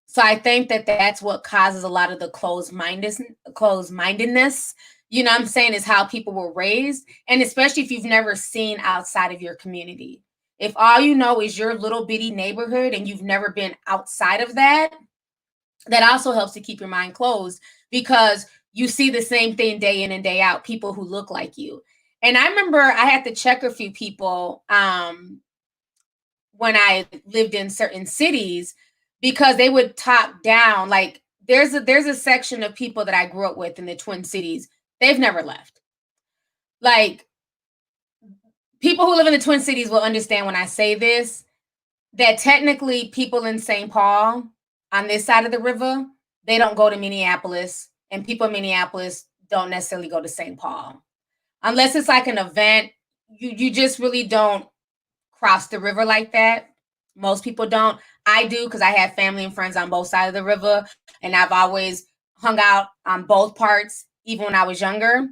So I think that that's what causes a lot of the closed-mindedness, I'm saying, is how people were raised. And especially if you've never seen outside of your community. If all you know is your little bitty neighborhood and you've never been outside of that, that also helps to keep your mind closed because you see the same thing day in and day out, people who look like you. And I remember I had to check a few people when I lived in certain cities because they would talk down. Like there's a section of people that I grew up with in the Twin Cities. They've never left. Like, people who live in the Twin Cities will understand when I say this, that technically people in St. Paul on this side of the river, they don't go to Minneapolis, and people in Minneapolis don't necessarily go to St. Paul. Unless it's like an event, you just really don't cross the river like that. Most people don't. I do because I have family and friends on both sides of the river, and I've always hung out on both parts, even when I was younger.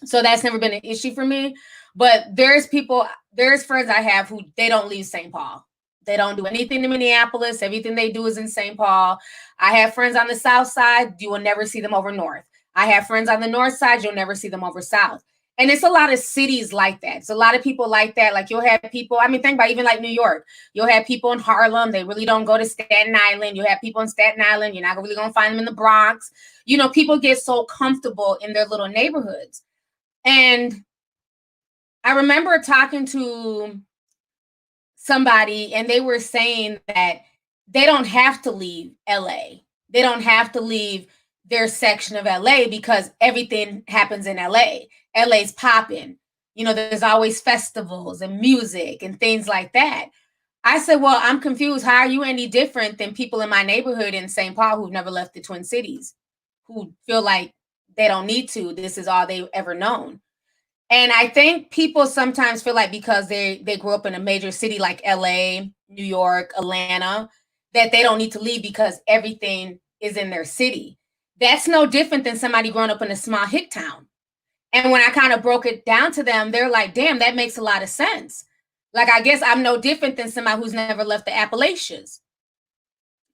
So that's never been an issue for me. But there's friends I have who they don't leave St. Paul. They don't do anything in Minneapolis. Everything they do is in St. Paul. I have friends on the south side. You will never see them over north. I have friends on the north side. You'll never see them over south. And it's a lot of cities like that. It's a lot of people like that. Like you'll have people, think about even like New York. You'll have people in Harlem. They really don't go to Staten Island. You'll have people in Staten Island. You're not really going to find them in the Bronx. People get so comfortable in their little neighborhoods. And I remember talking to somebody and they were saying that they don't have to leave LA. They don't have to leave their section of LA because everything happens in LA. LA's popping. There's always festivals and music and things like that. I said, well, I'm confused. How are you any different than people in my neighborhood in St. Paul who've never left the Twin Cities, who feel like they don't need to? This is all they've ever known. And I think people sometimes feel like because they grew up in a major city like LA, New York, Atlanta, that they don't need to leave because everything is in their city. That's no different than somebody growing up in a small hick town. And when I kind of broke it down to them, they're like, damn, that makes a lot of sense. Like, I guess I'm no different than somebody who's never left the Appalachians.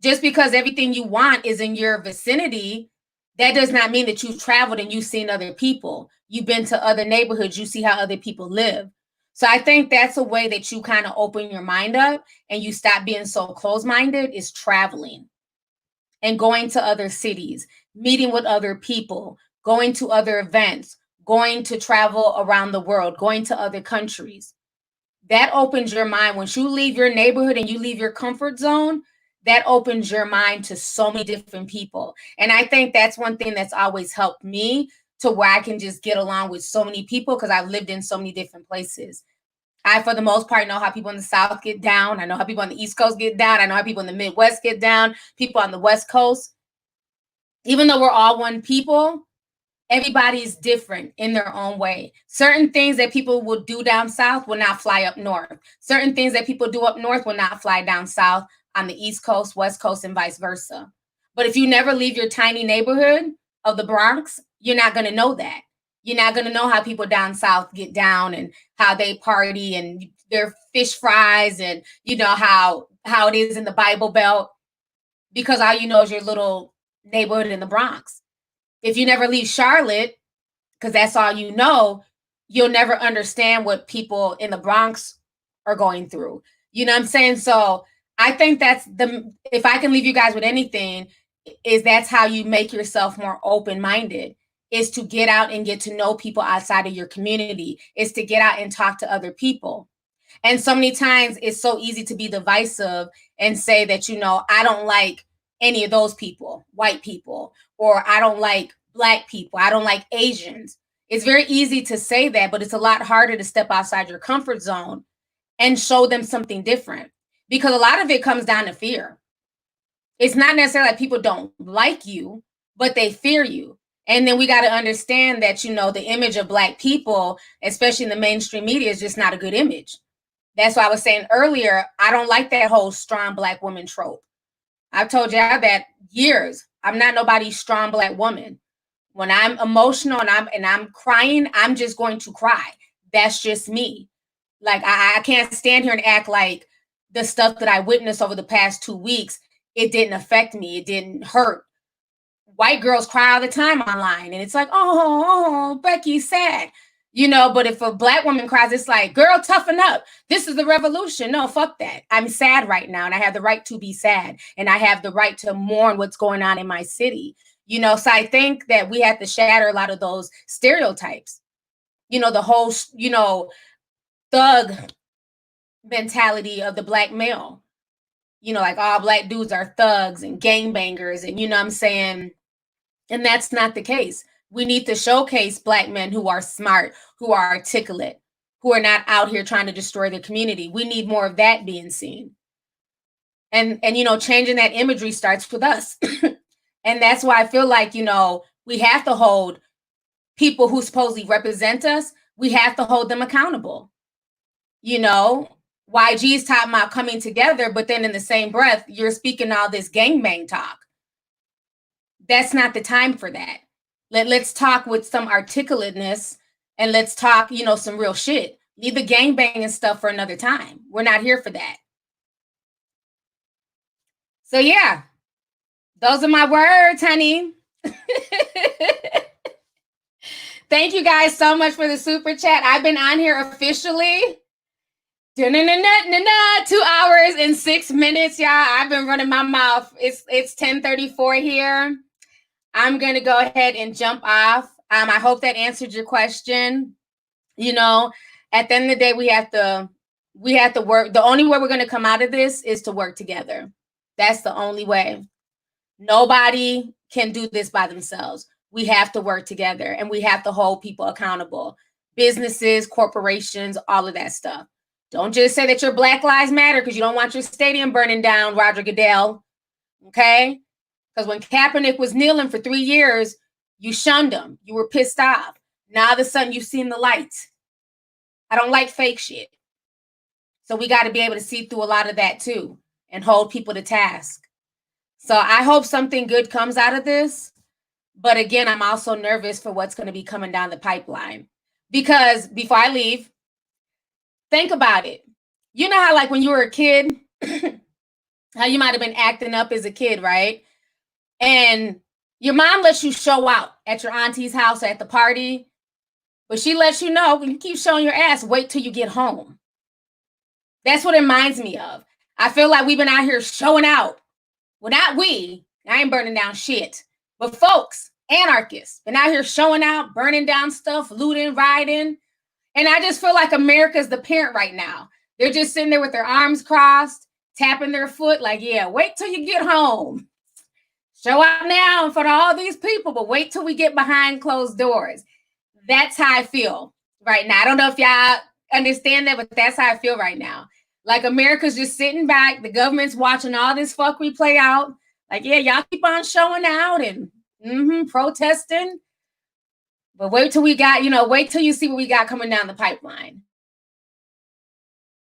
Just because everything you want is in your vicinity, that does not mean that you've traveled and you've seen other people. You've been to other neighborhoods. You see how other people live. So I think that's a way that you kind of open your mind up and you stop being so closed-minded, is traveling and going to other cities, meeting with other people, going to other events, going to travel around the world, going to other countries. That opens your mind. Once you leave your neighborhood and you leave your comfort zone, that opens your mind to so many different people. And I think that's one thing that's always helped me to where I can just get along with so many people because I've lived in so many different places. I, for the most part, know how people in the South get down. I know how people on the East Coast get down. I know how people in the Midwest get down, people on the West Coast. Even though we're all one people, everybody's different in their own way. Certain things that people will do down south will not fly up north. Certain things that people do up north will not fly down south on the East Coast, West Coast, and vice versa. But if you never leave your tiny neighborhood of the Bronx, you're not going to know that. You're not going to know how people down south get down and how they party and their fish fries and how it is in the Bible Belt, because all you know is your little neighborhood in the Bronx. If you never leave Charlotte, because that's all you know, you'll never understand what people in the Bronx are going through. You know what I'm saying? So I think that's if I can leave you guys with anything, is that's how you make yourself more open-minded, is to get out and get to know people outside of your community, is to get out and talk to other people. And so many times it's so easy to be divisive and say that, you know, I don't like any of those people, white people, or I don't like Black people, I don't like Asians. It's very easy to say that, but it's a lot harder to step outside your comfort zone and show them something different, because a lot of it comes down to fear. It's not necessarily like people don't like you, but they fear you. And then we got to understand that, you know, the image of Black people, especially in the mainstream media, is just not a good image. That's why I was saying earlier, I don't like that whole strong Black woman trope. I've told you that years. I'm not nobody's strong Black woman. When I'm emotional and I'm crying, I'm just going to cry. That's just me. Like, I can't stand here and act like the stuff that I witnessed over the past 2 weeks, it didn't affect me. It didn't hurt. White girls cry all the time online, and it's like, oh, Becky's sad. You know, but if a Black woman cries, it's like, girl, toughen up. This is the revolution. No, fuck that. I'm sad right now, and I have the right to be sad, and I have the right to mourn what's going on in my city. You know, so I think that we have to shatter a lot of those stereotypes. You know, the whole, you know, thug mentality of the Black male. You know, like all Black dudes are thugs and gangbangers, and you know what I'm saying? And that's not the case. We need to showcase Black men who are smart, who are articulate, who are not out here trying to destroy the community. We need more of that being seen. And you know, changing that imagery starts with us. And that's why I feel like, you know, we have to hold people who supposedly represent us, we have to hold them accountable. You know, YG's talking about coming together, but then in the same breath, you're speaking all this gangbang talk. That's not the time for that. Let's talk with some articulateness, and let's talk, you know, some real shit. Leave the gangbang and stuff for another time. We're not here for that. So yeah, those are my words, honey. Thank you guys so much for the super chat. I've been on here officially 2 hours and 6 minutes, y'all. I've been running my mouth. It's 10:34 here. I'm gonna go ahead and jump off. I hope that answered your question. You know, at the end of the day, we have to work. The only way we're gonna come out of this is to work together. That's the only way. Nobody can do this by themselves. We have to work together, and we have to hold people accountable. Businesses, corporations, all of that stuff. Don't just say that your Black Lives Matter because you don't want your stadium burning down, Roger Goodell. Okay? Because when Kaepernick was kneeling for 3 years, you shunned him. You were pissed off. Now all of a sudden you've seen the light. I don't like fake shit. So we got to be able to see through a lot of that too and hold people to task. So I hope something good comes out of this. But again, I'm also nervous for what's going to be coming down the pipeline. Because before I leave, think about it. You know how like when you were a kid, how you might have been acting up as a kid, right? And your mom lets you show out at your auntie's house or at the party, but she lets you know when you keep showing your ass, wait till you get home. That's what it reminds me of. I feel like we've been out here showing out. Well, not we. I ain't burning down shit. But folks, anarchists, been out here showing out, burning down stuff, looting, rioting. And I just feel like America's the parent right now. They're just sitting there with their arms crossed, tapping their foot like, yeah, wait till you get home. Show out now in front of all these people, but wait till we get behind closed doors. That's how I feel right now. I don't know if y'all understand that, but that's how I feel right now. Like America's just sitting back. The government's watching all this fuckery play out. Like, yeah, y'all keep on showing out and protesting. But wait till we got, wait till you see what we got coming down the pipeline.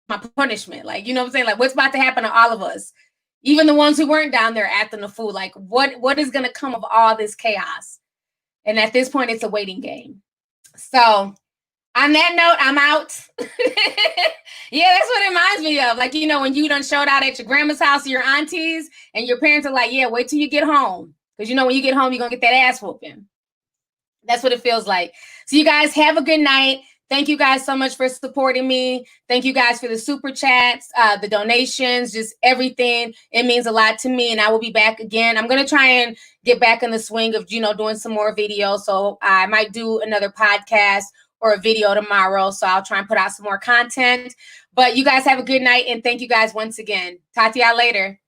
My punishment, like, you know what I'm saying? Like, what's about to happen to all of us? Even the ones who weren't down there acting a fool. Like, what is going to come of all this chaos? And at this point, it's a waiting game. So on that note, I'm out. Yeah, that's what it reminds me of. Like, when you done showed out at your grandma's house or your aunties, and your parents are like, yeah, wait till you get home. Because, when you get home, you're going to get that ass whooping. That's what it feels like. So you guys have a good night. Thank you guys so much for supporting me. Thank you guys for the super chats, the donations, just everything. It means a lot to me, and I will be back again. I'm going to try and get back in the swing of, doing some more videos. So I might do another podcast or a video tomorrow. So I'll try and put out some more content. But you guys have a good night, and thank you guys once again. Talk to y'all later.